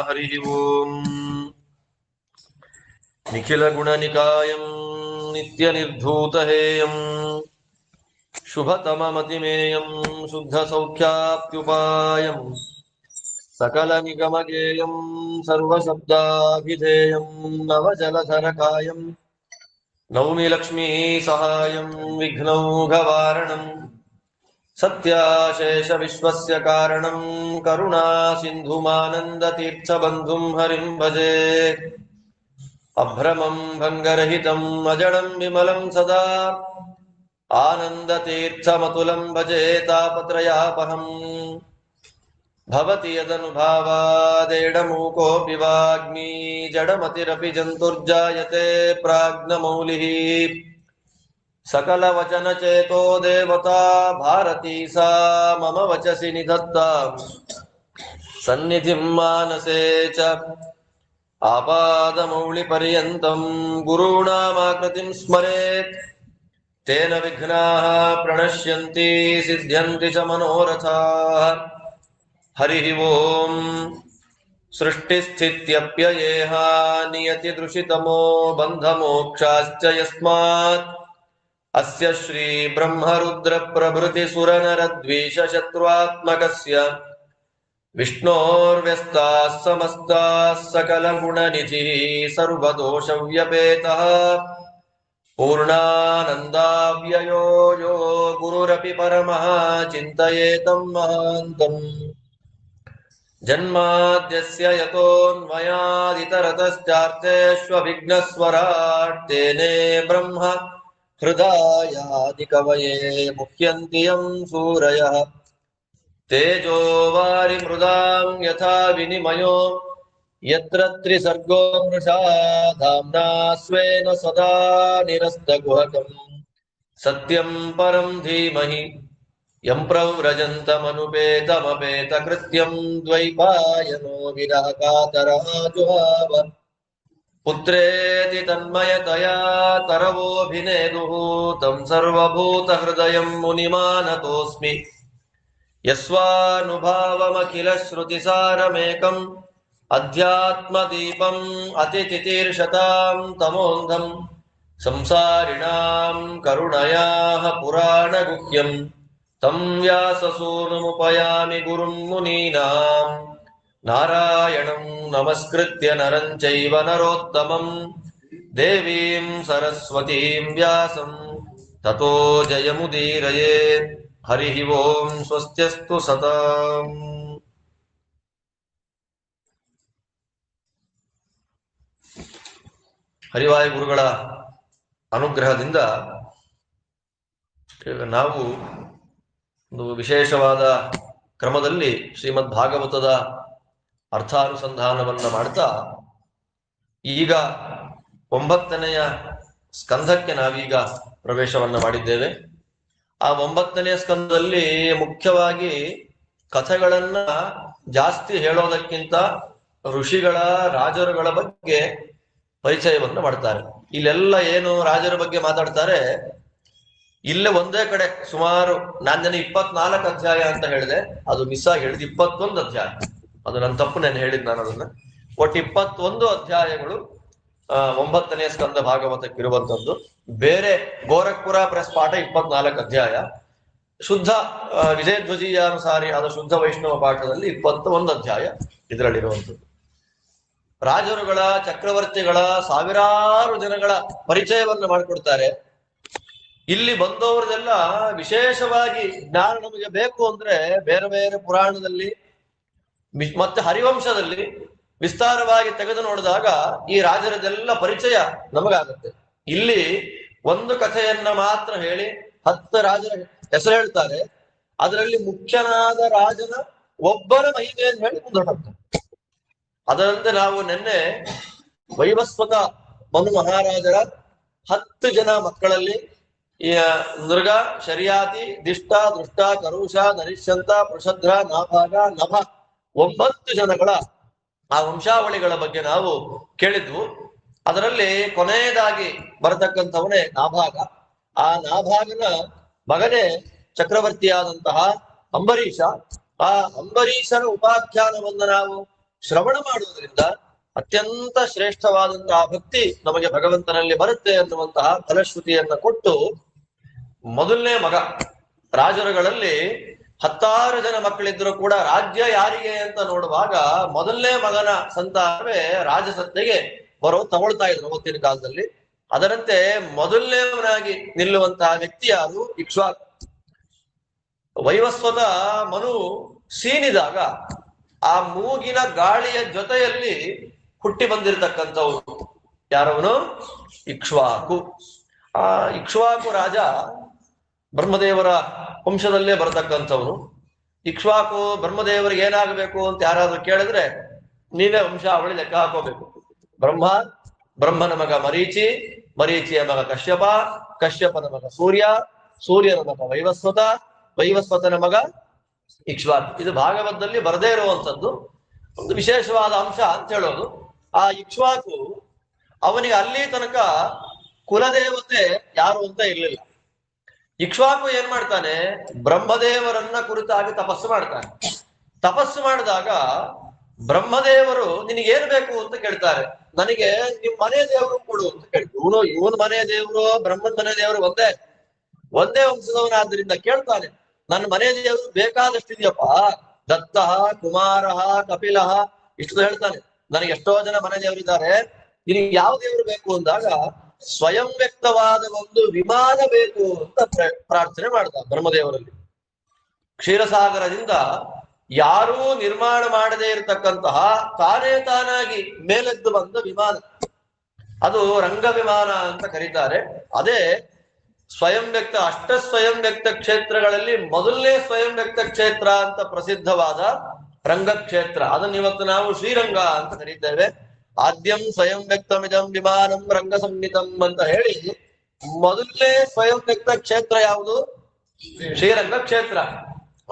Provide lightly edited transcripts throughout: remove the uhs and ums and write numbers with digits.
ಹರಿ ಓಂ. ನಿಖಿಲ ಗುಣನಿಕಾಯಂ ನಿತ್ಯ ನಿರ್ಧೂತಹೇಯಂ ಶುಭತಮಮತಿಮೇಯಂ ಶುದ್ಧ ಸೌಖ್ಯಾಪ್ತ್ಯುಪಾಯಂ ಸಕಲ ನಿಗಮಗೇಯಂ ಸರ್ವಶಬ್ದಾಭಿಧೇಯಂ ನವಜಲಧರಕಾಯಂ ನೌಮಿ ಲಕ್ಷ್ಮೀ ಸಹಾಯಂ ವಿಘ್ನೌಘವಾರಣಂ ಸತ್ಯಾಶೇಷ ವಿಶ್ವಸ್ಯ ಕಾರಣಂ ಕರುಣಾ ಸಿಂಧುಮಾನಂದ ತೀರ್ಥಬಂಧುಂ ಹರಿಂ ಭಜೆ. ಅಭ್ರಮಂ ಭಂಗರಹಿತಂ ಅಜಡಂ ವಿಮಲಂ ಸದಾ ಆನಂದ ತೀರ್ಥಮತುಲಂ ಭಜೆ ತಾಪತ್ರಯಾಪಹಂ. ಭವತಿ ಯದನುಭಾವಾದೇಡಮೂಕೋऽಪಿ ವಾಗ್ಮೀ ಜಡಮತಿರಪಿ ಜಂತುರ್ಜಾಯತೆ ಪ್ರಾಜ್ಞಮೌಲಿಃ. ಸಕಲ ವಚನ ಚೇತೋ ದೇವತಾ ಭಾರತೀ ಸಾ ಮಮ ವಚಸಿ ನಿಧತ್ತಾಂ ಸನ್ನಿಧಿಂ ಮಾನಸೇ ಚ. ಆಪಾದಮೌಳಿ ಪರ್ಯಂತಂ ಗುರುಣಾಮಾಕೃತಿಂ ಸ್ಮರೇತ್ ತೇನ ವಿಘ್ನಾಃ ಪ್ರಣಶ್ಯಂತಿ ಸಿದ್ಧ್ಯಂತಿ ಚ ಮನೋರಥಾಃ. ಹರಿ ಓಂ. ಸೃಷ್ಟಿಸ್ಥಿತ್ಯಪ್ಯಯೇಹ ನಿಯತಿ ದೃಶಿತಮೋ ಬಂಧಮೋಕ್ಷಾಶ್ಚ ಯಸ್ಮಾತ್ ಅಸ್ಯ ಶ್ರೀ ಬ್ರಹ್ಮರುದ್ರ ಪ್ರಭೃತಿ ಸುರನರದ್ವೀಷ ಶತ್ರುತ್ಮಕಸ್ಯ ವಿಷ್ಣೋರ್ವ್ಯಸ್ತಾಃ ಸಮಸ್ತಾಃ ಸಕಲ ಗುಣನಿಧಿಃ ಸರ್ವದೋಷವ್ಯಪೇತಃ ಪೂರ್ಣಾನಂದಾವ್ಯಯೋ ಯೋ ಗುರುರಪಿ ಪರಮಃ ಚಿಂತಯೇತಂ ಮಹಾಂತಂ. ಜನ್ಮಾದ್ಯಸ್ಯ ಯತೋನ್ಮಯಾದಿತರತಶ್ಚಾರ್ಥೇಷ್ವವಿಘ್ನಸ್ವರಾಟ್ ತೇನೇ ಬ್ರಹ್ಮ ಹೃದಯಾದಿ ಕವಯೇ ಮುಹ್ಯಂತಿ ಯಂ ಸೂರಯಃ. ತೇಜೋ ವಾರಿ ಮೃದಾಂ ಯಥಾ ವಿನಿಮಯೋ ಯತ್ರ ತ್ರಿಸರ್ಗೋ ಮೃಷಾ ಧಾಮ್ನಾ ಸ್ವೇನ ಸದಾ ನಿರಸ್ತಗುಹಕಂ. ಸತ್ಯಂ ಪರಂ ಧೀಮಹಿ ಯಂ ಪ್ರವ್ರಜಂತಮನುಪೇತಮಪೇತಕೃತ್ಯಂ ದ್ವೈಪಾಯನೋ ವಿರಹ ಕಾತರಃ ಜುಹಾವ. ಪುತ್ರೇತಿ ತನ್ಮಯತಯಾ ತರವೋಭಿನೇದುಃ ತಂ ಸರ್ವಭೂತಹೃದಯಂ ಮುನಿಮಾನತೋಸ್ಮಿ. ಯಸ್ವಾನುಭಾವಮಖಿಲ ಶ್ರುತಿಸಾರಮೇಕಂ ಅಧ್ಯಾತ್ಮದೀಪಂ ಅತಿತಿತೀರ್ಷತಾಂ ತಮೋಂಧಂ ಸಂಸಾರಿಣಾಂ ಕರುಣಯಾಃ ಪುರಾಣಗುಹ್ಯಂ ತಂ ವ್ಯಾಸಸೂನುಮುಪಯಾಮಿ ಗುರುಂ ಮುನೀನಾಂ. ನಾರಾಯಣಂ ನಮಸ್ಕೃತ್ಯ ನರಂ ಚೈವ ನರೋತ್ತಮಂ ದೇವೀಂ ಸರಸ್ವತೀಂ ವ್ಯಾಸಂ ತತೋ ಜಯಮುದೀರಯೇತ್. ಹರಿ ಓಂ. ಸ್ವಸ್ತ್ಯಸ್ತು ಸತಾಂ. ಹರಿವಾಯು ಗುರುಗಳ ಅನುಗ್ರಹದಿಂದ ನಾವು ಒಂದು ವಿಶೇಷವಾದ ಕ್ರಮದಲ್ಲಿ ಶ್ರೀಮದ್ ಭಾಗವತದ ಅರ್ಥಾನುಸಂಧಾನವನ್ನ ಮಾಡ್ತಾ ಈಗ 9ನೆಯ ಸ್ಕಂಧಕ್ಕೆ ನಾವೀಗ ಪ್ರವೇಶವನ್ನ ಮಾಡಿದ್ದೇವೆ. ಆ 9ನೆಯ ಸ್ಕಂದದಲ್ಲಿ ಮುಖ್ಯವಾಗಿ ಕಥೆಗಳನ್ನ ಜಾಸ್ತಿ ಹೇಳೋದಕ್ಕಿಂತ ಋಷಿಗಳ ರಾಜರುಗಳ ಬಗ್ಗೆ ಪರಿಚಯವನ್ನ ಮಾಡ್ತಾರೆ. ಇಲ್ಲೆಲ್ಲ ಏನು ರಾಜರ ಬಗ್ಗೆ ಮಾತಾಡ್ತಾರೆ, ಇಲ್ಲೇ ಒಂದೇ ಕಡೆ ಸುಮಾರು ನಾನು 24 ಅಧ್ಯಾಯ ಅಂತ ಹೇಳಿದೆ, ಅದು ಮಿಸ್ ಆಗಿ ಹೇಳಿದ್ 21 ಅಧ್ಯಾಯ. ಅದು ನನ್ನ ತಪ್ಪು, ನಾನು ಹೇಳಿದ್ ನಾನು ಅದನ್ನ. ಒಟ್ಟು 21 ಅಧ್ಯಾಯಗಳು 9ನೇ ಸ್ಕಂದ ಭಾಗವತಕ್ಕಿರುವಂತದ್ದು. ಬೇರೆ ಗೋರಖ್ಪುರ ಪ್ರೆಸ್ ಪಾಠ 24 ಅಧ್ಯಾಯ. ಶುದ್ಧ ವಿಜಯಧ್ವಜೀಯಾನುಸಾರಿ ಆದ ಶುದ್ಧ ವೈಷ್ಣವ ಪಾಠದಲ್ಲಿ 21 ಅಧ್ಯಾಯ ಇದರಲ್ಲಿರುವಂಥದ್ದು. ರಾಜರುಗಳ, ಚಕ್ರವರ್ತಿಗಳ, ಸಾವಿರಾರು ಜನಗಳ ಪರಿಚಯವನ್ನ ಮಾಡಿಕೊಡ್ತಾರೆ. ಇಲ್ಲಿ ಬಂದವರದೆಲ್ಲ ವಿಶೇಷವಾಗಿ ಜ್ಞಾನ ನಮಗೆ ಬೇಕು ಅಂದ್ರೆ ಬೇರೆ ಬೇರೆ ಪುರಾಣದಲ್ಲಿ ಮತ್ತೆ ಹರಿವಂಶದಲ್ಲಿ ವಿಸ್ತಾರವಾಗಿ ತೆಗೆದು ನೋಡಿದಾಗ ಈ ರಾಜರದೆಲ್ಲ ಪರಿಚಯ ನಮಗಾಗುತ್ತೆ. ಇಲ್ಲಿ ಒಂದು ಕಥೆಯನ್ನ ಮಾತ್ರ ಹೇಳಿ 10 ರಾಜರ ಹೆಸರು ಹೇಳ್ತಾರೆ. ಅದರಲ್ಲಿ ಮುಖ್ಯನಾದ ರಾಜನ ಒಬ್ಬರ ಮಹಿಮೆಯನ್ನು ಹೇಳಿ ಮುಂದೊಡ್ತಾರೆ. ಅದರಂತೆ ನಾವು ನಿನ್ನೆ ವೈವಸ್ವತ ಮನು ಮಹಾರಾಜರ 10 ಜನ ಮಕ್ಕಳಲ್ಲಿ ನೃಗ, ಶರ್ಯಾತಿ, ದಿಷ್ಟ, ದೃಷ್ಟ, ಕರುಷ, ನರಿಷ್ಯಂತ, ಪೃಷಧ್ರ, ನಾಭಾಗ, ನಭ 9 ಜನಗಳ ಆ ವಂಶಾವಳಿಗಳ ಬಗ್ಗೆ ನಾವು ಕೇಳಿದ್ವು. ಅದರಲ್ಲಿ ಕೊನೆಯದಾಗಿ ಬರತಕ್ಕಂಥವನೇ ನಾಭಾಗ. ಆ ನಾಭಾಗನ ಮಗನೇ ಚಕ್ರವರ್ತಿಯಾದಂತಹ ಅಂಬರೀಷ. ಆ ಅಂಬರೀಷನ ಉಪಾಖ್ಯಾನವನ್ನು ನಾವು ಶ್ರವಣ ಮಾಡುವುದರಿಂದ ಅತ್ಯಂತ ಶ್ರೇಷ್ಠವಾದಂತಹ ಭಕ್ತಿ ನಮಗೆ ಭಗವಂತನಲ್ಲಿ ಬರುತ್ತೆ ಅನ್ನುವಂತಹ ಫಲಶ್ರುತಿಯನ್ನ ಕೊಟ್ಟು, ಮೊದಲನೇ ಮಗ, ರಾಜರುಗಳಲ್ಲಿ 10 ಜನ ಮಕ್ಕಳಿದ್ರು ಕೂಡ ರಾಜ್ಯ ಯಾರಿಗೆ ಅಂತ ನೋಡುವಾಗ ಮೊದಲನೇ ಮಗನ ಸಂತಾನವೇ ರಾಜಸತ್ತೆಗೆ ತಗೊಳ್ತಾ ಇದ್ರು ಅವತ್ತಿನ ಕಾಲದಲ್ಲಿ. ಅದರಂತೆ ಮೊದಲನೇವನಾಗಿ ನಿಲ್ಲುವಂತಹ ವ್ಯಕ್ತಿ ಯಾರು? ಇಕ್ಷ್ವಾಕು. ವೈವಸ್ವತ ಮನು ಸೀನಿದಾಗ ಆ ಮೂಗಿನ ಗಾಳಿಯ ಜೊತೆಯಲ್ಲಿ ಹುಟ್ಟಿ ಬಂದಿರತಕ್ಕಂಥವ್ರು ಯಾರವನು? ಇಕ್ಷ್ವಾಕು. ಆ ಇಕ್ಷ್ವಾಕು ರಾಜ ಬ್ರಹ್ಮದೇವರ ವಂಶದಲ್ಲೇ ಬರತಕ್ಕಂಥವನು. ಇಕ್ಷ್ವಾಕು ಬ್ರಹ್ಮದೇವರಿಗೆ ಏನಾಗಬೇಕು ಅಂತ ಯಾರಾದ್ರೂ ಕೇಳಿದ್ರೆ ನೀವೇ ವಂಶಾವಳಿ ಲೆಕ್ಕ ಹಾಕೋಬೇಕು. ಬ್ರಹ್ಮನ ಮಗ ಮರೀಚಿ, ಮರೀಚಿಯ ಮಗ ಕಶ್ಯಪ, ಕಶ್ಯಪನ ಮಗ ಸೂರ್ಯ, ಸೂರ್ಯನ ಮಗ ವೈವಸ್ವತ, ವೈವಸ್ವತನ ಮಗ ಇಕ್ಷ್ವಾಕು. ಇದು ಭಾಗವತದಲ್ಲಿ ಬರದೇ ಇರುವಂತದ್ದು ಒಂದು ವಿಶೇಷವಾದ ಅಂಶ ಅಂತ ಹೇಳೋದು. ಆ ಇಕ್ಷ್ವಾಕು ಅವನಿಗೆ ಅಲ್ಲಿ ತನಕ ಕುಲದೇವತೆ ಯಾರು ಅಂತ ಇರ್ಲಿಲ್ಲ. ಇಕ್ಷ್ವಾಕು ಏನ್ ಮಾಡ್ತಾನೆ? ಬ್ರಹ್ಮದೇವರನ್ನ ಕುರಿತಾಗಿ ತಪಸ್ಸು ಮಾಡ್ತಾನೆ. ತಪಸ್ಸು ಮಾಡಿದಾಗ ಬ್ರಹ್ಮದೇವರು ನಿನಗೇನ್ ಬೇಕು ಅಂತ ಕೇಳ್ತಾರೆ. ನನಗೆ ನಿಮ್ ಮನೆ ದೇವರು ಕೊಡು ಅಂತ ಕೇಳ್ತಾರೆ. ಇವನ್ ಮನೆ ದೇವರು ಬ್ರಹ್ಮನ್ ಮನೆ ದೇವರು ಒಂದೇ ವಂಶದವನಾದ್ರಿಂದ ಕೇಳ್ತಾನೆ, ನನ್ನ ಮನೆ ದೇವರು ಬೇಕಾದಷ್ಟಿದೆಯಪ್ಪ, ದತ್ತಃ, ಕುಮಾರಃ, ಕಪಿಲಃ, ಇಷ್ಟು ಹೇಳ್ತಾನೆ. ನನಗೆ ಎಷ್ಟೋ ಜನ ಮನೆ ದೇವರಿದ್ದಾರೆ, ನಿನಗೆ ಯಾವ ದೇವರು ಬೇಕು ಅಂದಾಗ ಸ್ವಯಂ ವ್ಯಕ್ತವಾದ ಒಂದು ವಿಮಾನ ಬೇಕು ಅಂತ ಪ್ರಾರ್ಥನೆ ಮಾಡ್ದ ಬ್ರಹ್ಮದೇವರಲ್ಲಿ. ಕ್ಷೀರಸಾಗರದಿಂದ ಯಾರೂ ನಿರ್ಮಾಣ ಮಾಡದೇ ಇರತಕ್ಕಂತಹ ತಾನೇ ತಾನಾಗಿ ಮೇಲೆದ್ದು ಬಂದ ವಿಮಾನ, ಅದು ರಂಗ ವಿಮಾನ ಅಂತ ಕರೀತಾರೆ. ಅದೇ ಸ್ವಯಂ ವ್ಯಕ್ತ, ಅಷ್ಟ ಸ್ವಯಂ ವ್ಯಕ್ತ ಕ್ಷೇತ್ರಗಳಲ್ಲಿ ಮೊದಲನೇ ಸ್ವಯಂ ವ್ಯಕ್ತ ಕ್ಷೇತ್ರ ಅಂತ ಪ್ರಸಿದ್ಧವಾದ ರಂಗಕ್ಷೇತ್ರ. ಅದನ್ನ ಇವತ್ತು ನಾವು ಶ್ರೀರಂಗ ಅಂತ ಕರೀತೇವೆ. ಆದ್ಯಂ ಸ್ವಯಂ ವ್ಯಕ್ತಮಿದಂ ವಿಮಾನಂ ರಂಗ ಸಂಹಿತಂ ಅಂತ ಹೇಳಿ ಮೊದಲನೇ ಸ್ವಯಂ ವ್ಯಕ್ತ ಕ್ಷೇತ್ರ ಯಾವುದು? ಶ್ರೀರಂಗ ಕ್ಷೇತ್ರ.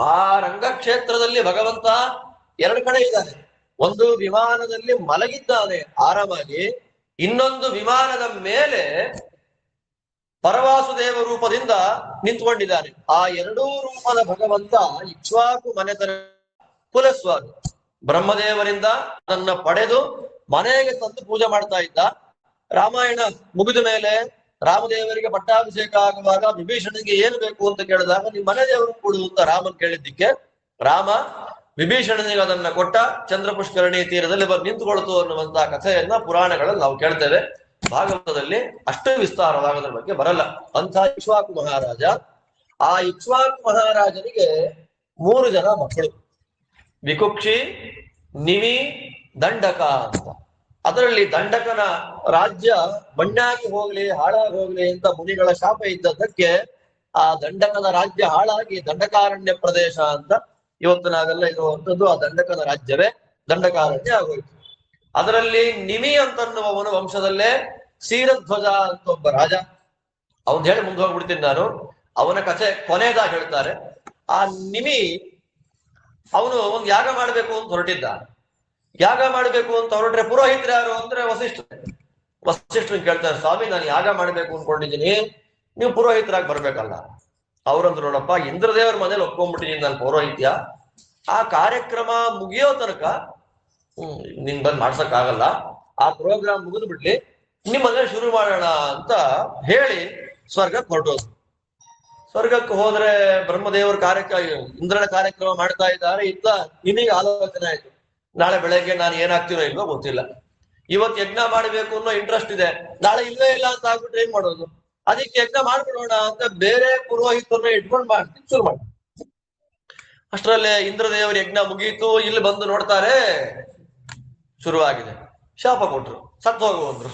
ಆ ರಂಗಕ್ಷೇತ್ರದಲ್ಲಿ ಭಗವಂತ 2 ಕಡೆ ಇದ್ದಾನೆ. ಒಂದು ವಿಮಾನದಲ್ಲಿ ಮಲಗಿದ್ದಾನೆ ಆರಾಮಾಗಿ, ಇನ್ನೊಂದು ವಿಮಾನದ ಮೇಲೆ ಪರವಾಸುದೇವ ರೂಪದಿಂದ ನಿಂತ್ಕೊಂಡಿದ್ದಾನೆ. ಆ 2 ರೂಪದ ಭಗವಂತ ಇಕ್ಷ್ವಾಕು ಮನೆತನ ಕುಲಸ್ವಾಮಿ. ಬ್ರಹ್ಮದೇವರಿಂದ ಅದನ್ನ ಪಡೆದು ಮನೆಗೆ ತಂದು ಪೂಜೆ ಮಾಡ್ತಾ ಇದ್ದ. ರಾಮಾಯಣ ಮುಗಿದ ಮೇಲೆ ರಾಮದೇವರಿಗೆ ಪಟ್ಟಾಭಿಷೇಕ ಆಗುವಾಗ ವಿಭೀಷಣನಿಗೆ ಏನು ಬೇಕು ಅಂತ ಕೇಳಿದಾಗ ನಿಮ್ ಮನೆ ದೇವರು ಕೊಡು ಅಂತ ರಾಮನ್ ಕೇಳಿದ್ದಕ್ಕೆ ರಾಮ ವಿಭೀಷಣನಿಗೆ ಅದನ್ನ ಕೊಟ್ಟ. ಚಂದ್ರಪುಷ್ಕರಣಿ ತೀರದಲ್ಲಿ ನಿಂತುಕೊಳ್ತು ಅನ್ನುವಂತಹ ಕಥೆಯನ್ನ ಪುರಾಣಗಳಲ್ಲಿ ನಾವು ಕೇಳ್ತೇವೆ. ಭಾಗವತದಲ್ಲಿ ಅಷ್ಟು ವಿಸ್ತಾರವಾಗೋದ್ರ ಬಗ್ಗೆ ಬರಲ್ಲ. ಅಂತ ಇಕ್ಷ್ವಾಕು ಮಹಾರಾಜ, ಆ ಇಕ್ಷ್ವಾಕು ಮಹಾರಾಜನಿಗೆ 3 ಜನ ಮಕ್ಕಳು, ವಿಕುಕ್ಷಿ, ನಿಮಿ, ದಂಡಕ ಅಂತ. ಅದರಲ್ಲಿ ದಂಡಕನ ರಾಜ್ಯ ಮಣ್ಣಾಗಿ ಹೋಗ್ಲಿ, ಹಾಳಾಗಿ ಹೋಗ್ಲಿ ಅಂತ ಮುನಿಗಳ ಶಾಪ ಇದ್ದದ್ದಕ್ಕೆ ಆ ದಂಡಕನ ರಾಜ್ಯ ಹಾಳಾಗಿ ದಂಡಕಾರಣ್ಯ ಪ್ರದೇಶ ಅಂತ ಇವತ್ತು ನಾವೆಲ್ಲ ಇರುವಂತದ್ದು ಆ ದಂಡಕನ ರಾಜ್ಯವೇ ದಂಡಕಾರಣ್ಯ ಆಗೋಯ್ತು. ಅದರಲ್ಲಿ ನಿಮಿ ಅಂತನ್ನುವವನ ವಂಶದಲ್ಲೇ ಕ್ಷೀರಧ್ವಜ ಅಂತ ಒಬ್ಬ ರಾಜ. ಅವನ್ ಹೇಳಿ ಮುಂದೆ ಹೋಗ್ಬಿಡ್ತೀನಿ ನಾನು. ಅವನ ಕಥೆ ಕೊನೆಯದಾಗಿ ಹೇಳ್ತಾರೆ. ಆ ನಿಮಿ ಅವನು ಒಂದು ಯಾಗ ಮಾಡ್ಬೇಕು ಅಂತ ಹೊರಟಿದ್ದ. ಯಾಗ ಮಾಡ್ಬೇಕು ಅಂತ ಹೊರಟ್ರೆ ಪುರೋಹಿತರು ಯಾರು ಅಂದ್ರೆ ವಸಿಷ್ಠರು ಕೇಳ್ತಾರೆ, ಸ್ವಾಮಿ ನಾನು ಯಾಗ ಮಾಡ್ಬೇಕು ಅನ್ಕೊಂಡಿದ್ದೀನಿ, ನೀವು ಪುರೋಹಿತರಾಗಿ ಬರ್ಬೇಕಲ್ಲ. ಅವ್ರಂದ್ರು, ನೋಡಪ್ಪ ಇಂದ್ರದೇವರ ಮನೇಲಿ ಒಪ್ಕೊಂಡ್ಬಿಟ್ಟಿದ್ದೀನಿ ನಾನು ಪೌರೋಹಿತ್ಯ, ಆ ಕಾರ್ಯಕ್ರಮ ಮುಗಿಯೋ ತನಕ ನಿನ್ ಬಂದ್ ಮಾಡ್ಸಕ್ ಆಗಲ್ಲ, ಆ ಪ್ರೋಗ್ರಾಮ್ ಮುಗಿದು ಬಿಡ್ಲಿ, ನಿಮ್ಮಲ್ಲೇ ಶುರು ಮಾಡೋಣ ಅಂತ ಹೇಳಿ ಸ್ವರ್ಗಕ್ಕೆ ಹೊರಟೋದು. ಸ್ವರ್ಗಕ್ಕೆ ಹೋದ್ರೆ ಬ್ರಹ್ಮದೇವರ ಇಂದ್ರನ ಕಾರ್ಯಕ್ರಮ ಮಾಡ್ತಾ ಇದ್ದಾರೆ. ಇತ್ತ ನಿನಗೆ ಆಲೋಚನೆ ಆಯ್ತು, ನಾಳೆ ಬೆಳಗ್ಗೆ ನಾನು ಏನಾಗ್ತೀನೋ ಇಲ್ವೋ ಗೊತ್ತಿಲ್ಲ, ಇವತ್ತು ಯಜ್ಞ ಮಾಡ್ಬೇಕು ಅನ್ನೋ ಇಂಟ್ರೆಸ್ಟ್ ಇದೆ, ನಾಳೆ ಇಲ್ವೇ ಇಲ್ಲ ಅಂತ ಆಗ್ಬಿಟ್ರೆ ಏನ್ ಮಾಡೋದು, ಅದಕ್ಕೆ ಯಜ್ಞ ಮಾಡ್ಬಿಡೋಣ ಅಂತ ಬೇರೆ ಪುರೋಹಿತರನ್ನ ಇಟ್ಕೊಂಡು ಮಾಡ್ತೀನಿ ಶುರು ಮಾಡಿ. ಅಷ್ಟರಲ್ಲೇ ಇಂದ್ರದೇವರ ಯಜ್ಞ ಮುಗೀತು, ಇಲ್ಲಿ ಬಂದು ನೋಡ್ತಾರೆ ಶುರುವಾಗಿದೆ. ಶಾಪ ಕೊಟ್ರು, ಸತ್ತು ಹೋಗುವಂದ್ರು.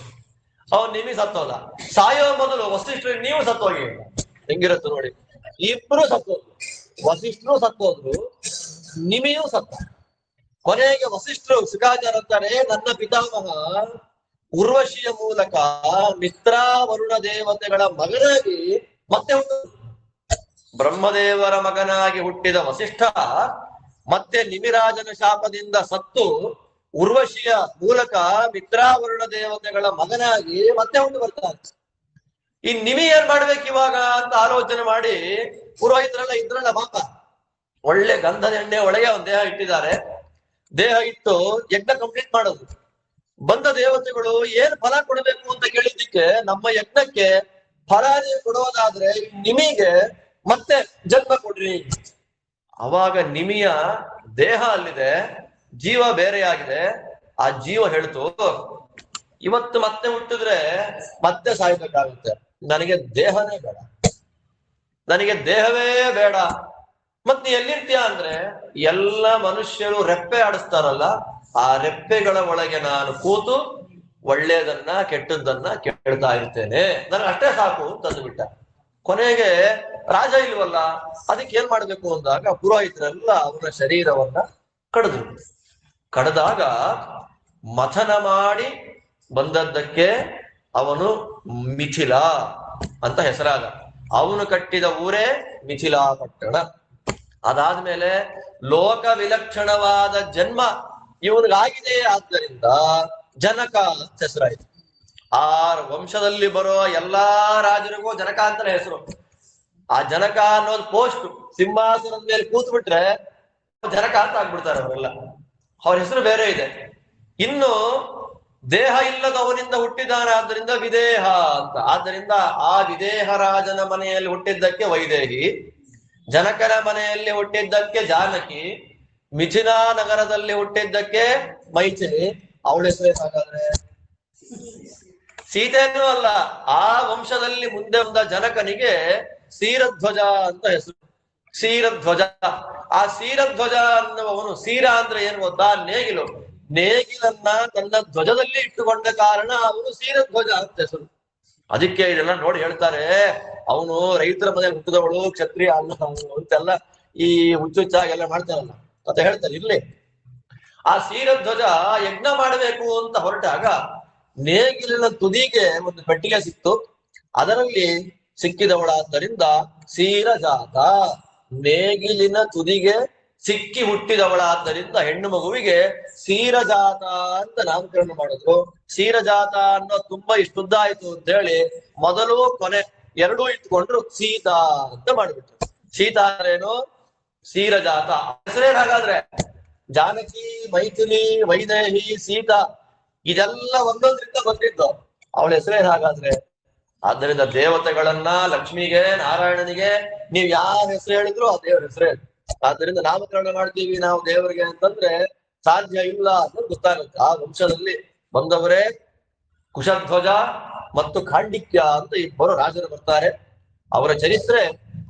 ಅವ್ನು ನಿಮಿ ಸತ್ತೋದ. ಸಾಯೋ ಮೊದಲು ವಸಿಷ್ಠರು ನೀವು ಸತ್ತೋಗಿ, ಹೆಂಗಿರತ್ತು ನೋಡಿ. ಇಬ್ರು ಸತ್ತೋದ್ರು, ವಸಿಷ್ಠರು ಸತ್ತೋದ್ರು, ನಿಮಿಯೂ ಸತ್ತ. ಕೊನೆಗೆ ವಸಿಷ್ಠರು ಸುಖಾಚಾರ ಅಂತಾರೆ, ನನ್ನ ಪಿತಾಮಹ ಉರ್ವಶಿಯ ಮೂಲಕ ಮಿತ್ರಾವರುಣ ದೇವತೆಗಳ ಮಗನಾಗಿ ಮತ್ತೆ ಹುಟ್ಟಿದ. ಬ್ರಹ್ಮದೇವರ ಮಗನಾಗಿ ಹುಟ್ಟಿದ ವಸಿಷ್ಠ ಮತ್ತೆ ನಿಮಿರಾಜನ ಶಾಪದಿಂದ ಸತ್ತು ಉರ್ವಶಿಯ ಮೂಲಕ ಮಿತ್ರಾವರುಣ ದೇವತೆಗಳ ಮಗನಾಗಿ ಮತ್ತೆ ಹುಟ್ಟು ಬರ್ತಾನೆ. ಈ ನಿಮಿ ಏನ್ ಮಾಡ್ಬೇಕು ಇವಾಗ ಅಂತ ಆಲೋಚನೆ ಮಾಡಿ ಪುರೋಹಿತರೆಲ್ಲ ಇದ್ರಲ್ಲ ಪಾಪ, ಒಳ್ಳೆ ಗಂಧದ ಎಣ್ಣೆ ಒಳಗೆ ಒಂದ್ ದೇಹ ಇಟ್ಟಿದ್ದಾರೆ. ದೇಹ ಇಟ್ಟು ಯಜ್ಞ ಕಂಪ್ಲೀಟ್ ಮಾಡೋದು. ಬಂದ ದೇವತೆಗಳು ಏನ್ ಫಲ ಕೊಡಬೇಕು ಅಂತ ಕೇಳಿದ್ದಕ್ಕೆ ನಮ್ಮ ಯಜ್ಞಕ್ಕೆ ಫಲ ಕೊಡೋದಾದ್ರೆ ನಿಮಿಗೆ ಮತ್ತೆ ಜನ್ಮ ಕೊಡ್ರಿ. ಅವಾಗ ನಿಮಿಯ ದೇಹ ಅಲ್ಲಿದೆ, ಜೀವ ಬೇರೆಯಾಗಿದೆ. ಆ ಜೀವ ಹೇಳ್ತು, ಇವತ್ತು ಮತ್ತೆ ಹುಟ್ಟಿದ್ರೆ ಮತ್ತೆ ಸಾಯ್ಬೇಕಾಗುತ್ತೆ, ನನಗೆ ದೇಹನೇ ಬೇಡ, ನನಗೆ ದೇಹವೇ ಬೇಡ. ಮತ್ ನೀ ಎಲ್ಲಿರ್ತೀಯ ಅಂದ್ರೆ ಎಲ್ಲ ಮನುಷ್ಯರು ರೆಪ್ಪೆ ಆಡಿಸ್ತಾರಲ್ಲ, ಆ ರೆಪ್ಪೆಗಳ ಒಳಗೆ ನಾನು ಕೂತು ಒಳ್ಳೇದನ್ನ ಕೆಟ್ಟದ್ದನ್ನ ಕೇಳ್ತಾ ಇರ್ತೇನೆ, ನನಗೆ ಅಷ್ಟೇ ಸಾಕು ತಂದುಬಿಟ್ಟ. ಕೊನೆಗೆ ರಾಜ ಇಲ್ವಲ್ಲ, ಅದಕ್ಕೆ ಏನ್ ಮಾಡ್ಬೇಕು ಅಂದಾಗ ಪುರೋಹಿತರೆಲ್ಲ ಅವನ ಶರೀರವನ್ನ ಕಡಿದ್ರು. ಕಡ್ದಾಗ ಮಥನ ಮಾಡಿ ಬಂದದ್ದಕ್ಕೆ ಅವನು ಮಿಥಿಲ ಅಂತ ಹೆಸರಾದ. ಅವನು ಕಟ್ಟಿದ ಊರೇ ಮಿಥಿಲಾ ಪಟ್ಟಣ. ಅದಾದ್ಮೇಲೆ ಲೋಕ ವಿಲಕ್ಷಣವಾದ ಜನ್ಮ ಇವನಿಗಾಗಿದೆ, ಆದ್ದರಿಂದ ಜನಕ ಅಂತ ಹೆಸರಾಯ್ತು. ಆ ವಂಶದಲ್ಲಿ ಬರೋ ಎಲ್ಲಾ ರಾಜರಿಗೂ ಜನಕ ಅಂತಾನೆ ಹೆಸರು. ಆ ಜನಕ ಅನ್ನೋದು ಪೋಸ್ಟ್, ಸಿಂಹಾಸನದ ಮೇಲೆ ಕೂತ್ ಬಿಟ್ರೆ ಜನಕ ಅಂತ ಆಗ್ಬಿಡ್ತಾರೆ ಅವರೆಲ್ಲ. ಅವ್ರ ಹೆಸರು ಬೇರೆ ಇದೆ. ಇನ್ನು ದೇಹ ಇಲ್ಲದವನಿಂದ ಹುಟ್ಟಿದಾನಾದ್ದರಿಂದ ವಿದೇಹ ಅಂತ. ಆದ್ದರಿಂದ ಆ ವಿದೇಹ ರಾಜನ ಮನೆಯಲ್ಲಿ ಹುಟ್ಟಿದ್ದಕ್ಕೆ ವೈದೇಹಿ, ಜನಕನ ಮನೆಯಲ್ಲಿ ಹುಟ್ಟಿದ್ದಕ್ಕೆ ಜಾನಕಿ, ಮಿಥಿಲಾ ನಗರದಲ್ಲಿ ಹುಟ್ಟಿದ್ದಕ್ಕೆ ಮೈಥಿಲಿ. ಅವಳ ಹೆಸರು ಹಾಗಾದ್ರೆ ಸೀತೆನೂ ಅಲ್ಲ, ಆ ವಂಶದಲ್ಲಿ ಮುಂದೆ ಬಂದ ಜನಕನಿಗೆ ಕ್ಷೀರಧ್ವಜ ಅಂತ ಹೆಸರು. ಕ್ಷೀರಧ್ವಜ. ಆ ಕ್ಷೀರಧ್ವಜ ಅನ್ನುವವನು, ಕ್ಷೀರ ಅಂದ್ರೆ ಏನ್ ಗೊತ್ತಾ, ನೇಗಿಲು. ನೇಗಿಲನ್ನ ತನ್ನ ಧ್ವಜದಲ್ಲಿ ಇಟ್ಟುಕೊಂಡ ಕಾರಣ ಅವನು ಕ್ಷೀರಧ್ವಜ ಅಂತ ಹೆಸರು. ಅದಕ್ಕೆ ಇದೆಲ್ಲ ನೋಡಿ ಹೇಳ್ತಾರೆ, ಅವನು ರೈತರ ಮನೆಯಲ್ಲಿ ಹುಟ್ಟಿದವಳು, ಕ್ಷತ್ರಿಯ ಅಲ್ಲ ಅಂತೆಲ್ಲ ಈ ಹುಚ್ಚುಚ್ಚಾಗೆಲ್ಲ ಮಾಡ್ತಾರಲ್ಲ ಅಂತ ಹೇಳ್ತಾರೆ. ಇರ್ಲಿ, ಆ ಕ್ಷೀರಧ್ವಜ ಯಜ್ಞ ಮಾಡಬೇಕು ಅಂತ ಹೊರಟಾಗ ನೇಗಿಲಿನ ತುದಿಗೆ ಒಂದು ಪೆಟ್ಟಿಗೆ ಸಿಕ್ತು. ಅದರಲ್ಲಿ ಸಿಕ್ಕಿದವಳಾದ್ದರಿಂದ ಕ್ಷೀರಜಾತ. ನೇಗಿಲಿನ ತುದಿಗೆ ಸಿಕ್ಕಿ ಹುಟ್ಟಿದವಳಾದ್ದರಿಂದ ಹೆಣ್ಣು ಮಗುವಿಗೆ ಕ್ಷೀರಜಾತ ಅಂತ ನಾಮಕರಣ ಮಾಡಿದ್ರು. ಕ್ಷೀರಜಾತ ಅನ್ನೋ ತುಂಬಾ ಇಷ್ಟುದ್ದ ಆಯ್ತು ಅಂತ ಹೇಳಿ ಮೊದಲು ಕೊನೆ ಎರಡೂ ಇಟ್ಕೊಂಡ್ರು ಸೀತಾ ಅಂತ ಮಾಡ್ಬಿಟ್ರು. ಸೀತಾ ಅಂದ್ರೇನು, ಕ್ಷೀರಜಾತ. ಹೆಸರೇನ್ ಹಾಗಾದ್ರೆ? ಜಾನಕಿ, ಮೈಥಿಲಿ, ವೈದೇಹಿ, ಸೀತಾ ಇದೆಲ್ಲ ಒಂದೊಂದ್ರಿಂದ ಬಂದಿದ್ದು. ಅವಳ ಹೆಸರೇನ್ ಹಾಗಾದ್ರೆ? ಆದ್ದರಿಂದ ದೇವತೆಗಳನ್ನ, ಲಕ್ಷ್ಮಿಗೆ, ನಾರಾಯಣನಿಗೆ ನೀವ್ ಯಾವ ಹೆಸರು ಹೇಳಿದ್ರು ಆ ದೇವರ ಹೆಸರೇ. ಆದ್ದರಿಂದ ನಾಮಕರಣ ಮಾಡ್ತೀವಿ ನಾವು ದೇವರಿಗೆ ಅಂತಂದ್ರೆ ಸಾಧ್ಯ ಇಲ್ಲ ಅಂತ ಗೊತ್ತಾಗುತ್ತೆ. ಆ ವಂಶದಲ್ಲಿ ಬಂದವರೇ ಕುಶಧ್ವಜ ಮತ್ತು ಖಾಂಡಿಕ್ಯ ಅಂತ ಇಬ್ಬರು ರಾಜರು ಬರ್ತಾರೆ. ಅವರ ಚರಿತ್ರೆ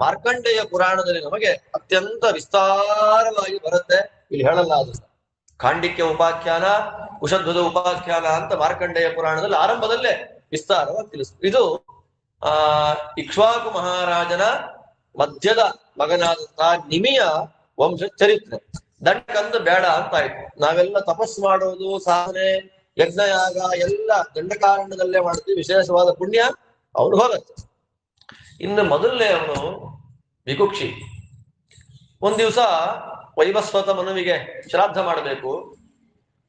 ಮಾರ್ಕಂಡೇಯ ಪುರಾಣದಲ್ಲಿ ನಮಗೆ ಅತ್ಯಂತ ವಿಸ್ತಾರವಾಗಿ ಬರುತ್ತೆ, ಇಲ್ಲಿ ಹೇಳಲ್ಲ ಅದನ್ನ. ಖಾಂಡಿಕ್ಯ ಉಪಾಖ್ಯಾನ, ಕುಶಧ್ವಜ ಉಪಾಖ್ಯಾನ ಅಂತ ಮಾರ್ಕಂಡೇಯ ಪುರಾಣದಲ್ಲಿ ಆರಂಭದಲ್ಲೇ ವಿಸ್ತಾರವಾಗಿ ತಿಳಿಸ್ತು. ಇದು ಇಕ್ಷ್ವಾಕು ಮಹಾರಾಜನ ಮಧ್ಯದ ಮಗನಾದಂತಹ ನಿಮಿಯ ವಂಶ ಚರಿತ್ರೆ. ದಂಡಕಂದು ಬೇಡ ಅಂತ ಆಯ್ತು. ನಾವೆಲ್ಲ ತಪಸ್ಸು ಮಾಡೋದು, ಸಾಧನೆ, ಯಜ್ಞಯಾಗ ಎಲ್ಲ ದಂಡಕಾರಣ್ಯದಲ್ಲೇ ಮಾಡ್ತೀವಿ. ವಿಶೇಷವಾದ ಪುಣ್ಯ ಅವನು ಹೋಗತ್ತೆ. ಇನ್ನು ಮೊದಲನೇ ಅವನು ವಿಕುಕ್ಷಿ. ಒಂದ್ ದಿವಸ ವೈವಸ್ವತ ಮನುವಿಗೆ ಶ್ರಾದ್ದ ಮಾಡಬೇಕು.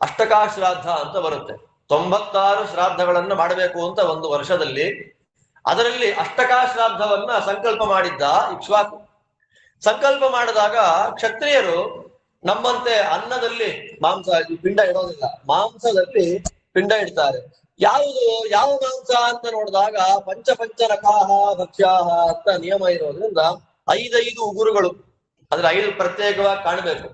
ಅಷ್ಟಕಾ ಶ್ರಾದ್ದ ಅಂತ ಬರುತ್ತೆ. 96 ಶ್ರಾದ್ದಗಳನ್ನ ಮಾಡಬೇಕು ಅಂತ ಒಂದು ವರ್ಷದಲ್ಲಿ. ಅದರಲ್ಲಿ ಅಷ್ಟಕಾ ಶ್ರಾದ್ದವನ್ನ ಸಂಕಲ್ಪ ಮಾಡಿದ್ದ ಇಕ್ಷ್ವಾಕು. ಸಂಕಲ್ಪ ಮಾಡಿದಾಗ ಕ್ಷತ್ರಿಯರು ನಮ್ಮಂತೆ ಅನ್ನದಲ್ಲಿ ಮಾಂಸ ಪಿಂಡ ಇಡೋದಿಲ್ಲ, ಮಾಂಸದಲ್ಲಿ ಪಿಂಡ ಇಡ್ತಾರೆ. ಯಾವ ಮಾಂಸ ಅಂತ ನೋಡಿದಾಗ ಪಂಚನಕಾಹ ಭಕ್ಷ್ಯಾಹ ಅಂತ ನಿಯಮ ಇರೋದ್ರಿಂದ 5 ಉಗುರುಗಳು, ಅದ್ರ 5 ಪ್ರತ್ಯೇಕವಾಗಿ ಕಾಣಬೇಕು.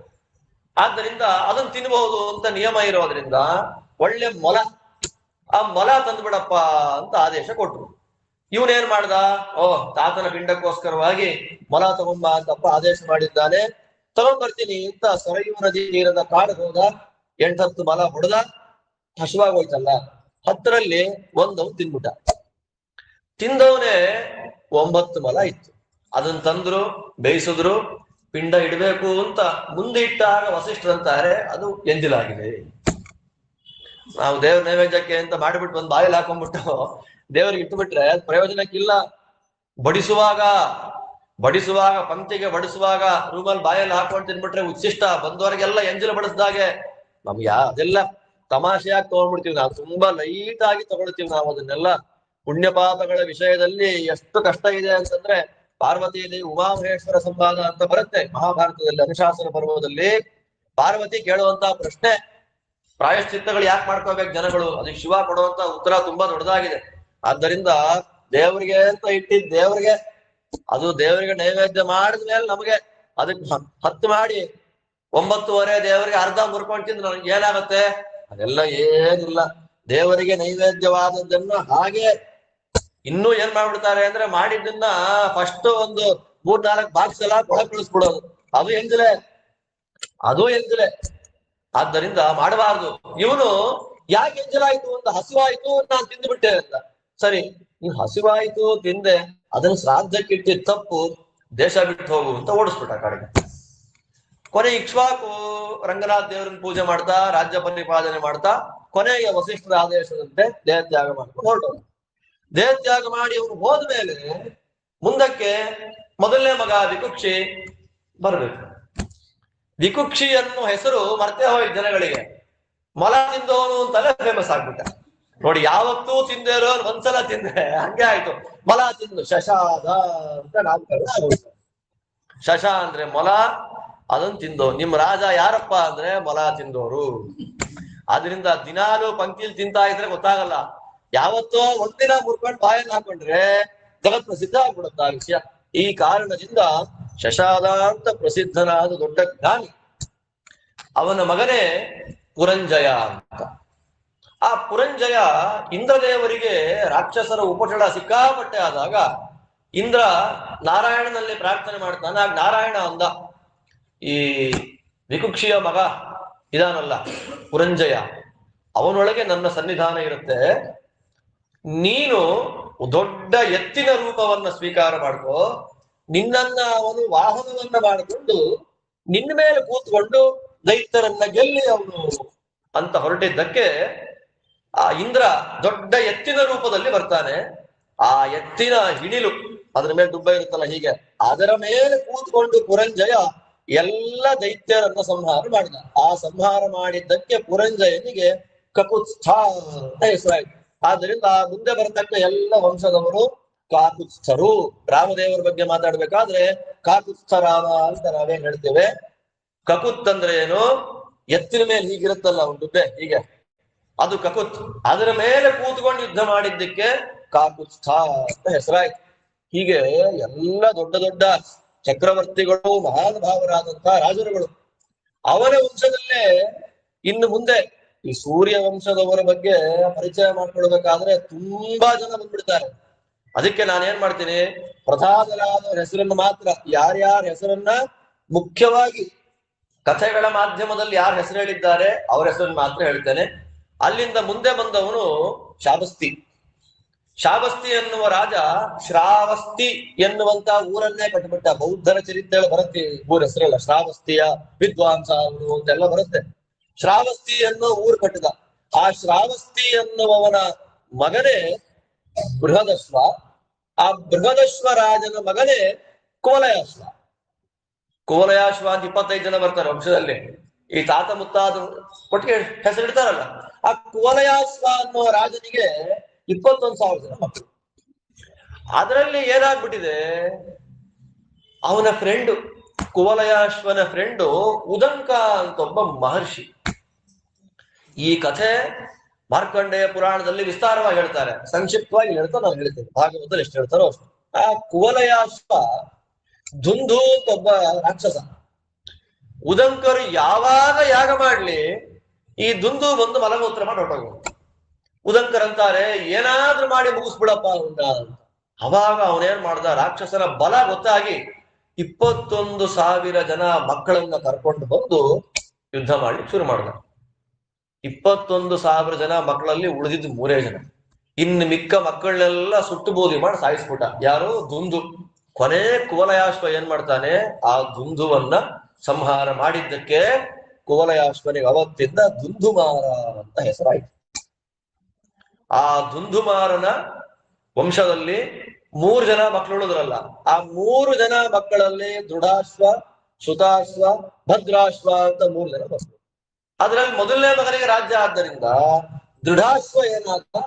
ಆದ್ದರಿಂದ ಅದನ್ನ ತಿನ್ಬಹುದು ಅಂತ ನಿಯಮ ಇರೋದ್ರಿಂದ ಒಳ್ಳೆ ಮೊಲ, ಆ ಮೊಲ ತಂದ್ಬಿಡಪ್ಪ ಅಂತ ಆದೇಶ ಕೊಟ್ರು. ಇವನೇನ್ ಮಾಡ್ದ, ತಾತನ ಪಿಂಡಕ್ಕೋಸ್ಕರವಾಗಿ ಮೊಲ ತಗೊಂಬ ಅಂತಪ್ಪ ಆದೇಶ ಮಾಡಿದ್ದಾನೆ, ತಗೊಂಡ್ಬರ್ತೀನಿ ಅಂತ ಸರಯೂ ನದಿ ನೀರದ ಕಾಡು ಹೋದ. 8-10 ಮೊಲ ಹೊಡೆದ. ಹಸುವಾಗೋಯ್ತಲ್ಲ, 10ರಲ್ಲಿ ಒಂದವ್ ತಿನ್ಬಿಟ್ಟ. ತಿಂದವನೇ 9 ಮೊಲ ಇತ್ತು. ಅದನ್ನ ತಂದ್ರು, ಬೇಯಿಸಿದ್ರು. ಪಿಂಡ ಇಡಬೇಕು ಅಂತ ಮುಂದೆ ಇಟ್ಟಾಗ ವಸಿಷ್ಠರಂತಾರೆ ಅದು ಎಂದಿಲಾಗಿದೆ. ನಾವು ದೇವ್ರ ನೈವೇದ್ಯಕ್ಕೆ ಅಂತ ಮಾಡಿಬಿಟ್ಟು ಒಂದು ಬಾಯಲ್ಲಿ ಹಾಕೊಂಡ್ಬಿಟ್ಟು ದೇವರಿಗೆ ಇಟ್ಟುಬಿಟ್ರೆ ಅದು ಪ್ರಯೋಜನಕ್ಕಿಲ್ಲ. ಬಡಿಸುವಾಗ ಪಂಕ್ತಿಗೆ ಬಡಿಸುವಾಗ ರೂಮಲ್ಲಿ ಬಾಯಲ್ಲಿ ಹಾಕೊಂಡು ತಿನ್ಬಿಟ್ರೆ ಉಚ್ಚಿಷ್ಟ. ಬಂದವರಿಗೆಲ್ಲ ಎಂಜಲು ಬಡಿಸ್ದಾಗೆ. ನಮ್ಗೆ ಅದೆಲ್ಲ ತಮಾಷೆಯಾಗಿ ತಗೊಂಡ್ಬಿಡ್ತೀವಿ ನಾವು, ತುಂಬಾ ಲೈಟ್ ಆಗಿ ತಗೊಳ್ತೀವಿ ನಾವು ಅದನ್ನೆಲ್ಲ. ಪುಣ್ಯಪಾಪಗಳ ವಿಷಯದಲ್ಲಿ ಎಷ್ಟು ಕಷ್ಟ ಇದೆ ಅಂತಂದ್ರೆ, ಪಾರ್ವತಿ ದೇವಿ ಉಮಾಮಹೇಶ್ವರ ಸಂವಾದ ಅಂತ ಬರುತ್ತೆ ಮಹಾಭಾರತದಲ್ಲಿ, ಅನುಶಾಸನ ಪರ್ವದಲ್ಲಿ. ಪಾರ್ವತಿ ಕೇಳುವಂತ ಪ್ರಶ್ನೆ, ಪ್ರಾಯಶ್ಚಿತ್ತಗಳು ಯಾಕೆ ಮಾಡ್ಕೋಬೇಕು ಜನಗಳು, ಅದಕ್ಕೆ ಶಿವ ಕೊಡುವಂತ ಉತ್ತರ ತುಂಬಾ ದೊಡ್ಡದಾಗಿದೆ. ಆದ್ದರಿಂದ ದೇವರಿಗೆ ಅಂತ ಇಟ್ಟಿದ್ ದೇವರಿಗೆ, ಅದು ದೇವರಿಗೆ ನೈವೇದ್ಯ ಮಾಡಿದ್ಮೇಲೆ ನಮಗೆ ಅದಕ್ಕೆ 10 ಮಾಡಿ 9:30 ದೇವರಿಗೆ ಅರ್ಧ ಮುರ್ಕೊಂಡು ತಿಂದ್ರೆ ನನಗೆ ಏನಾಗುತ್ತೆ? ಅದೆಲ್ಲ ಏನಿಲ್ಲ. ದೇವರಿಗೆ ನೈವೇದ್ಯವಾದದ್ದನ್ನ ಹಾಗೆ ಇನ್ನೂ ಏನ್ ಮಾಡ್ಬಿಡ್ತಾರೆ ಅಂದ್ರೆ, ಮಾಡಿದ್ದನ್ನ ಫಸ್ಟ್ ಒಂದು 3-4 ಬಾಕ್ಸ್ ಎಲ್ಲ ಕಳಿಸ್ಬಿಡೋದು. ಅದು ಎಂಜಲೆ, ಅದು ಎಂಜಲೆ. ಆದ್ದರಿಂದ ಮಾಡಬಾರ್ದು. ಇವನು ಯಾಕೆ ಎಂಜಲಾಯ್ತು ಅಂತ, ಹಸಿವಾಯ್ತು ನಾನು ತಿಂದುಬಿಟ್ಟೆ ಅಂತ. ಸರಿ, ನೀನ್ ಹಸಿವಾಯ್ತು ತಿಂದೆ, ಅದನ್ನ ಶ್ರಾದ್ದಕ್ಕಿಟ್ಟಿ ತಪ್ಪು, ದೇಶ ಬಿಟ್ಟು ಹೋಗು ಅಂತ ಓಡಿಸ್ಬಿಟ್ಟ ಕಡೆಗೆ. ಕೊನೆ ಇಕ್ಷ್ವಾಕು ರಂಗನಾಥ ದೇವರನ್ನ ಪೂಜೆ ಮಾಡ್ತಾ, ರಾಜ್ಯ ಪರಿಪಾಲನೆ ಮಾಡ್ತಾ, ಕೊನೆಗೆ ವಸಿಷ್ಠರ ಆದೇಶದಂತೆ ದೇಹತ್ಯಾಗ ಮಾಡ್ಕೊಂಡು ಹೊರಟೋದು. ದೇಹತ್ಯಾಗ ಮಾಡಿ ಅವನು ಹೋದ್ಮೇಲೆ ಮುಂದಕ್ಕೆ ಮೊದಲನೇ ಮಗ ವಿಕುಕ್ಷಿ ಬರ್ಬೇಕು. ವಿಕುಕ್ಷಿ ಅನ್ನೋ ಹೆಸರು ಮರ್ತೇ ಹೋಯ್ತು ಜನಗಳಿಗೆ. ಮೊಲ ತಿಂದವನು ಅಂತಲೇ ಫೇಮಸ್ ಆಗ್ಬಿಟ್ಟ. ನೋಡಿ, ಯಾವತ್ತೂ ತಿಂದೇ ಇರೋ ಒಂದ್ಸಲ ತಿಂದೆ ಹಂಗೆ ಆಯ್ತು. ಮೊಲ ತಿಂದು ಶಶಾದ ಅಂತ ನಾಮಕರಣ ಆಗೋಯ್ತು. ಶಶ ಅಂದ್ರೆ ಮೊಲ, ಅದನ್ನ ತಿಂದೋ. ನಿಮ್ ರಾಜ ಯಾರಪ್ಪ ಅಂದ್ರೆ ಮೊಲ ತಿಂದೋರು. ಆದ್ರಿಂದ ದಿನಾಲು ಪಂಕ್ತಿಲಿ ತಿಂತಾ ಇದ್ರೆ ಗೊತ್ತಾಗಲ್ಲ. ಯಾವತ್ತೋ ಒಂದಿನ ಮುರ್ಕೊಂಡು ಬಾಯಲ್ಲಿ ಹಾಕೊಂಡ್ರೆ ಜಗತ್ ಪ್ರಸಿದ್ಧ ಆಗ್ಬಿಡುತ್ತ ಆ ವಿಷಯ. ಈ ಕಾರಣದಿಂದ ಶಶಾದ ಅಂತ ಪ್ರಸಿದ್ಧನಾದ ದೊಡ್ಡ ಜ್ಞಾನಿ. ಅವನ ಮಗನೇ ಪುರಂಜಯ ಅಂತ. ಆ ಪುರಂಜಯ ಇಂದ್ರದೇವರಿಗೆ ರಾಕ್ಷಸರ ಉಪಟಳ ಸಿಕ್ಕಾಪಟ್ಟೆ ಆದಾಗ ಇಂದ್ರ ನಾರಾಯಣನಲ್ಲಿ ಪ್ರಾರ್ಥನೆ ಮಾಡ್ತಾನೆ. ಆಗ ನಾರಾಯಣ ಅಂದ, ಈ ವಿಕುಕ್ಷಿಯ ಮಗ ಇದಾನಲ್ಲ ಪುರಂಜಯ, ಅವನೊಳಗೆ ನನ್ನ ಸನ್ನಿಧಾನ ಇರುತ್ತೆ. ನೀನು ದೊಡ್ಡ ಎತ್ತಿನ ರೂಪವನ್ನ ಸ್ವೀಕಾರ ಮಾಡ್ಕೋ, ನಿನ್ನನ್ನ ಅವನು ವಾಹನವನ್ನ ಮಾಡಿಕೊಂಡು ನಿನ್ನ ಮೇಲೆ ಕೂತ್ಕೊಂಡು ದೈತ್ಯರನ್ನ ಗೆಲ್ಲಿ ಅವನು ಅಂತ ಹೊರಟಿದ್ದಕ್ಕೆ ಆ ಇಂದ್ರ ದೊಡ್ಡ ಎತ್ತಿನ ರೂಪದಲ್ಲಿ ಬರ್ತಾನೆ. ಆ ಎತ್ತಿನ ಹಿಡಿಲು, ಅದ್ರ ಮೇಲೆ ದುಬ್ಬ ಇರುತ್ತಲ್ಲ ಹೀಗೆ, ಅದರ ಮೇಲೆ ಕೂತ್ಕೊಂಡು ಪುರಂಜಯ ಎಲ್ಲ ದೈತ್ಯರನ್ನ ಸಂಹಾರ ಮಾಡಿದ. ಆ ಸಂಹಾರ ಮಾಡಿದ್ದಕ್ಕೆ ಪುರಂಜಯನಿಗೆ ಕಕುತ್ಸ್ಥ ಅಂತ ಹೆಸರಾಯ್ತು. ಆದ್ದರಿಂದ ಮುಂದೆ ಬರತಕ್ಕ ಎಲ್ಲ ವಂಶದವರು ಕಾಕುತ್ಸ್ಥರು. ರಾಮದೇವರ ಬಗ್ಗೆ ಮಾತಾಡ್ಬೇಕಾದ್ರೆ ಕಾಕುತ್ಸ್ಥ ರಾಮ ಅಂತ ನಾವೇನ್ ಹೇಳ್ತೇವೆ. ಕಕುತ್ ಅಂದ್ರೆ ಏನು? ಎತ್ತಿನ ಮೇಲೆ ಹೀಗಿರುತ್ತಲ್ಲ ಒಂದು ದುಬ್ಬೆ ಹೀಗೆ, ಅದು ಕಕುತ್. ಅದರ ಮೇಲೆ ಕೂತ್ಕೊಂಡು ಯುದ್ಧ ಮಾಡಿದ್ದಕ್ಕೆ ಕಾಕುತ್ಸ್ಥ ಅಂತ ಹೆಸರಾಯ್ತು. ಹೀಗೆ ಎಲ್ಲ ದೊಡ್ಡ ದೊಡ್ಡ ಚಕ್ರವರ್ತಿಗಳು, ಮಹಾನುಭಾವರಾದಂತಹ ರಾಜರುಗಳು. ಅವರ ವಂಶದಲ್ಲೇ ಇನ್ನು ಮುಂದೆ ಈ ಸೂರ್ಯ ವಂಶದವರ ಬಗ್ಗೆ ಪರಿಚಯ ಮಾಡ್ಕೊಳ್ಬೇಕಾದ್ರೆ ತುಂಬಾ ಜನ ಬಂದ್ಬಿಡ್ತಾರೆ. ಅದಕ್ಕೆ ನಾನೇನ್ ಮಾಡ್ತೀನಿ, ಪ್ರಧಾನರಾದ ಹೆಸರನ್ನು ಮಾತ್ರ, ಯಾರ್ಯಾರ ಹೆಸರನ್ನ ಮುಖ್ಯವಾಗಿ ಕಥೆಗಳ ಮಾಧ್ಯಮದಲ್ಲಿ ಯಾರು ಹೆಸರು ಹೇಳಿದ್ದಾರೆ ಅವ್ರ ಹೆಸರನ್ನು ಮಾತ್ರ ಹೇಳ್ತೇನೆ. ಅಲ್ಲಿಂದ ಮುಂದೆ ಬಂದವನು ಶಾಬಸ್ತಿ. ಶಾಬಸ್ತಿ ಎನ್ನುವ ರಾಜ ಶ್ರಾವಸ್ತಿ ಎನ್ನುವಂತ ಊರನ್ನೇ ಕಟ್ಟಿಬಿಟ್ಟ. ಬೌದ್ಧರ ಚರಿತ್ರೆ ಬರುತ್ತೆ ಊರ ಹೆಸರಲ್ಲ, ಶ್ರಾವಸ್ತಿಯ ವಿದ್ವಾಂಸ ಅವನು ಅಂತೆಲ್ಲ ಬರುತ್ತೆ. ಶ್ರಾವಸ್ತಿ ಅನ್ನೋ ಊರು ಕಟ್ಟಿದ. ಆ ಶ್ರಾವಸ್ತಿ ಎನ್ನುವವನ ಮಗನೇ ಬೃಹದಶ್ವ. ಆ ಬೃಹದಶ್ವ ರಾಜನ ಮಗನೇ ಕುವಲಯಾಶ್ವ. ಕುವಲಯಾಶ್ವ ಅಂತ 25 ಜನ ಬರ್ತಾರೆ ವಂಶದಲ್ಲಿ. ಈ ತಾತ ಮುತ್ತಾದ ಒಟ್ಟಿಗೆ ಹೆಸರಿಡ್ತಾರಲ್ಲ. ಆ ಕುವಲಯಾಶ್ವ ಅನ್ನುವ ರಾಜನಿಗೆ 21,000 ಜನ ಮಕ್ಕಳು. ಅದರಲ್ಲಿ ಏನಾಗ್ಬಿಟ್ಟಿದೆ, ಅವನ ಫ್ರೆಂಡು, ಕುವಲಯಾಶ್ವನ ಫ್ರೆಂಡು ಉದಂಕ ಅಂತ ಒಬ್ಬ ಮಹರ್ಷಿ. ಈ ಕಥೆ ಮಾರ್ಕಂಡೇಯ ಪುರಾಣದಲ್ಲಿ ವಿಸ್ತಾರವಾಗಿ ಹೇಳ್ತಾರೆ. ಸಂಕ್ಷಿಪ್ತವಾಗಿ ಹೇಳ್ತಾ ನಾನು ಹೇಳ್ತೇನೆ, ಭಾಗವತದಲ್ಲಿ ಎಷ್ಟು ಹೇಳ್ತಾರೋ ಅಷ್ಟು. ಆ ಕುವಲಯಾಶ್ವ ಧುಂಧು ಅಂತ ಒಬ್ಬ ರಾಕ್ಷಸ. ಉದಂಕರು ಯಾವಾಗ ಯಾಗ ಮಾಡ್ಲಿ ಈ ಧುಂಧು ಬಂದು ಮಲಮೂತ್ರ ಮಾಡಿ ಹೊರಟೋಗ. ಉದಂಕರಂತಾರೆ, ಏನಾದ್ರೂ ಮಾಡಿ ಮುಗಿಸ್ಬಿಡಪ್ಪ ಅಂತ. ಅವಾಗ ಅವನೇನ್ ಮಾಡ್ದ, ರಾಕ್ಷಸರ ಬಲ ಗೊತ್ತಾಗಿ 21,000 ಜನ ಮಕ್ಕಳನ್ನ ಕರ್ಕೊಂಡು ಬಂದು ಯುದ್ಧ ಮಾಡ್ಲಿಕ್ಕೆ ಶುರು ಮಾಡ್ದ. 21,000 ಜನ ಮಕ್ಕಳಲ್ಲಿ ಉಳಿದಿದ್ದು 3 ಜನ. ಇನ್ನು ಮಿಕ್ಕ ಮಕ್ಕಳನ್ನೆಲ್ಲ ಸುಟ್ಟು ಬೂದಿ ಮಾಡಿ ಸಾಯಿಸ್ಬಿಟ್ಟ. ಯಾರು? ಧುಂಧು. ಕೊನೆ ಕುವಲಯಾಶ್ವ ಏನ್ ಮಾಡ್ತಾನೆ, ಆ ಧುಂಧುವನ್ನ ಸಂಹಾರ ಮಾಡಿದ್ದಕ್ಕೆ ಕುವಲಯಾಶ್ವನಿಗೆ ಅವತ್ತಿಂದ ಧುಂಧುಮಾರ ಅಂತ ಹೆಸರಾಯಿತು. ಆ ಧುಂಧುಮಾರನ ವಂಶದಲ್ಲಿ 3 ಜನ ಮಕ್ಕಳು ಉಳಿದ್ರಲ್ಲ, ಆ 3 ಜನ ಮಕ್ಕಳಲ್ಲಿ ದೃಢಾಶ್ವ, ಸುತಾಶ್ವ, ಭದ್ರಾಶ್ವ ಅಂತ 3 ಜನ ಮಕ್ಕಳು. ಅದ್ರಲ್ಲಿ ಮೊದಲನೇ ಮಗನಿಗೆ ರಾಜ್ಯ ಆದ್ದರಿಂದ ದೃಢಾಶ್ವ ಏನಾದ,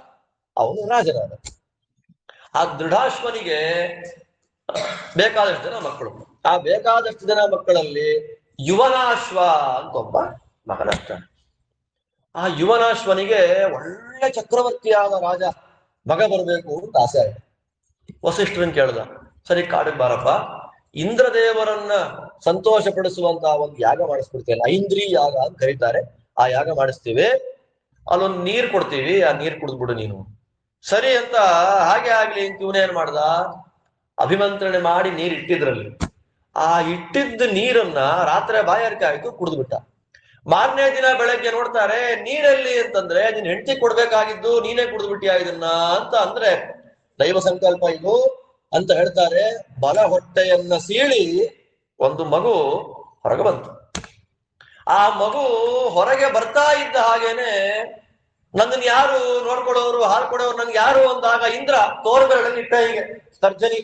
ಅವನು ರಾಜನಾದ. ಆ ದೃಢಾಶ್ವನಿಗೆ ಬೇಕಾದಷ್ಟು ಜನ ಮಕ್ಕಳು. ಆ ಬೇಕಾದಷ್ಟು ಜನ ಮಕ್ಕಳಲ್ಲಿ ಯುವನಾಶ್ವ ಅಂತ ಒಬ್ಬ ಮಗನಾಗ್ತಾನೆ. ಆ ಯುವನಾಶ್ವನಿಗೆ ಒಳ್ಳೆ ಚಕ್ರವರ್ತಿಯಾದ ರಾಜ ಮಗ ಬರಬೇಕು ಅಂತ ಆಸೆ ಆಯ್ತು. ವಸಿಷ್ಠರನ್ ಕೇಳ್ದ, ಸರಿ ಕಾಡಿಗೆ ಬಾರಪ್ಪ, ಇಂದ್ರದೇವರನ್ನ ಸಂತೋಷ ಪಡಿಸುವಂತಹ ಒಂದು ಯಾಗ ಮಾಡಿಸ್ಬಿಡ್ತೇನೆ, ಐಂದ್ರಿ ಯಾಗ ಅಂತ ಕರೀತಾರೆ, ಆ ಯಾಗ ಮಾಡಿಸ್ತೀವಿ, ಅಲ್ಲೊಂದು ನೀರ್ ಕೊಡ್ತೀವಿ, ಆ ನೀರ್ ಕುಡಿದ್ಬಿಡು ನೀನು. ಸರಿ ಅಂತ ಹಾಗೆ ಆಗ್ಲಿ ಅಂತ ಇವನೇನ್ ಮಾಡ್ದ, ಅಭಿಮಂತ್ರಣೆ ಮಾಡಿ ನೀರ್ ಇಟ್ಟಿದ್ರಲ್ಲಿ ಆ ಇಟ್ಟಿದ್ದ ನೀರನ್ನ ರಾತ್ರಿ ಬಾಯಾರಿಕೆ ಆಯ್ತು, ಕುಡಿದ್ಬಿಟ್ಟ. ಮಾರನೇ ದಿನ ಬೆಳಗ್ಗೆ ನೋಡ್ತಾರೆ, ನೀರಲ್ಲಿ ಅಂತಂದ್ರೆ ನೀನ್ ಹೆಂಡತಿ ಕೊಡ್ಬೇಕಾಗಿದ್ದು ನೀನೇ ಕುಡಿದ್ಬಿಟ್ಟಿಯಾ ಇದನ್ನ ಅಂತ. ಅಂದ್ರೆ ದೈವ ಸಂಕಲ್ಪ ಇದು ಅಂತ ಹೇಳ್ತಾರೆ. ಬಲ ಹೊಟ್ಟೆಯನ್ನ ಸೀಳಿ ಒಂದು ಮಗು ಹೊರಗೆ ಬಂತು. ಆ ಮಗು ಹೊರಗೆ ಬರ್ತಾ ಇದ್ದ ಹಾಗೇನೆ ನನ್ನನ್ನು ಯಾರು ನೋಡ್ಕೊಡೋರು, ಹಾಲು ಕೊಡೋರು ನನ್ಗೆ ಯಾರು ಅಂದಾಗ ಇಂದ್ರ ತೋರ್ಬೆರಳಲ್ಲಿ ಇಟ್ಟ, ಹೀಗೆ ಸರ್ಜನಿ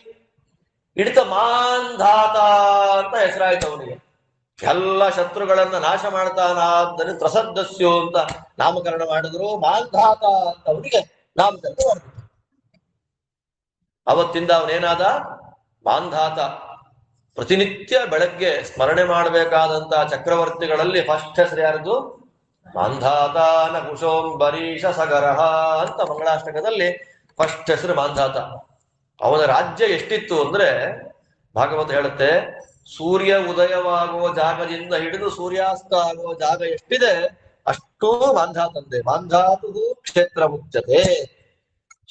ಹಿಡಿತ ಮಾಂಧಾತ ಅಂತ ಹೆಸರಾಯ್ತು ಅವನಿಗೆ. ಎಲ್ಲ ಶತ್ರುಗಳನ್ನ ನಾಶ ಮಾಡ್ತಾನಾದ್ದನ್ನು ತ್ರಸದ್ದಸ್ಯು ಅಂತ ನಾಮಕರಣ ಮಾಡಿದ್ರು. ಮಾಂಧಾತ ಅಂತ ಅವನಿಗೆ ನಾಮಕರಣ ಮಾಡಿದ್ರು. ಅವತ್ತಿಂದ ಅವನೇನಾದ ಮಾಂಧಾತ. ಪ್ರತಿನಿತ್ಯ ಬೆಳಗ್ಗೆ ಸ್ಮರಣೆ ಮಾಡಬೇಕಾದಂತಹ ಚಕ್ರವರ್ತಿಗಳಲ್ಲಿ ಫಸ್ಟ್ ಹೆಸರು ಯಾರದು? ಮಾಂಧಾತ ನಕುಶೋಂಬರೀಷ ಸಗರಹ ಅಂತ ಮಂಗಳಾಷ್ಟಕದಲ್ಲಿ ಫಸ್ಟ್ ಹೆಸರು ಮಾಂಧಾತ. ಅವನ ರಾಜ್ಯ ಎಷ್ಟಿತ್ತು ಅಂದ್ರೆ ಭಾಗವತ ಹೇಳುತ್ತೆ, ಸೂರ್ಯ ಉದಯವಾಗುವ ಜಾಗದಿಂದ ಹಿಡಿದು ಸೂರ್ಯಾಸ್ತ ಆಗುವ ಜಾಗ ಎಷ್ಟಿದೆ ಅಷ್ಟೂ ಮಾಂಧಾತಂದೆ. ಮಾಂಧಾತು ಕ್ಷೇತ್ರ ಮುಚ್ಚತೆ.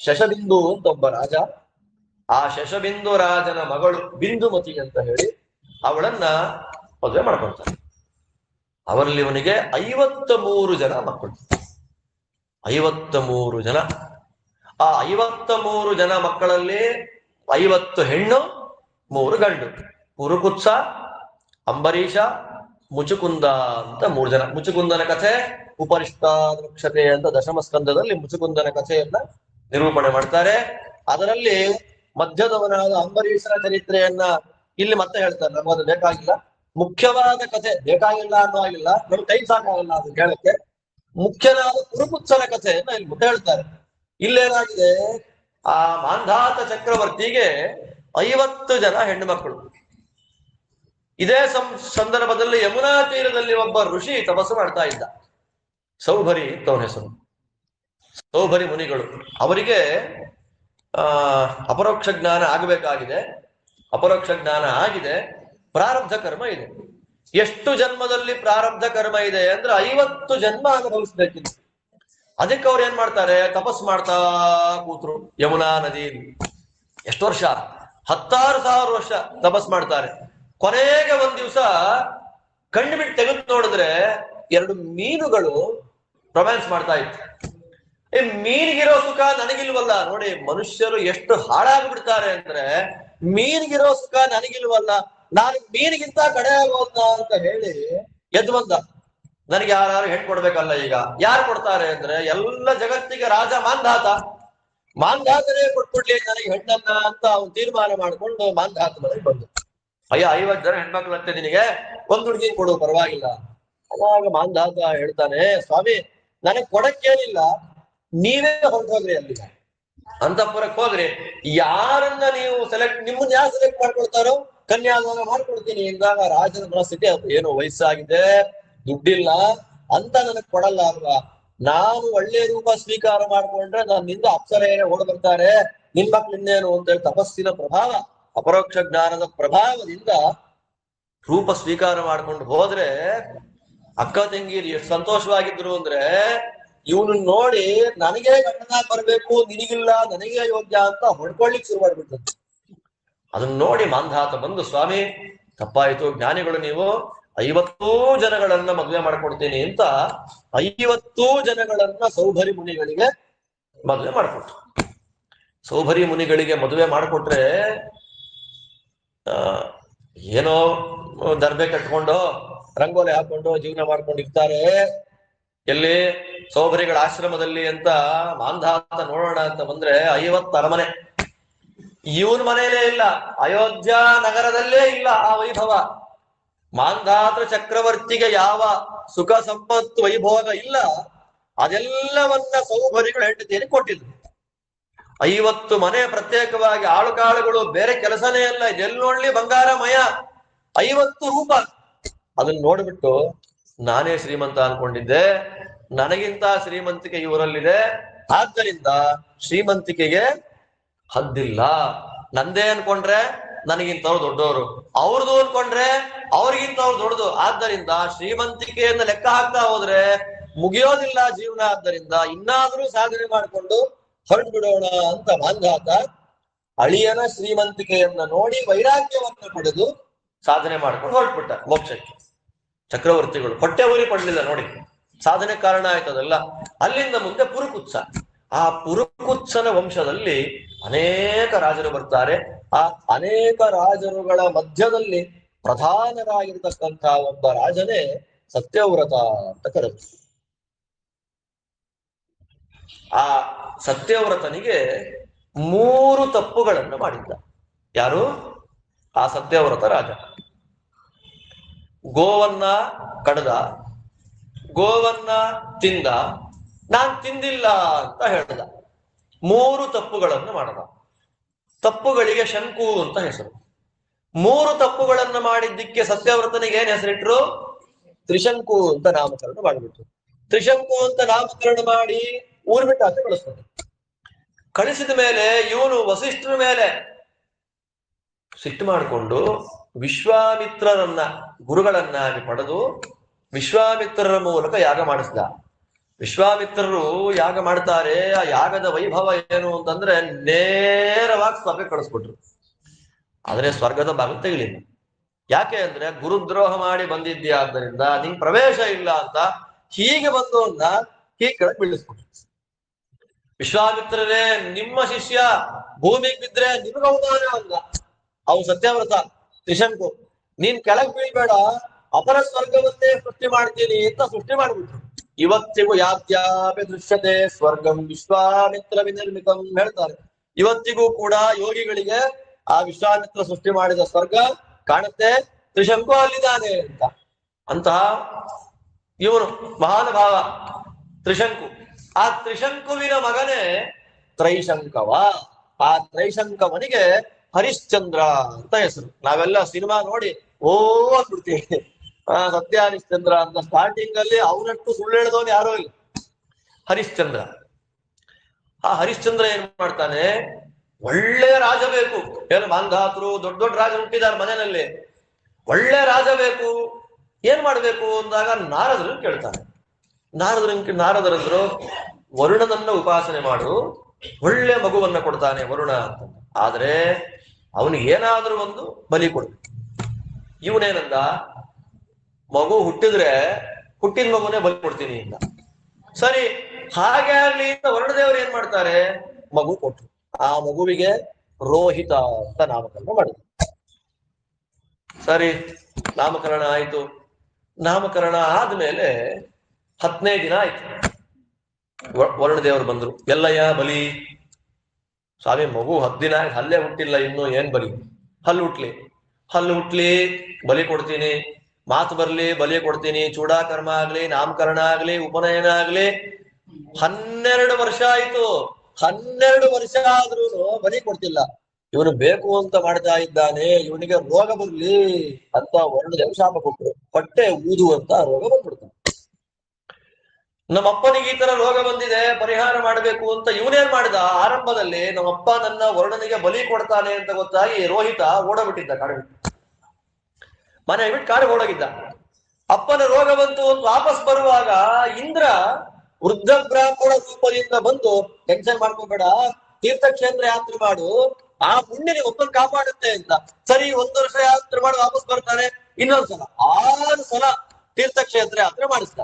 ಶಶಬಿಂದು ಅಂತ ಒಬ್ಬ ರಾಜ, ಆ ಶಶಬಿಂದು ರಾಜನ ಮಗಳು ಬಿಂದುಮತಿ ಅಂತ ಹೇಳಿ ಅವಳನ್ನ ಮದುವೆ ಮಾಡ್ಕೊಳ್ತಾರೆ. ಅವರಲ್ಲಿ ಇವನಿಗೆ 53 ಜನ ಮಕ್ಕಳು. 53 ಜನ. ಆ 53 ಜನ ಮಕ್ಕಳಲ್ಲಿ 50 ಹೆಣ್ಣು, 3 ಗಂಡು. ಪುರುಕುತ್ಸ, ಅಂಬರೀಷ, ಮುಚುಕುಂದ ಅಂತ 3 ಜನ. ಮುಚುಕುಂದನ ಕಥೆ ಉಪರಿಷ್ಟಾಕ್ಷತೆ ಅಂತ ದಶಮ ಸ್ಕಂದದಲ್ಲಿ ಮುಚುಕುಂದನ ಕಥೆಯನ್ನ ನಿರೂಪಣೆ ಮಾಡ್ತಾರೆ. ಅದರಲ್ಲಿ ಮಧ್ಯದವನಾದ ಅಂಬರೀಷನ ಚರಿತ್ರೆಯನ್ನ ಇಲ್ಲಿ ಮತ್ತೆ ಹೇಳ್ತಾರೆ. ನಮಗದು ಬೇಕಾಗಿಲ್ಲ, ಮುಖ್ಯವಾದ ಕಥೆ ಬೇಕಾಗಿಲ್ಲ ಅನ್ನೋ ಆಗಿಲ್ಲ, ನಮ್ಗೆ ಕೈ ಸಾಕಾಗಲ್ಲ ಅದು ಹೇಳಕ್ಕೆ. ಮುಖ್ಯನಾದ ಪುರುಕುತ್ಸನ ಕಥೆಯನ್ನ ಇಲ್ಲಿ ಮತ್ತೆ ಹೇಳ್ತಾರೆ. ಇಲ್ಲೇನಾಗಿದೆ, ಆ ಮಾಂಧಾತ ಚಕ್ರವರ್ತಿಗೆ 50 ಜನ ಹೆಣ್ಣು ಮಕ್ಕಳು. ಇದೇ ಸಂದರ್ಭದಲ್ಲಿ ಯಮುನಾ ತೀರದಲ್ಲಿ ಒಬ್ಬ ಋಷಿ ತಪಸ್ಸು ಮಾಡ್ತಾ ಇದ್ದ, ಸೌಭರಿ ಅಂತ ಅವನ ಹೆಸರು. ಸೌಭರಿ ಮುನಿಗಳು. ಅವರಿಗೆ ಅಪರೋಕ್ಷ ಜ್ಞಾನ ಆಗಬೇಕಾಗಿದೆ. ಅಪರೋಕ್ಷ ಜ್ಞಾನ ಆಗಿದೆ, ಪ್ರಾರಬ್ಧ ಕರ್ಮ ಇದೆ. ಎಷ್ಟು ಜನ್ಮದಲ್ಲಿ ಪ್ರಾರಬ್ಧ ಕರ್ಮ ಇದೆ ಅಂದ್ರೆ 50 ಜನ್ಮ ಅನುಭವಿಸ್ಬೇಕಿದೆ. ಅದಕ್ಕೆ ಅವ್ರು ಏನ್ ಮಾಡ್ತಾರೆ, ತಪಸ್ಸು ಮಾಡ್ತಾ ಕೂತ್ರು ಯಮುನಾ ನದಿ. ಎಷ್ಟು ವರ್ಷ? 16,000 ವರ್ಷ ತಪಸ್ ಮಾಡ್ತಾರೆ. ಕೊನೆಗೆ ಒಂದ್ ದಿವಸ ಕಣ್ಣು ಬಿಟ್ಟು ತೆಗೆದು ನೋಡಿದ್ರೆ 2 ಮೀನುಗಳು ರೊಮ್ಯಾನ್ಸ್ ಮಾಡ್ತಾ ಇತ್ತು. ಈ ಮೀನಿಗಿರೋ ಸುಖ ನನಗಿಲ್ವಲ್ಲ. ನೋಡಿ ಮನುಷ್ಯರು ಎಷ್ಟು ಹಾಳಾಗ್ಬಿಡ್ತಾರೆ ಅಂದ್ರೆ, ಮೀನಿಗಿರೋ ಸುಖ ನನಗಿಲ್ವಲ್ಲ, ನಾನು ಮೀನಿಗಿಂತ ಕಡೆ ಆಗೋದ್ನ ಅಂತ ಹೇಳಿ ಎದ್ದು ಬಂದ. ನನಗೆ ಯಾರು ಹೆಣ್ಣು ಕೊಡ್ಬೇಕಲ್ಲ. ಈಗ ಯಾರು ಕೊಡ್ತಾರೆ ಅಂದ್ರೆ, ಎಲ್ಲ ಜಗತ್ತಿಗೆ ರಾಜ ಮಾಂಧಾತ. ಮಾಂಧಾತನೇ ಕೊಟ್ಬಿಡ್ಲಿ ನನಗೆ ಹೆಣ್ಣನ್ನ ಅಂತ ಅವನು ತೀರ್ಮಾನ ಮಾಡ್ಕೊಂಡು ಮಾಂಧಾತ ಮನೆಗೆ ಬಂದು, ಅಯ್ಯ 50 ಜನ ಹೆಣ್ಮಕ್ಳು ಅಂತೆ, ನಿನಗೆ ಒಂದು ಹುಡುಗಿ ಕೊಡು ಪರವಾಗಿಲ್ಲ. ಅವಾಗ ಮಾಂಧಾತ ಹೇಳ್ತಾನೆ, ಸ್ವಾಮಿ ನನಗ್ ಕೊಡಕ್ಕೇನಿಲ್ಲ, ನೀವೇ ಹೊರಟೋಗ್ರಿ ಅಲ್ಲಿ ಅಂತಃಪುರಕ್ಕೆ ಹೋಗ್ರಿ. ಯಾರನ್ನ ನೀವು ನಿಮ್ಮನ್ನ ಯಾರು ಸೆಲೆಕ್ಟ್ ಮಾಡ್ಕೊಳ್ತಾರೋ ಕನ್ಯಾದಾನ ಮಾಡ್ಕೊಡ್ತೀನಿ ಎಂದಾಗ ರಾಜನ ಮನಸ್ಥಿತಿ, ಅದು ಏನು ವಯಸ್ಸಾಗಿದೆ, ದುಡ್ಡಿಲ್ಲ ಅಂತ ನನಗ್ ಕೊಡಲ್ಲ ಅಲ್ವಾ, ನಾನು ಒಳ್ಳೆ ರೂಪ ಸ್ವೀಕಾರ ಮಾಡ್ಕೊಂಡ್ರೆ ನನ್ನಿಂದ ಅಪ್ಸರೆಯೇ ಓಡ್ ಬರ್ತಾರೆ, ನಿನ್ ಮಕ್ಳು ಇನ್ನೇನು ಅಂತ ಹೇಳಿ ತಪಸ್ಸಿನ ಪ್ರಭಾವ, ಅಪರೋಕ್ಷ ಜ್ಞಾನದ ಪ್ರಭಾವದಿಂದ ರೂಪ ಸ್ವೀಕಾರ ಮಾಡ್ಕೊಂಡು ಹೋದ್ರೆ ಅಕ್ಕ ತಂಗಿರಿ ಎಷ್ಟು ಸಂತೋಷವಾಗಿದ್ರು ಅಂದ್ರೆ, ಇವನು ನೋಡಿ ನನಗೆ ಗಂಡನ ಬರ್ಬೇಕು, ನಿನಗಿಲ್ಲ, ನನಗೆ ಯೋಗ್ಯ ಅಂತ ಹೊಡ್ಕೊಳ್ಳಿಕ್ ಶುರು ಮಾಡ್ಬಿಟ್ಟು. ಅದನ್ನ ನೋಡಿ ಮಾಂಧಾತ ಬಂದು, ಸ್ವಾಮಿ ತಪ್ಪಾಯ್ತು, ಜ್ಞಾನಿಗಳು ನೀವು, 50 ಜನಗಳನ್ನ ಮದುವೆ ಮಾಡ್ಕೊಡ್ತೀನಿ ಅಂತ 50 ಜನಗಳನ್ನ ಸೌಭರಿ ಮುನಿಗಳಿಗೆ ಮದುವೆ ಮಾಡ್ಕೊಟ್ರು. ಸೌಭರಿ ಮುನಿಗಳಿಗೆ ಮದುವೆ ಮಾಡಿಕೊಟ್ರೆ ಏನೋ ದರ್ಬೆ ಕಟ್ಕೊಂಡು ರಂಗೋಲಿ ಹಾಕೊಂಡು ಜೀವನ ಮಾಡ್ಕೊಂಡು ಇರ್ತಾರೆ. ಎಲ್ಲಿ ಸೌಭರಿಗಳ ಆಶ್ರಮದಲ್ಲಿ ಅಂತ ಮಾಂಧಾತ ನೋಡೋಣ ಅಂತ ಬಂದ್ರೆ 50 ಅರಮನೆ. ಇವನ್ ಮನೆಯಲ್ಲೇ ಇಲ್ಲ, ಅಯೋಧ್ಯ ನಗರದಲ್ಲೇ ಇಲ್ಲ ಆ ವೈಭವ. ಮಾಂಧಾತ ಚಕ್ರವರ್ತಿಗೆ ಯಾವ ಸುಖ ಸಂಪತ್ತು ವೈಭೋಗ ಇಲ್ಲ, ಅದೆಲ್ಲವನ್ನ ಸೌಭರಿಗಳು ಹೆಂಡತಿಯಲ್ಲಿ ಕೊಟ್ಟಿದ್ರು. 50 ಮನೆ ಪ್ರತ್ಯೇಕವಾಗಿ, ಆಳುಕಾಳುಗಳು ಬೇರೆ ಕೆಲಸನೇ ಅಲ್ಲ, ಇದೆಲ್ಲಿ ನೋಡ್ಲಿ ಬಂಗಾರಮಯ. 50 ರೂಪ, ಅದನ್ನ ನೋಡ್ಬಿಟ್ಟು ನಾನೇ ಶ್ರೀಮಂತ ಅನ್ಕೊಂಡಿದ್ದೆ, ನನಗಿಂತ ಶ್ರೀಮಂತಿಕೆ ಇವರಲ್ಲಿದೆ, ಆದ್ದರಿಂದ ಶ್ರೀಮಂತಿಕೆಗೆ ಹದ್ದಿಲ್ಲ. ನಂದೇ ಅನ್ಕೊಂಡ್ರೆ ನನಗಿಂತವ್ರು ದೊಡ್ಡವರು, ಅವ್ರದ್ದು ಅನ್ಕೊಂಡ್ರೆ ಅವ್ರಿಗಿಂತವ್ರು ದೊಡ್ಡದು. ಆದ್ದರಿಂದ ಶ್ರೀಮಂತಿಕೆಯನ್ನ ಲೆಕ್ಕ ಹಾಕ್ತಾ ಹೋದ್ರೆ ಮುಗಿಯೋದಿಲ್ಲ ಜೀವನ. ಆದ್ದರಿಂದ ಇನ್ನಾದ್ರೂ ಸಾಧನೆ ಮಾಡಿಕೊಂಡು ಹೊರಟು ಬಿಡೋಣ ಅಂತ ಮಾಂಧಾತ ಅಳಿಯನ ಶ್ರೀಮಂತಿಕೆಯನ್ನ ನೋಡಿ ವೈರಾಗ್ಯವನ್ನ ಪಡೆದು ಸಾಧನೆ ಮಾಡ್ಕೊಂಡು ಹೊರಟ್ಬಿಟ್ಟ ಮೋಕ್ಷಕ್ಕೆ. ಚಕ್ರವರ್ತಿಗಳು ಹೊಟ್ಟೆ ಉರಿ ಪಡಲಿಲ್ಲ ನೋಡಿ, ಸಾಧನೆ ಕಾರಣ ಆಯ್ತದಲ್ಲ. ಅಲ್ಲಿಂದ ಮುಂದೆ ಪುರುಕುತ್ಸ. ಆ ಪುರುಕುತ್ಸನ ವಂಶದಲ್ಲಿ ಅನೇಕ ರಾಜರು ಬರ್ತಾರೆ. ಆ ಅನೇಕ ರಾಜರುಗಳ ಮಧ್ಯದಲ್ಲಿ ಪ್ರಧಾನರಾಗಿರ್ತಕ್ಕಂಥ ಒಬ್ಬ ರಾಜನೇ ಸತ್ಯವ್ರತ ಅಂತ ಕರೆದು. ಆ ಸತ್ಯವ್ರತನಿಗೆ 3 ತಪ್ಪುಗಳನ್ನು ಮಾಡಿದ್ದ. ಯಾರು? ಆ ಸತ್ಯವ್ರತ ರಾಜ. ಗೋವನ್ನ ಕಡ್ದ, ಗೋವನ್ನ ತಿಂದ, ನಾನ್ ತಿಂದಿಲ್ಲ ಅಂತ ಹೇಳ್ದ. 3 ತಪ್ಪುಗಳನ್ನು ಮಾಡದ. ತಪ್ಪುಗಳಿಗೆ ಶಂಕು ಅಂತ ಹೆಸರು. 3 ತಪ್ಪುಗಳನ್ನ ಮಾಡಿದ್ದಕ್ಕೆ ಸತ್ಯವ್ರತನಿಗೆ ಏನ್ ಹೆಸರಿಟ್ರು? ತ್ರಿಶಂಕು ಅಂತ ನಾಮಕರಣ ಮಾಡಿಬಿಟ್ರು. ತ್ರಿಶಂಕು ಅಂತ ನಾಮಕರಣ ಮಾಡಿ ಊರ್ ಬಿಟ್ಟು ಆಚೆ ಕಳಿಸ್ತಾರೆ. ಕಳಿಸಿದ ಮೇಲೆ ಇವನು ವಸಿಷ್ಠರ ಮೇಲೆ ಸಿಟ್ಟು ಮಾಡಿಕೊಂಡು ವಿಶ್ವಾಮಿತ್ರರನ್ನ ಗುರುಗಳನ್ನಾಗಿ ಪಡೆದು ವಿಶ್ವಾಮಿತ್ರರ ಮೂಲಕ ಯಾಗ ಮಾಡಿಸಿದ. ವಿಶ್ವಾಮಿತ್ರರು ಯಾಗ ಮಾಡ್ತಾರೆ. ಆ ಯಾಗದ ವೈಭವ ಏನು ಅಂತಂದ್ರೆ ನೇರವಾಗಿ ಸ್ವರ್ಗ ಕಳಿಸ್ಬಿಟ್ರು. ಆದ್ರೆ ಸ್ವರ್ಗದ ಭಾಗ ತೆಗಿಲಿಲ್ಲ. ಯಾಕೆ ಅಂದ್ರೆ ಗುರುದ್ರೋಹ ಮಾಡಿ ಬಂದಿದ್ಯಾ, ಆದ್ದರಿಂದ ನಿಂಗ್ ಪ್ರವೇಶ ಇಲ್ಲ ಅಂತ ಹೀಗೆ ಬಂದವನ್ನ ಹೀಗೆ ಕೆಳಗೆ ಬೀಳಿಸ್ಬಿಟ್ರು. ವಿಶ್ವಾಮಿತ್ರರೇ, ನಿಮ್ಮ ಶಿಷ್ಯ ಭೂಮಿಗೆ ಬಿದ್ರೆ ನಿಮ್ಗೆ ಅವಮಾನ ಅಲ್ಲ. ಅವು ಸತ್ಯವ್ರತ ತ್ರಿಶಂಕು, ನೀನ್ ಕೆಳಗ್ ಬೀಳ್ಬೇಡ, ಅಪರ ಸ್ವರ್ಗವನ್ನೇ ಸೃಷ್ಟಿ ಮಾಡ್ತೀನಿ ಅಂತ ಸೃಷ್ಟಿ ಮಾಡ್ಬಿಟ್ರು. ಇವತ್ತಿಗೂ ಯಾತ್ಯಾಪಿ ದೃಶ್ಯತೆ ಸ್ವರ್ಗಂ ವಿಶ್ವಾಮಿತ್ರ ವಿನಿರ್ಮಿತಂ ಹೇಳ್ತಾರೆ. ಇವತ್ತಿಗೂ ಕೂಡ ಯೋಗಿಗಳಿಗೆ ಆ ವಿಶ್ವಾಮಿತ್ರ ಸೃಷ್ಟಿ ಮಾಡಿದ ಸ್ವರ್ಗ ಕಾಣುತ್ತೆ. ತ್ರಿಶಂಕು ಅಲ್ಲಿದ್ದಾನೆ ಅಂತ. ಅಂತಹ ಇವನು ಮಹಾನುಭಾವ ತ್ರಿಶಂಕು. ಆ ತ್ರಿಶಂಕುವಿನ ಮಗನೇ ತ್ರೈಶಂಕವ. ಆ ತ್ರೈಶಂಕವನಿಗೆ ಹರಿಶ್ಚಂದ್ರ ಅಂತ ಹೆಸರು. ನಾವೆಲ್ಲ ಸಿನಿಮಾ ನೋಡಿ ಓ ಅಂದ್ಬಿಡ್ತೀವಿ. ಸತ್ಯ ಹರಿಶ್ಚಂದ್ರ ಅಂತ. ಸ್ಟಾರ್ಟಿಂಗ್ ಅಲ್ಲಿ ಅವನಷ್ಟು ಸುಳ್ಳು ಹೇಳಿದವನು ಯಾರೋ ಇಲ್ಲ. ಹರಿಶ್ಚಂದ್ರ. ಆ ಹರಿಶ್ಚಂದ್ರ ಏನ್ ಮಾಡ್ತಾನೆ? ಒಳ್ಳೆ ರಾಜ ಬೇಕು. ಏನು ಮಾಂಧಾತರು ದೊಡ್ಡ ದೊಡ್ಡ ರಾಜ ಹುಟ್ಟಿದಾರೆ ಮನೆಯಲ್ಲಿ. ಒಳ್ಳೆ ರಾಜ ಬೇಕು, ಏನ್ ಮಾಡ್ಬೇಕು ಅಂದಾಗ ನಾರದರು ಕೇಳ್ತಾನೆ. ನಾರದರಂದ್ರು ವರುಣನನ್ನ ಉಪಾಸನೆ ಮಾಡು, ಒಳ್ಳೆ ಮಗುವನ್ನ ಕೊಡ್ತಾನೆ ವರುಣ ಅಂತ. ಆದ್ರೆ ಅವನಿಗೆ ಏನಾದ್ರೂ ಒಂದು ಬಲಿ ಕೊಡು. ಇವನೇನಂದ, ಮಗು ಹುಟ್ಟಿದ್ರೆ ಹುಟ್ಟಿದ ಮಗುನೇ ಬಲಿ ಕೊಡ್ತೀನಿ ಅಂತ. ಸರಿ, ಹಾಗೆ ಆಗ್ಲಿ ಅಂತ ವರುಣದೇವರು ಏನ್ ಮಾಡ್ತಾರೆ? ಮಗು ಕೊಟ್ರು. ಆ ಮಗುವಿಗೆ ರೋಹಿತ ಅಂತ ನಾಮಕರಣ ಮಾಡಿದ್ರು. ಸರಿ, ನಾಮಕರಣ ಆಯ್ತು. ನಾಮಕರಣ ಆದ್ಮೇಲೆ 10ನೇ ದಿನ ಆಯ್ತು. ವರುಣದೇವರು ಬಂದ್ರು. ಎಲ್ಲಯ್ಯ ಬಲಿ? ಸ್ವಾಮಿ, ಮಗು 10 ದಿನ ಹಲ್ಲೇ ಹುಟ್ಟಿಲ್ಲ ಇನ್ನು, ಏನ್ ಬಲಿ? ಹಲ್ಲು ಹುಟ್ಲಿ ಬಲಿ ಕೊಡ್ತೀನಿ, ಮಾತು ಬರ್ಲಿ ಬಲಿ ಕೊಡ್ತೀನಿ, ಚೂಡಾಕರ್ಮ ಆಗ್ಲಿ, ನಾಮಕರಣ ಆಗ್ಲಿ, ಉಪನಯನ ಆಗ್ಲಿ. 12 ವರ್ಷ ಆಯ್ತು. 12 ವರ್ಷ ಆದ್ರೂ ಬಲಿ ಕೊಡ್ತಿಲ್ಲ. ಇವನು ಬೇಕು ಅಂತ ಮಾಡ್ತಾ ಇದ್ದಾನೆ, ಇವನಿಗೆ ರೋಗ ಬರ್ಲಿ ಅಂತ ವರುಣದೇವ ಶಾಪ ಕೊಟ್ಟರು. ಹೊಟ್ಟೆ ಊದುವಂತ ರೋಗ ಬಂದ್ಬಿಡ್ತಾನೆ. ನಮ್ಮಪ್ಪನಿಗೆ ಈ ತರ ರೋಗ ಬಂದಿದೆ, ಪರಿಹಾರ ಮಾಡಬೇಕು ಅಂತ ಇವನೇನ್ ಮಾಡಿದ? ಆರಂಭದಲ್ಲಿ ನಮ್ಮಪ್ಪ ನನ್ನ ವರುಣನಿಗೆ ಬಲಿ ಕೊಡ್ತಾನೆ ಅಂತ ಗೊತ್ತಾಗಿ ರೋಹಿತ ಓಡಬಿಟ್ಟಿದ್ದ, ಕಾಡು ಬಿಟ್ಟು. ಮನೆ ಬಿಟ್ಟು ಕಾಡು ಓಡೋಗಿದ್ದ. ಅಪ್ಪನ ರೋಗ ಬಂತು ಅಂತ ವಾಪಸ್ ಬರುವಾಗ ಇಂದ್ರ ವೃದ್ಧ ಬ್ರಾಹ್ಮಣ ರೂಪದಿಂದ ಬಂದು, ಟೆನ್ಷನ್ ಮಾಡ್ಕೋಬೇಡ, ತೀರ್ಥಕ್ಷೇತ್ರ ಯಾತ್ರೆ ಮಾಡು, ಆ ಪುಣ್ಯ ನೀವು ಒಪ್ಪನ್ ಕಾಪಾಡುತ್ತೆ ಅಂತ. ಸರಿ, 1 ವರ್ಷ ಯಾತ್ರೆ ಮಾಡಿ ವಾಪಸ್ ಬರ್ತಾನೆ. ಇನ್ನೊಂದ್ಸಲ 6 ಸಲ ತೀರ್ಥಕ್ಷೇತ್ರ ಯಾತ್ರೆ ಮಾಡಿಸ್ತ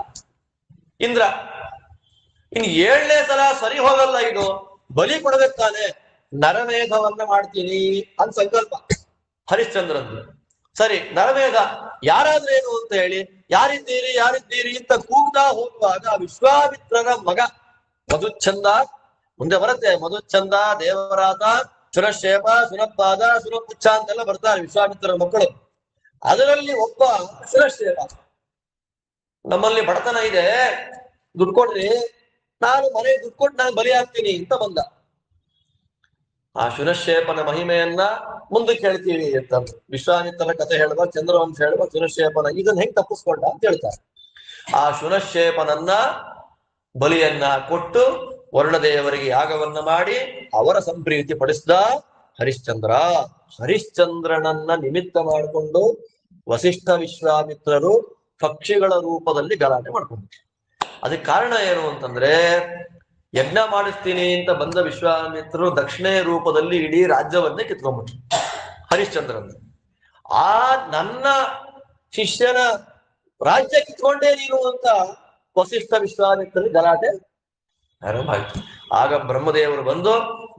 ಇಂದ್ರ. ಇನ್ 7ನೇ ಸಲ ಸರಿ ಹೋಗಲ್ಲ, ಇದು ಬಲಿ ಕೊಡ್ಬೇಕು ತಾನೆ, ನರಮೇಧವನ್ನ ಮಾಡ್ತೀನಿ ಅಂತ ಸಂಕಲ್ಪ ಹರಿಶ್ಚಂದ್ರಂದು. ಸರಿ, ನರಮೇಧ ಯಾರಾದ್ರೇನು ಅಂತ ಹೇಳಿ ಯಾರಿದ್ದೀರಿ ಅಂತ ಕೂಗ್ತಾ ಹೋಗುವಾಗ ವಿಶ್ವಾಮಿತ್ರರ ಮಗ ಮಧುಚ್ಛಂದ ಮುಂದೆ ಬರುತ್ತೆ. ಮಧುಚ್ಛಂದ, ದೇವರಾತ, ಸುರಶೇಪ, ಸುರಪಾದ, ಸುರಪುಚ್ಛ ಅಂತೆಲ್ಲ ಬರ್ತಾರೆ ವಿಶ್ವಾಮಿತ್ರರ ಮಕ್ಕಳು. ಅದರಲ್ಲಿ ಒಬ್ಬ ಸುರಶೇಪ, ನಮ್ಮಲ್ಲಿ ಬಡತನ ಇದೆ, ದುಡ್ಡು ಕೊಡ್ರಿ, ನಾನು ಮನೆಗೆ ದುಡ್ಡು ಕೊಟ್ಟು ನಾನು ಬಲಿ ಆಗ್ತೀನಿ ಅಂತ ಬಂದ. ಆ ಶುನಶೇಪನ ಮಹಿಮೆಯನ್ನ ಮುಂದಕ್ಕೆ ಹೇಳ್ತೀವಿ ಅಂತ. ವಿಶ್ವಾಮಿತ್ರನ ಕಥೆ ಹೇಳುವಾಗ ಚಂದ್ರವಂಶ ಹೇಳುವಾಗ ಶುನಶೇಪನ ಇದನ್ನ ಹೆಂಗ್ ತಪ್ಪಿಸ್ಕೊಂಡ ಅಂತ ಹೇಳ್ತಾರೆ. ಆ ಶುನಶೇಪನನ್ನ ಬಲಿಯನ್ನ ಕೊಟ್ಟು ವರುಣದೇವರಿಗೆ ಯಾಗವನ್ನ ಮಾಡಿ ಅವರ ಸಂಪ್ರೀತಿ ಪಡಿಸಿದ ಹರಿಶ್ಚಂದ್ರ. ಹರಿಶ್ಚಂದ್ರನನ್ನ ನಿಮಿತ್ತ ಮಾಡಿಕೊಂಡು ವಸಿಷ್ಠ ವಿಶ್ವಾಮಿತ್ರರು ಪಕ್ಷಿಗಳ ರೂಪದಲ್ಲಿ ಗಲಾಟೆ ಮಾಡ್ಕೊಂಡ್ರು. ಅದಕ್ಕೆ ಕಾರಣ ಏನು ಅಂತಂದ್ರೆ, ಯಜ್ಞ ಮಾಡಿಸ್ತೀನಿ ಅಂತ ಬಂದ ವಿಶ್ವಾಮಿತ್ರರು ದಕ್ಷಿಣೆ ರೂಪದಲ್ಲಿ ಇಡೀ ರಾಜ್ಯವನ್ನೇ ಕಿತ್ಕೊಂಡ್ಬಿಟ್ರು ಹರಿಶ್ಚಂದ್ರನ್. ಆ ನನ್ನ ಶಿಷ್ಯನ ರಾಜ್ಯ ಕಿತ್ಕೊಂಡೇ ನೀನು ಅಂತ ವಸಿಷ್ಠ ವಿಶ್ವಾಮಿತ್ರರಿಗೆ ಗಲಾಟೆ ಆರಂಭ ಆಯ್ತು. ಆಗ ಬ್ರಹ್ಮದೇವರು ಬಂದು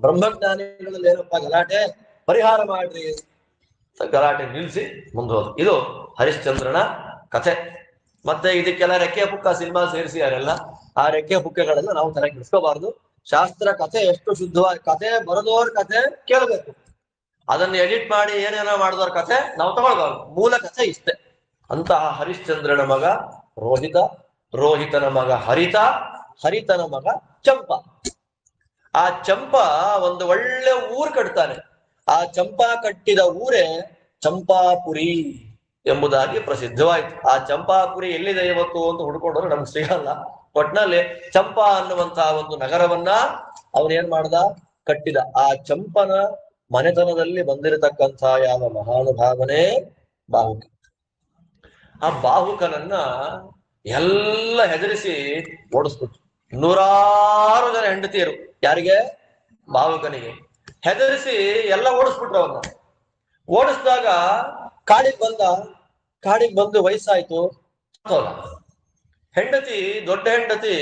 ಬ್ರಹ್ಮಜ್ಞಾನಿಗಳಲ್ಲಿ ಏನಪ್ಪ ಗಲಾಟೆ, ಪರಿಹಾರ ಮಾಡ್ರಿ ಗಲಾಟೆ ನಿಲ್ಲಿಸಿ ಮುಂದೋದು. ಇದು ಹರಿಶ್ಚಂದ್ರನ ಕಥೆ. ಮತ್ತೆ ಇದಕ್ಕೆಲ್ಲ ರೆಕ್ಕೆ ಪುಕ್ಕ ಸಿನಿಮಾ ಸೇರಿಸಿ ಯಾರೆಲ್ಲ ಆ ರೆಕ್ಕೆ ಪುಕ್ಕಗಳೆಲ್ಲ ನಾವು ತಲೆ ಕೆಡಿಸ್ಕೋಬಾರ್ದು. ಶಾಸ್ತ್ರ ಕಥೆ ಎಷ್ಟು ಶುದ್ಧವಾಗಿ, ಕಥೆ ಬರೆದೋರ್ ಕಥೆ ಕೇಳಬೇಕು, ಅದನ್ನ ಎಡಿಟ್ ಮಾಡಿ ಏನೇನೋ ಮಾಡಿದವ್ರ ಕಥೆ ನಾವು ತಗೊಳ್ಬಾರ್ದು. ಮೂಲ ಕಥೆ ಇಷ್ಟೇ. ಅಂತಹ ಹರಿಶ್ಚಂದ್ರನ ಮಗ ರೋಹಿತ, ರೋಹಿತನ ಮಗ ಹರಿತ, ಹರಿತನ ಮಗ ಚಂಪ. ಆ ಚಂಪ ಒಂದು ಒಳ್ಳೆ ಊರ್ ಕಟ್ತಾನೆ. ಆ ಚಂಪಾ ಕಟ್ಟಿದ ಊರೇ ಚಂಪಾಪುರಿ ಎಂಬುದಾಗಿ ಪ್ರಸಿದ್ಧವಾಯ್ತು. ಆ ಚಂಪಾಪುರಿ ಎಲ್ಲಿದೆ ಇವತ್ತು ಅಂತ ಹುಡ್ಕೊಂಡ್ರು ನಮ್ಗೆ ಸಿಗಲ್ಲ. ಒಟ್ನಲ್ಲಿ ಚಂಪಾ ಅನ್ನುವಂತಹ ಒಂದು ನಗರವನ್ನ ಅವನೇನ್ ಮಾಡ್ದ, ಕಟ್ಟಿದ. ಆ ಚಂಪನ ಮನೆತನದಲ್ಲಿ ಬಂದಿರತಕ್ಕಂಥ ಯಾವ ಮಹಾನುಭಾವನೆ ಬಾಹುಕ. ಆ ಬಾಹುಕನನ್ನ ಎಲ್ಲ ಹೆದರಿಸಿ ಓಡಿಸ್ಬಿಟ್ರು. 106 ಜನ ಹೆಂಡತಿಯರು ಯಾರಿಗೆ, ಬಾಹುಕನಿಗೆ ಹೆದರಿಸಿ ಎಲ್ಲ ಓಡಿಸ್ಬಿಟ್ರು. ಅವನ್ನ ಓಡಿಸಿದಾಗ ಕಾಡಿಗೆ ಬಂದು ವಯಸ್ಸಾಯ್ತು. ಹೆಂಡತಿ, ದೊಡ್ಡ ಹೆಂಡತಿ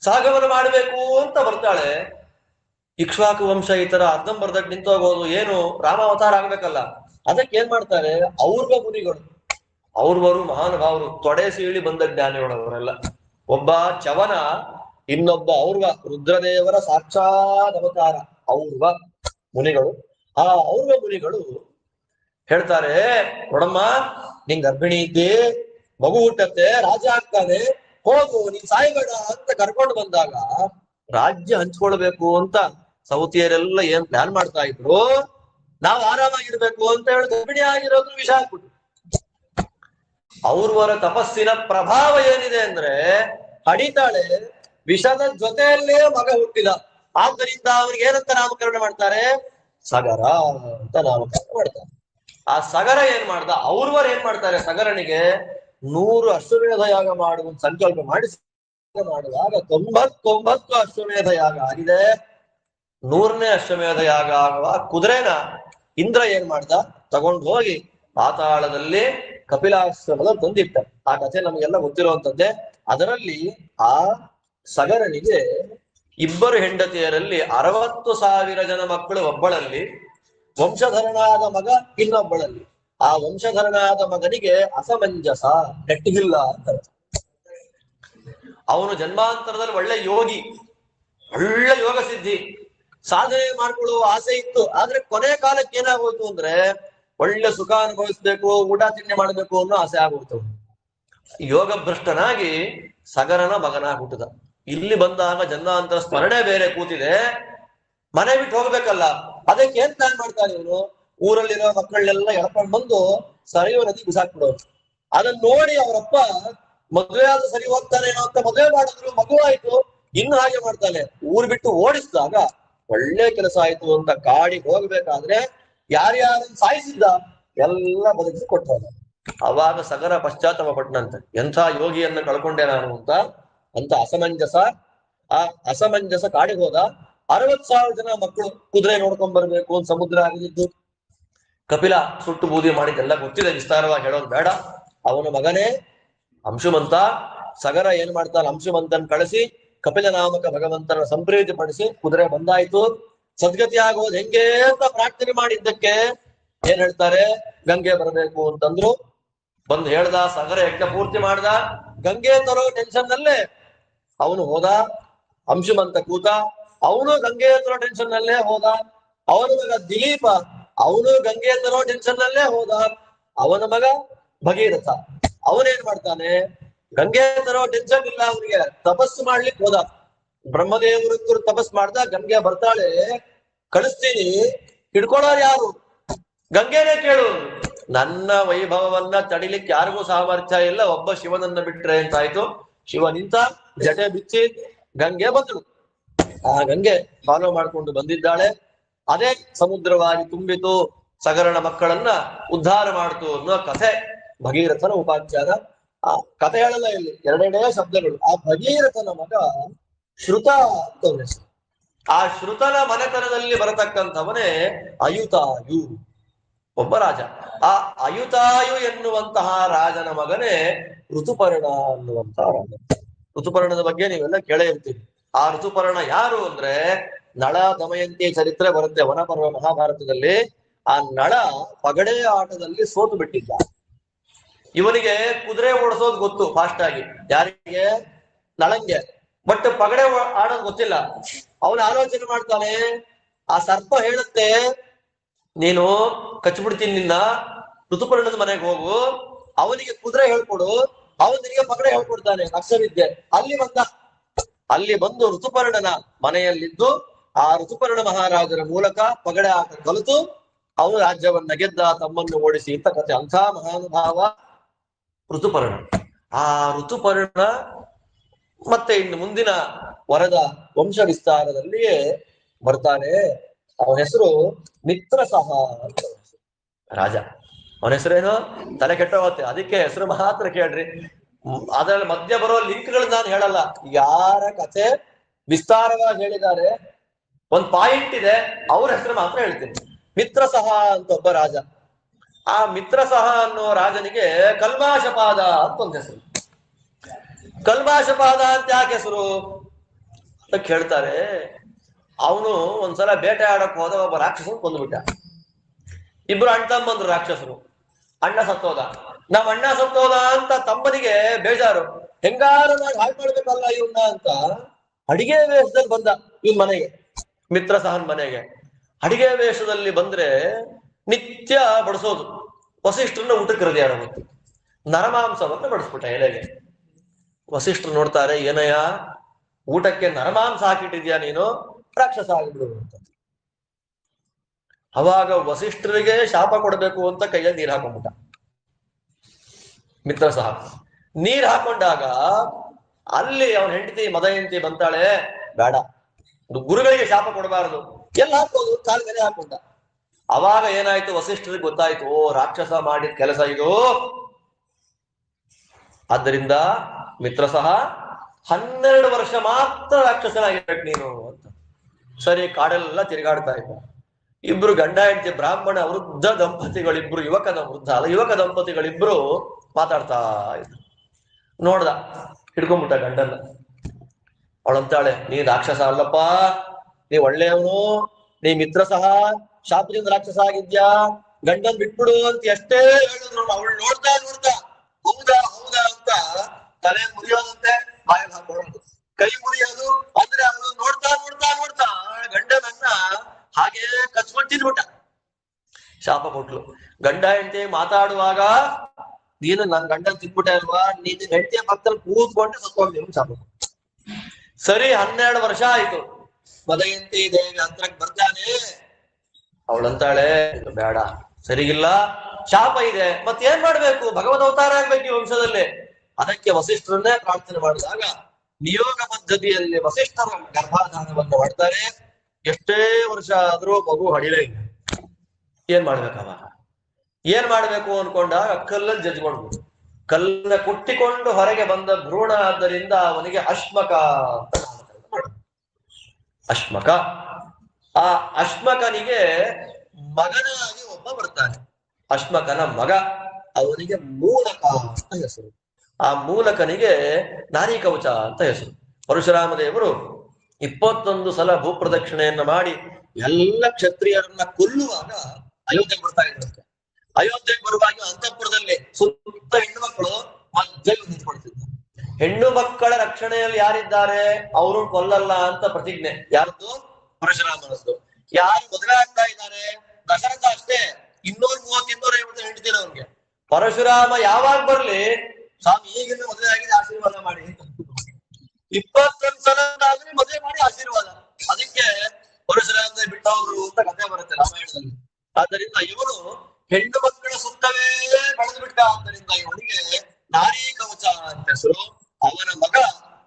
ಸಾಗವನ ಮಾಡಬೇಕು ಅಂತ ಬರ್ತಾಳೆ. ಇಕ್ಷ್ವಾಕು ವಂಶ ಈ ತರ ಅರ್ಧಂಬರ್ಧಕ್ಕೆ ನಿಂತೋಗೋದು ಏನು, ರಾಮಾವತಾರ ಆಗ್ಬೇಕಲ್ಲ. ಅದಕ್ಕೆ ಏನ್ ಮಾಡ್ತಾರೆ, ಅವ್ರ್ವ ಮುನಿಗಳು, ಅವ್ರವರು ಮಹಾನುಭಾವರು, ತೊಡೆ ಸೀಳಿ ಬಂದ ಜ್ಞಾನಿಗಳು ಅವರೆಲ್ಲ. ಒಬ್ಬ ಚವನ, ಇನ್ನೊಬ್ಬ ಅವ್ರ್ವ, ರುದ್ರದೇವರ ಸಾಕ್ಷಾತ್ ಅವತಾರ ಅವ್ರ್ವ ಮುನಿಗಳು. ಆ ಅವ್ರ್ವ ಮುನಿಗಳು ಹೇಳ್ತಾರೆ, ನೋಡಮ್ಮ ನಿಂಗ್ ಗರ್ಭಿಣಿ ಇದ್ದಿ, ಮಗು ಹುಟ್ಟತ್ತೆ, ರಾಜ ಆಗ್ತಾನೆ, ಹೋಗು, ನೀನ್ ಸಾಯ್ಬೇಡ ಅಂತ ಕರ್ಕೊಂಡು ಬಂದಾಗ ರಾಜ್ಯ ಹಂಚ್ಕೊಳ್ಬೇಕು ಅಂತ ಸೌತಿಯರೆಲ್ಲ ಏನ್ ಪ್ಲಾನ್ ಮಾಡ್ತಾ ಇದ್ರು, ನಾವ್ ಆರಾಮಾಗಿರ್ಬೇಕು ಅಂತ ಹೇಳಿ ಗರ್ಭಿಣಿ ಆಗಿರೋದು ವಿಷ ಹಾಕ್ಬಿಟ್ರು. ಅವ್ರವರ ತಪಸ್ಸಿನ ಪ್ರಭಾವ ಏನಿದೆ ಅಂದ್ರೆ, ಹಡಿತಾಳೆ, ವಿಷದ ಜೊತೆಯಲ್ಲೇ ಮಗ ಹುಟ್ಟಿದ. ಆದ್ದರಿಂದ ಅವ್ರಿಗೆ ಏನಂತ ನಾಮಕರಣ ಮಾಡ್ತಾರೆ, ಸಗರ ಅಂತ ನಾಮಕರಣ ಮಾಡ್ತಾರೆ. ಆ ಸಗರ ಏನ್ ಮಾಡ್ದ, ಅವ್ರವರು ಏನ್ ಮಾಡ್ತಾರೆ, ಸಗರನಿಗೆ 100 ಅಶ್ವಮೇಧ ಯಾಗ ಮಾಡುವ ಸಂಕಲ್ಪ ಮಾಡಿ ಮಾಡುವಾಗ 99 ಅಶ್ವಮೇಧ ಯಾಗ ಆಗಿದೆ. 100ನೇ ಅಶ್ವಮೇಧ ಯಾಗ ಆಗುವ ಕುದುರೆನ ಇಂದ್ರ ಏನ್ ಮಾಡ್ದ, ತಗೊಂಡು ಹೋಗಿ ಪಾತಾಳದಲ್ಲಿ ಕಪಿಲಾಶ್ರಮದಲ್ಲಿ ತಂದಿಟ್ಟ. ಆ ಕಥೆ ನಮಗೆಲ್ಲ ಗೊತ್ತಿರುವಂತದ್ದೇ. ಅದರಲ್ಲಿ ಆ ಸಗರನಿಗೆ 2 ಹೆಂಡತಿಯರಲ್ಲಿ 60,000 ಜನ ಮಕ್ಕಳು ಒಬ್ಬಳಲ್ಲಿ, ವಂಶಧರನಾದ ಮಗ ಇನ್ನೊಬ್ಬಳಲ್ಲಿ. ಆ ವಂಶಧರನಾದ ಮಗನಿಗೆ ಅಸಮಂಜಸ, ನೆಟ್ಟಿಗಿಲ್ಲ ಅಂತ. ಅವನು ಜನ್ಮಾಂತರದಲ್ಲಿ ಒಳ್ಳೆ ಯೋಗಿ, ಒಳ್ಳೆ ಯೋಗ ಸಿದ್ಧಿ, ಸಾಧನೆ ಮಾಡ್ಕೊಳ್ಳುವ ಆಸೆ ಇತ್ತು. ಆದ್ರೆ ಕೊನೆ ಕಾಲಕ್ಕೆ ಏನಾಗೋಯ್ತು ಅಂದ್ರೆ, ಒಳ್ಳೆ ಸುಖ ಅನುಭವಿಸ್ಬೇಕು, ಊಟ ತಿಂಡಿ ಮಾಡ್ಬೇಕು ಅನ್ನೋ ಆಸೆ ಆಗೋಯ್ತು. ಯೋಗ ಭ್ರಷ್ಟನಾಗಿ ಸಗರನ ಮಗನಾಗಿ ಹುಟ್ಟಿದ. ಇಲ್ಲಿ ಬಂದಾಗ ಜನ್ಮಾಂತರ ಸ್ಮರಣೆ ಬೇರೆ ಕೂತಿದೆ, ಮನೆ ಬಿಟ್ಟು ಹೋಗ್ಬೇಕಲ್ಲ. ಅದಕ್ಕೆ ಏನ್ ಪ್ಲಾನ್ ಮಾಡ್ತಾನೆ ಇವನು, ಊರಲ್ಲಿರೋ ಮಕ್ಕಳನ್ನೆಲ್ಲ ಎಳ್ಕೊಂಡ್ ಬಂದು ಸರಿಯೋ ನದಿ ಬಿಸಾಕ್ಬಿಡೋರು. ಅದನ್ನ ನೋಡಿ ಅವರಪ್ಪ ಮದುವೆ ಆದ ಸರಿ ಹೋಗ್ತಾನೇನೋ ಅಂತ ಮದುವೆ ಮಾಡಿದ್ರು, ಮಗು ಆಯ್ತು, ಇನ್ನು ಹಾಗೆ ಮಾಡ್ತಾನೆ. ಊರ್ ಬಿಟ್ಟು ಓಡಿಸಿದಾಗ ಒಳ್ಳೆ ಕೆಲಸ ಆಯ್ತು ಅಂತ ಕಾಡಿಗೆ ಹೋಗ್ಬೇಕಾದ್ರೆ ಯಾರ್ಯಾರನ್ನ ಸಾಯಿಸಿದ್ದ ಎಲ್ಲ ಬದುಕಿಸಿ ಕೊಟ್ಟವ. ಅವಾಗ ಸಗರ ಪಶ್ಚಾತ್ತಾಪ ಪಟ್ಟನಂತೆ, ಎಂಥ ಯೋಗಿಯನ್ನ ಕಳ್ಕೊಂಡೆ ನಾನು ಅಂತ ಆ ಅಸಮಂಜಸ ಕಾಡಿಗೆ ಹೋದ. 60,000 ಜನ ಮಕ್ಕಳು ಕುದುರೆ ನೋಡ್ಕೊಂಡ್ ಬರ್ಬೇಕು ಅಂತ ಸಮುದ್ರ ಆಗಿದ್ದು. ಕಪಿಲ ಸುಟ್ಟು ಬೂದಿ ಮಾಡಿದ್ದೆಲ್ಲ ಗೊತ್ತಿದೆ, ವಿಸ್ತಾರವಾಗಿ ಹೇಳೋದು ಬೇಡ. ಅವನ ಮಗನೇ ಅಂಶುಮಂತ. ಸಗರ ಏನ್ ಮಾಡ್ತಾನೆ, ಅಂಶುಮಂತನ್ ಕಳಿಸಿ ಕಪಿಲ ನಾಮಕ ಭಗವಂತನ ಸಂಪ್ರೀತಿ ಪಡಿಸಿ ಕುದುರೆ ಬಂದಾಯ್ತು. ಸದ್ಗತಿ ಆಗೋದು ಹೆಂಗೆ ಅಂತ ಪ್ರಾರ್ಥನೆ ಮಾಡಿದ್ದಕ್ಕೆ ಏನ್ ಹೇಳ್ತಾರೆ, ಗಂಗೆ ಬರಬೇಕು ಅಂತಂದ್ರು. ಬಂದು ಹೇಳ್ದ, ಸಗರ ಯಜ್ಞ ಪೂರ್ತಿ ಮಾಡ್ದ. ಗಂಗೆ ತರೋ ಟೆನ್ಷನ್ ನಲ್ಲೇ ಅವನು ಹೋದ. ಅಂಶುಮಂತ ಕೂತ, ಅವನು ಗಂಗೆ ತರೋ ಟೆನ್ಷನ್ ನಲ್ಲೇ ಹೋದ. ಅವನ ಮಗ ದಿಲೀಪ, ಅವನು ಗಂಗೆ ತರೋ ಟೆನ್ಷನ್ ನಲ್ಲೇ ಹೋದ. ಅವನ ಮಗ ಭಗೀರಥ, ಅವನೇನ್ ಮಾಡ್ತಾನೆ, ಗಂಗೆ ತರೋ ಟೆನ್ಷನ್ ಇಲ್ಲ ಅವನಿಗೆ, ತಪಸ್ಸು ಮಾಡ್ಲಿಕ್ಕೆ ಹೋದ. ಬ್ರಹ್ಮದೇವರು ತಪಸ್ ಮಾಡ್ದ, ಗಂಗೆ ಬರ್ತಾಳೆ, ಕಳಿಸ್ತೀನಿ, ಹಿಡ್ಕೊಳ್ಳೋರು ಯಾರು? ಗಂಗೆನೇ ಕೇಳು. ನನ್ನ ವೈಭವವನ್ನ ತಡಿಲಿಕ್ಕೆ ಯಾರಿಗೂ ಸಾಮರ್ಥ್ಯ ಇಲ್ಲ, ಒಬ್ಬ ಶಿವನನ್ನ ಬಿಟ್ರೆ ಅಂತಾಯ್ತು. ಶಿವ ನಿಂತ, ಜಟೆ ಬಿಚ್ಚಿ ಗಂಗೆ ಬಂದಳು. ಆ ಗಂಗೆ ಫಾಲೋ ಮಾಡ್ಕೊಂಡು ಬಂದಿದ್ದಾಳೆ. ಅದೇ ಸಮುದ್ರವಾಗಿ ತುಂಬಿತು, ಸಗರನ ಮಕ್ಕಳನ್ನ ಉದ್ಧಾರ ಮಾಡ್ತು ಅನ್ನೋ ಕಥೆ ಭಗೀರಥನ ಉಪಾಖ್ಯಾನ. ಆ ಕಥೆ ಹೇಳಲ್ಲ ಇಲ್ಲಿ, ಎರಡೆರಡೇ ಶಬ್ದಗಳು. ಆ ಭಗೀರಥನ ಮಗ ಶ್ರುತ ಅಂತ. ಆ ಶ್ರುತನ ಮನೆತನದಲ್ಲಿ ಬರತಕ್ಕಂಥವನೇ ಅಯುತಾಯು, ಒಬ್ಬ ರಾಜ. ಆ ಅಯುತಾಯು ಎನ್ನುವಂತಹ ರಾಜನ ಮಗನೇ ಋತುಪರ್ಣ ಅನ್ನುವಂತಹ ರಾಜ. ಋತುಪರ್ಣದ ಬಗ್ಗೆ ನೀವೆಲ್ಲ ಕೇಳೇ ಇರ್ತೀವಿ. ಆ ಋತುಪರ್ಣ ಯಾರು ಅಂದ್ರೆ, ನಳ ದಮಯಂತಿ ಚರಿತ್ರೆ ಬರುತ್ತೆ ವನಪರ್ವ ಮಹಾಭಾರತದಲ್ಲಿ. ಆ ನಳ ಪಗಡೆ ಆಟದಲ್ಲಿ ಸೋತು ಬಿಟ್ಟಿದ್ದ. ಇವನಿಗೆ ಕುದುರೆ ಓಡಿಸೋದು ಗೊತ್ತು ಫಾಸ್ಟ್ ಆಗಿ, ಯಾರಿಗೆ? ನಳಂಗೆ. ಬಟ್ ಪಗಡೆ ಆಡೋದು ಗೊತ್ತಿಲ್ಲ. ಅವನು ಆಲೋಚನೆ ಮಾಡ್ತಾನೆ, ಆ ಸರ್ಪ ಹೇಳುತ್ತೆ, ನೀನು ಕಚ್ಬಿಡ್ತೀನಿ ನಿನ್ನ, ಋತುಪರ್ಣದ ಮನೆಗೆ ಹೋಗು, ಅವನಿಗೆ ಕುದುರೆ ಹೇಳ್ಕೊಡು, ಅವನು ನಿನಗೆ ಪಗಡೆ ಹೇಳ್ಕೊಡ್ತಾನೆ, ಅಕ್ಷರವಿದ್ಯೆ. ಅಲ್ಲಿ ಬಂದು ಋತುಪರ್ಣನ ಮನೆಯಲ್ಲಿದ್ದು ಆ ಋತುಪರ್ಣ ಮಹಾರಾಜರ ಮೂಲಕ ಪಗಡೆ ಆಟ ಕಲಿತು ಅವನು ರಾಜ್ಯವನ್ನ ಗೆದ್ದ, ತಮ್ಮನ್ನು ಓಡಿಸಿ ಅಂತ ಕಥೆ. ಅಂಥ ಮಹಾನುಭಾವ ಋತುಪರ್ಣ. ಆ ಋತುಪರ್ಣ ಮತ್ತೆ ಇನ್ನು ಮುಂದಿನ ವರದ ವಂಶ ವಿಸ್ತಾರದಲ್ಲಿಯೇ ಬರ್ತಾನೆ. ಅವನ ಹೆಸರು ಮಿತ್ರಸಹ ಅಂತ ರಾಜ. ಅವನ ಹೆಸರೇನು? ತಲೆ ಕೆಟ್ಟೋಗುತ್ತೆ, ಅದಕ್ಕೆ ಹೆಸರು ಮಾತ್ರ ಕೇಳ್ರಿ. ಅದ್ರಲ್ಲಿ ಮಧ್ಯ ಬರೋ ಲಿಂಕ್ಗಳು ನಾನು ಹೇಳಲ್ಲ. ಯಾರ ಕಥೆ ವಿಸ್ತಾರವಾಗಿ ಹೇಳಿದ್ದಾರೆ, ಒಂದ್ ಪಾಯಿಂಟ್ ಇದೆ, ಅವ್ರ ಹೆಸರು ಮಾತ್ರ ಹೇಳ್ತೀನಿ. ಮಿತ್ರಸಹ ಅಂತ ಒಬ್ಬ ರಾಜ. ಆ ಮಿತ್ರಸಹ ಅನ್ನೋ ರಾಜನಿಗೆ ಕಲ್ಮಾಶಪಾದ ಅಂತ ಒಂದು ಹೆಸರು. ಕಲ್ಮಾಶಪಾದ ಅಂತ ಯಾಕೆ ಹೆಸರು ಅಂತ ಕೇಳ್ತಾರೆ. ಅವನು ಒಂದ್ಸಲ ಬೇಟೆ ಆಡಕ್ ಹೋದ, ಒಬ್ಬ ರಾಕ್ಷಸನ್ ಕೊಂದ್ಬಿಟ್ಟ. ಇಬ್ರು ಅಣ್ಣ ತಮ್ಮಂದ್ರು ರಾಕ್ಷಸರು. ಅಣ್ಣ ಸತ್ತೋದ. ನಾವ್ ಅಣ್ಣ ಸತ್ತೋದ ಅಂತ ತಮ್ಮನಿಗೆ ಬೇಜಾರು, ಹೆಂಗಾರು ಮಾಡಿ ಹಾಳು ಮಾಡ್ಬೇಕಲ್ಲ ಇವನ್ನ ಅಂತ ಅಡಿಗೆ ವೇಷದಲ್ಲಿ ಬಂದ ಇವನ್ ಮನೆಗೆ, ಮಿತ್ರಸಹನ್ ಮನೆಗೆ. ಅಡಿಗೆ ವೇಷದಲ್ಲಿ ಬಂದ್ರೆ ನಿತ್ಯ ಬಡಿಸೋದು. ವಸಿಷ್ಠರನ್ನ ಊಟಕ್ಕೆ ಕರೆದಿಯಾರ ಗೊತ್ತು, ನರಮಾಂಸವನ್ನ ಬಡಿಸ್ಬಿಟ್ಟ ಎಲೆಗೆ. ವಸಿಷ್ಠರು ನೋಡ್ತಾರೆ, ಏನಯ್ಯ ಊಟಕ್ಕೆ ನರಮಾಂಸ ಹಾಕಿಟ್ಟಿದ್ಯಾ ನೀನು, ರಾಕ್ಷಸ ಆಗಿಬಿಡು ಅಂತ. ಅವಾಗ ವಸಿಷ್ಠರಿಗೆ ಶಾಪ ಕೊಡ್ಬೇಕು ಅಂತ ಕೈಯಲ್ಲಿ ನೀರ್ ಹಾಕೊಂಡ್ಬಿಟ್ಟ ಮಿತ್ರಸಹ. ನೀರ್ ಹಾಕೊಂಡಾಗ ಅಲ್ಲಿ ಅವನ ಹೆಂಡತಿ ಮದಯಂತಿ ಬಂತಾಳೆ, ಬೇಡ ಗುರುಗಳಿಗೆ ಶಾಪ ಕೊಡಬಾರದು, ಎಲ್ಲ ಹಾಕೋದು, ಕಾಲ ಮೇಲೆ ಹಾಕೊಂಡ. ಅವಾಗ ಏನಾಯ್ತು, ವಸಿಷ್ಠರಿಗೆ ಗೊತ್ತಾಯ್ತು, ಓ ರಾಕ್ಷಸ ಮಾಡಿದ ಕೆಲಸ ಇದು. ಆದ್ದರಿಂದ ಮಿತ್ರಸಹ 12 ವರ್ಷ ಮಾತ್ರ ರಾಕ್ಷಸನಾಗಿರ್ಬೇಕು ನೀನು ಅಂತ. ಸರಿ, ಕಾಡೆಲ್ಲ ತಿರುಗಾಡ್ತಾ ಇದ್ದ. ಇಬ್ರು ಗಂಡ ಹೆಂಡತಿ ಬ್ರಾಹ್ಮಣ ವೃದ್ಧ ದಂಪತಿಗಳಿಬ್ರು, ಯುವಕ ದಂಪತಿಗಳಿಬ್ರು ಮಾತಾಡ್ತಾ ಇದ್ರು. ನೋಡ್ದ, ಹಿಡ್ಕೊಂಡ್ಬಿಟ್ಟ ಗಂಡನ್ನ. ಅವಳಂತಾಳೆ, ನೀ ರಾಕ್ಷಸ ಅಲ್ಲಪ್ಪ, ನೀ ಒಳ್ಳೆಯವನು, ನೀ ಮಿತ್ರಸಹ ಶಾಪದಿಂದ ರಾಕ್ಷಸ ಆಗಿದ್ಯಾ, ಗಂಡನ್ ಬಿಟ್ಬಿಡು ಅಂತ ಎಷ್ಟೇ ಹೇಳಿದ್ರು ಅವಳು ನೋಡ್ತಾ ಹೌದಾ ಅಂತ ತಲೆ ಮುರಿಯೋದಂತೆ ಬಾಯಲ್ಲಿ ಹಾಕೊಳ್ಳೋದು, ಕೈ ಮುರಿಯೋದು. ಅಂದ್ರೆ ಅವಳು ನೋಡ್ತಾ ಗಂಡನನ್ನ ಹಾಗೆ ಕಚ್ಕೊಂಡು ತಿಂದ್ಬಿಟ್ಟ. ಶಾಪ ಕೊಟ್ಲು. ಗಂಡ ಹೆಂಡತಿ ಮಾತಾಡುವಾಗ, ನೀನು ನನ್ ಗಂಡನ್ ತಿನ್ಬಿಟ್ಟೆ ಅಲ್ವಾ, ನೀನ್ ಹೆಂಡತಿಯ ಪಕ್ಕದಲ್ಲಿ ಕೂತ್ಕೊಂಡೆ ಸತ್ತೋಗ್ತೀನಿ ಶಾಪ. ಸರಿ, 12 ವರ್ಷ ಆಯ್ತು. ಮದಯಂತಿ ದೇವಿ ಹತ್ರಕ್ ಬರ್ತಾನೆ. ಅವಳಂತಾಳೆ, ಬೇಡ, ಸರಿಗಿಲ್ಲ, ಶಾಪ ಇದೆ, ಮತ್ತೇನ್ ಮಾಡ್ಬೇಕು, ಭಗವದ್ ಅವತಾರ ಆಗ್ಬೇಕು ಈ ವಂಶದಲ್ಲಿ. ಅದಕ್ಕೆ ವಸಿಷ್ಠರನ್ನೇ ಪ್ರಾರ್ಥನೆ ಮಾಡಿದಾಗ ನಿಯೋಗ ಪದ್ಧತಿಯಲ್ಲಿ ವಸಿಷ್ಠರ ಗರ್ಭಾಧಾನವನ್ನು ಮಾಡ್ತಾರೆ. ಎಷ್ಟೇ ವರ್ಷ ಆದ್ರೂ ಮಗು ಹಡಿಲೇ ಇಲ್ಲ. ಏನ್ ಮಾಡ್ಬೇಕು ಅನ್ಕೊಂಡಾಗ ಕಲ್ಲಲ್ಲಿ ಜಜ್ಕೊಂಡ್ಬಿಡು. ಕಲ್ಲನ್ನ ಕುಟ್ಟಿಕೊಂಡು ಹೊರಗೆ ಬಂದ ಭ್ರೂಣ, ಆದ್ದರಿಂದ ಅವನಿಗೆ ಅಶ್ಮಕ ಅಂತ ನಾಮಕರಣ ಮಾಡ. ಅಶ್ಮಕ. ಆ ಅಶ್ಮಕನಿಗೆ ಮಗನಾಗಿ ಒಬ್ಬ ಬರ್ತಾನೆ. ಅಶ್ಮಕನ ಮಗ, ಅವನಿಗೆ ಮೂಲಕ ಅಂತ ಹೆಸರು. ಆ ಮೂಲಕನಿಗೆ ನಾರಿ ಕವಚ ಅಂತ ಹೆಸರು. ಪರಶುರಾಮ ದೇವರು 21 ಸಲ ಭೂಪ್ರದಕ್ಷಿಣೆಯನ್ನ ಮಾಡಿ ಎಲ್ಲ ಕ್ಷತ್ರಿಯರನ್ನ ಕೊಲ್ಲುವಾಗ ಅಯೋಧ್ಯೆಗೆ ಬರ್ತಾ ಇರುತ್ತೆ. ಅಯೋಧ್ಯೆಗೆ ಬರುವಾಗ ಅಂತಃಪುರದಲ್ಲಿ ಸುತ್ತ ಹೆಣ್ಣು ಮಕ್ಕಳು ಮಧ್ಯದಲ್ಲಿ ನಿಂತ್ಕೊಳ್ತಿದ್ದ. ಹೆಣ್ಣು ಮಕ್ಕಳ ರಕ್ಷಣೆಯಲ್ಲಿ ಯಾರಿದ್ದಾರೆ ಅವರು ಕೊಲ್ಲಲ್ಲ ಅಂತ ಪ್ರತಿಜ್ಞೆ. ಯಾರದ್ದು? ಪರಶುರಾಮನದ್ದು. ಯಾರು ಮದುವೆ ಆಗ್ತಾ ಇದ್ದಾರೆ? ದಶರಥ ಅಷ್ಟೇ. 230, 250 ಹೆಂಡತಿರ ಅವ್ರಿಗೆ. ಪರಶುರಾಮ ಯಾವಾಗ ಬರ್ಲಿ, ಸ್ವಾಮಿ ಈಗಿನ ಮದುವೆ ಆಗಿದೆ, ಆಶೀರ್ವಾದ ಮಾಡಿ ಅಂತ. 21 ಸಲ ಆದ್ರೆ ಮದುವೆ ಮಾಡಿ ಆಶೀರ್ವಾದ. ಅದಕ್ಕೆ ಪರಶುರಾಮ ಬಿಟ್ಟವರು ಹೆಣ್ಣು ಮಕ್ಕಳ ಸುತ್ತವೇ ಬೆಳೆದು ಬಿಟ್ಟ. ಆದ್ದರಿಂದ ಇವನಿಗೆ ನಾರೀ ಕವಚ ಅಂತ ಹೆಸರು. ಅವನ ಮಗ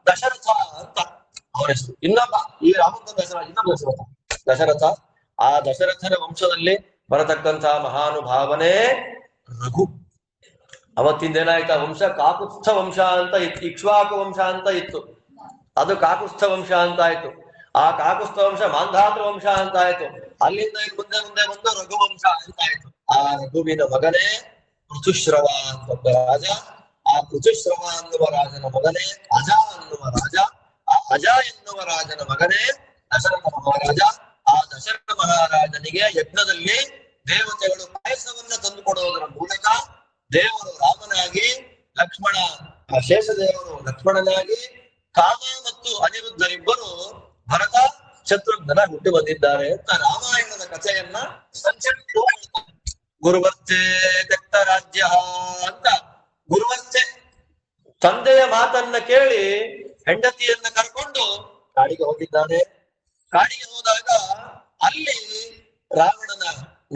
ದಶರಥ ಅಂತ ಅವನ ಹೆಸರು. ಇನ್ನೊಬ್ಬ ಈ ರಾಮಚಂದ್ರ ಇನ್ನೊಬ್ಬ ಹೆಸರು ದಶರಥ. ಆ ದಶರಥನ ವಂಶದಲ್ಲಿ ಬರತಕ್ಕಂತಹ ಮಹಾನುಭಾವನೆ ರಘು. ಅವತ್ತಿಂದ ಏನಾಯ್ತು, ಆ ವಂಶ ಕಾಕುತ್ಸ್ಥ ವಂಶ ಅಂತ ಇತ್ತು, ಇಕ್ಷ್ವಾಕು ವಂಶ ಅಂತ ಇತ್ತು, ಅದು ಕಾಕುತ್ಸ್ಥ ವಂಶ ಅಂತ ಆಯ್ತು. ಆ ಕಾಕುತ್ಸ್ಥ ವಂಶ ಮಾಂಧಾತೃ ವಂಶ ಅಂತ ಆಯ್ತು. ಅಲ್ಲಿಂದ ಮುಂದೆ ಮುಂದೆ ಬಂದು ರಘುವಂಶ ಅಂತ ಆಯ್ತು. ಆ ರಘುವಿನ ಮಗನೇ ಪೃಥುಶ್ರವ ಅಂತ ಒಬ್ಬ ರಾಜ. ಆ ಪೃಥುಶ್ರವ ಅನ್ನುವ ರಾಜನ ಮಗನೇ ಅಜ ಅನ್ನುವ ರಾಜ. ಆ ಅಜ ಎನ್ನುವ ರಾಜನ ಮಗನೇ ದಶರಥ ಮಹಾರಾಜ. ಆ ದಶರಥ ಮಹಾರಾಜನಿಗೆ ಯಜ್ಞದಲ್ಲಿ ದೇವತೆಗಳು ಪಾಯಸವನ್ನ ತಂದುಕೊಡುವುದರ ಮೂಲಕ ದೇವರು ರಾಮನಾಗಿ, ಲಕ್ಷ್ಮಣ ಶೇಷದೇವರು ಲಕ್ಷ್ಮಣನಾಗಿ, ಕಾಮ ಮತ್ತು ಅನಿರುದ್ಧರಿಬ್ಬರು ಭರತ ಶತ್ರುಘ್ನನ ಹುಟ್ಟಿ ಬಂದಿದ್ದಾರೆ ಅಂತ ರಾಮಾಯಣದ ಕಥೆಯನ್ನ ಸಂಕ್ಷಿಪ್ತ ಹೇಳ್ತಾರೆ. ಗುರುವರ್ಚೆ ತೆಕ್ತ ರಾಜ್ಯ ಅಂತ. ಗುರುವರ್ಚೆ ತಂದೆಯ ಮಾತನ್ನ ಕೇಳಿ ಹೆಂಡತಿಯನ್ನ ಕರ್ಕೊಂಡು ಕಾಡಿಗೆ ಹೋಗಿದ್ದಾನೆ. ಕಾಡಿಗೆ ಹೋದಾಗ ಅಲ್ಲಿ ರಾವಣನ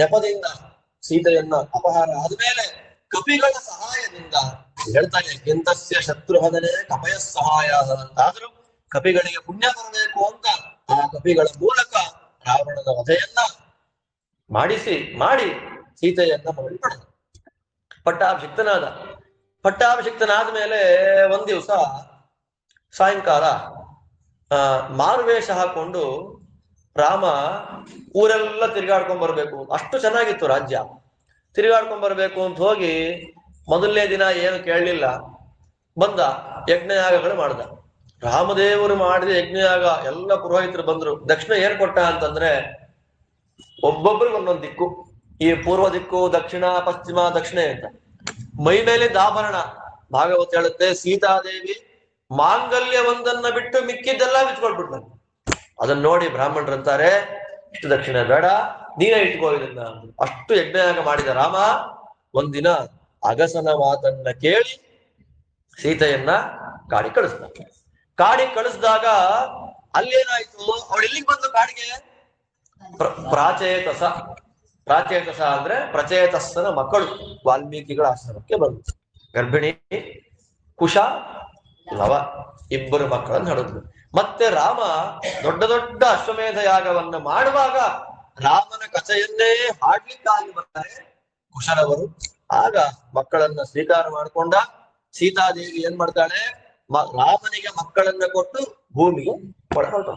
ನೆಪದಿಂದ ಸೀತೆಯನ್ನ ಅಪಹಾರ ಆದ್ಮೇಲೆ ಕಪಿಗಳ ಸಹಾಯದಿಂದ ಹೇಳ್ತಾನೆ, ಕೆಂತಸ್ಯ ಶತ್ರುಹನನೆ ಕಪಯ ಸಹಾಯ ಅಂತಾದ್ರೂ ಕಪಿಗಳಿಗೆ ಪುಣ್ಯ ಬರಬೇಕು ಅಂತ ಆ ಕಪಿಗಳ ಮೂಲಕ ರಾವಣನ ವಧೆಯನ್ನ ಮಾಡಿ ಸೀತೆಯನ್ನ ಮರಳಿ ಪಡೆದ. ಪಟ್ಟಾಭಿಷಿಕ್ತನಾದ ಮೇಲೆ ಒಂದ್ ದಿವಸ ಸಾಯಂಕಾಲ ಮಾರುವೇಷ ಹಾಕೊಂಡು ರಾಮ ಊರೆಲ್ಲ ತಿರ್ಗಾಡ್ಕೊಂಡ್ ಬರ್ಬೇಕು, ಅಷ್ಟು ಚೆನ್ನಾಗಿತ್ತು ರಾಜ್ಯ, ತಿರುಗಾಡ್ಕೊಂಡ್ ಬರ್ಬೇಕು ಅಂತ ಹೋಗಿ ಮೊದಲನೇ ದಿನ ಏನು ಕೇಳಲಿಲ್ಲ, ಬಂದ ಯಜ್ಞಯಾಗಗಳು ಮಾಡ್ದ. ರಾಮದೇವರು ಮಾಡಿದ ಯಜ್ಞಯಾಗ ಎಲ್ಲ ಪುರೋಹಿತರು ಬಂದ್ರು. ದಕ್ಷಿಣ ಏನ್ ಕೊಟ್ಟ ಅಂತಂದ್ರೆ ಒಬ್ಬೊಬ್ರಿಗೆ ಒಂದೊಂದು ದಿಕ್ಕು, ಈ ಪೂರ್ವ ದಿಕ್ಕು, ದಕ್ಷಿಣ, ಪಶ್ಚಿಮ, ದಕ್ಷಿಣ ಅಂತ. ಮೈ ಮೇಲಿದ್ದ ಆಭರಣ ಭಾಗವತ ಹೇಳುತ್ತೆ, ಸೀತಾದೇವಿ ಮಾಂಗಲ್ಯ ಒಂದನ್ನ ಬಿಟ್ಟು ಮಿಕ್ಕಿದ್ದೆಲ್ಲ ಬಿಚ್ಕೊಳ್ಬಿಟ್ಟ. ಅದನ್ನ ನೋಡಿ ಬ್ರಾಹ್ಮಣರಂತಾರೆ, ಇಷ್ಟು ದಕ್ಷಿಣ ಬೇಡ, ನೀನೇ ಇಟ್ಕೋ ಇದನ್ನ. ಅಷ್ಟು ಯಜ್ಞಯಾಗ ಮಾಡಿದ ರಾಮ ಒಂದಿನ ಅಗಸನ ಮಾತನ್ನ ಕೇಳಿ ಸೀತೆಯನ್ನ ಕಾಡಿಗೆ ಕಳಿಸ್ದಾಗ ಅಲ್ಲೇನಾಯ್ತು, ಅವಳು ಎಲ್ಲಿಗೆ ಬಂದು ಕಾಡಿಗೆ? ಪ್ರಾಚೇತಸ ಅಂದ್ರೆ ಪ್ರಚೇತಸ್ಸನ ಮಕ್ಕಳು ವಾಲ್ಮೀಕಿಗಳ ಆಶ್ರಮಕ್ಕೆ ಬಂತು. ಗರ್ಭಿಣಿ ಕುಶ, ಲವ ಇಬ್ಬರು ಮಕ್ಕಳನ್ನು ಹಡಿದ್ಲು. ಮತ್ತೆ ರಾಮ ದೊಡ್ಡ ದೊಡ್ಡ ಅಶ್ವಮೇಧ ಯಾಗವನ್ನ ಮಾಡುವಾಗ ರಾಮನ ಕಥೆಯನ್ನೇ ಹಾಡ್ಲಿಕ್ಕಾಗಿ ಬರ್ತಾರೆ ಕುಶಲವರು. ಆಗ ಮಕ್ಕಳನ್ನ ಸ್ವೀಕಾರ ಮಾಡ್ಕೊಂಡ ಸೀತಾದೇವಿ ಏನ್ ಮಾಡ್ತಾಳೆ, ರಾಮನಿಗೆ ಮಕ್ಕಳನ್ನ ಕೊಟ್ಟು ಭೂಮಿಗೆ ಹೊರಟ.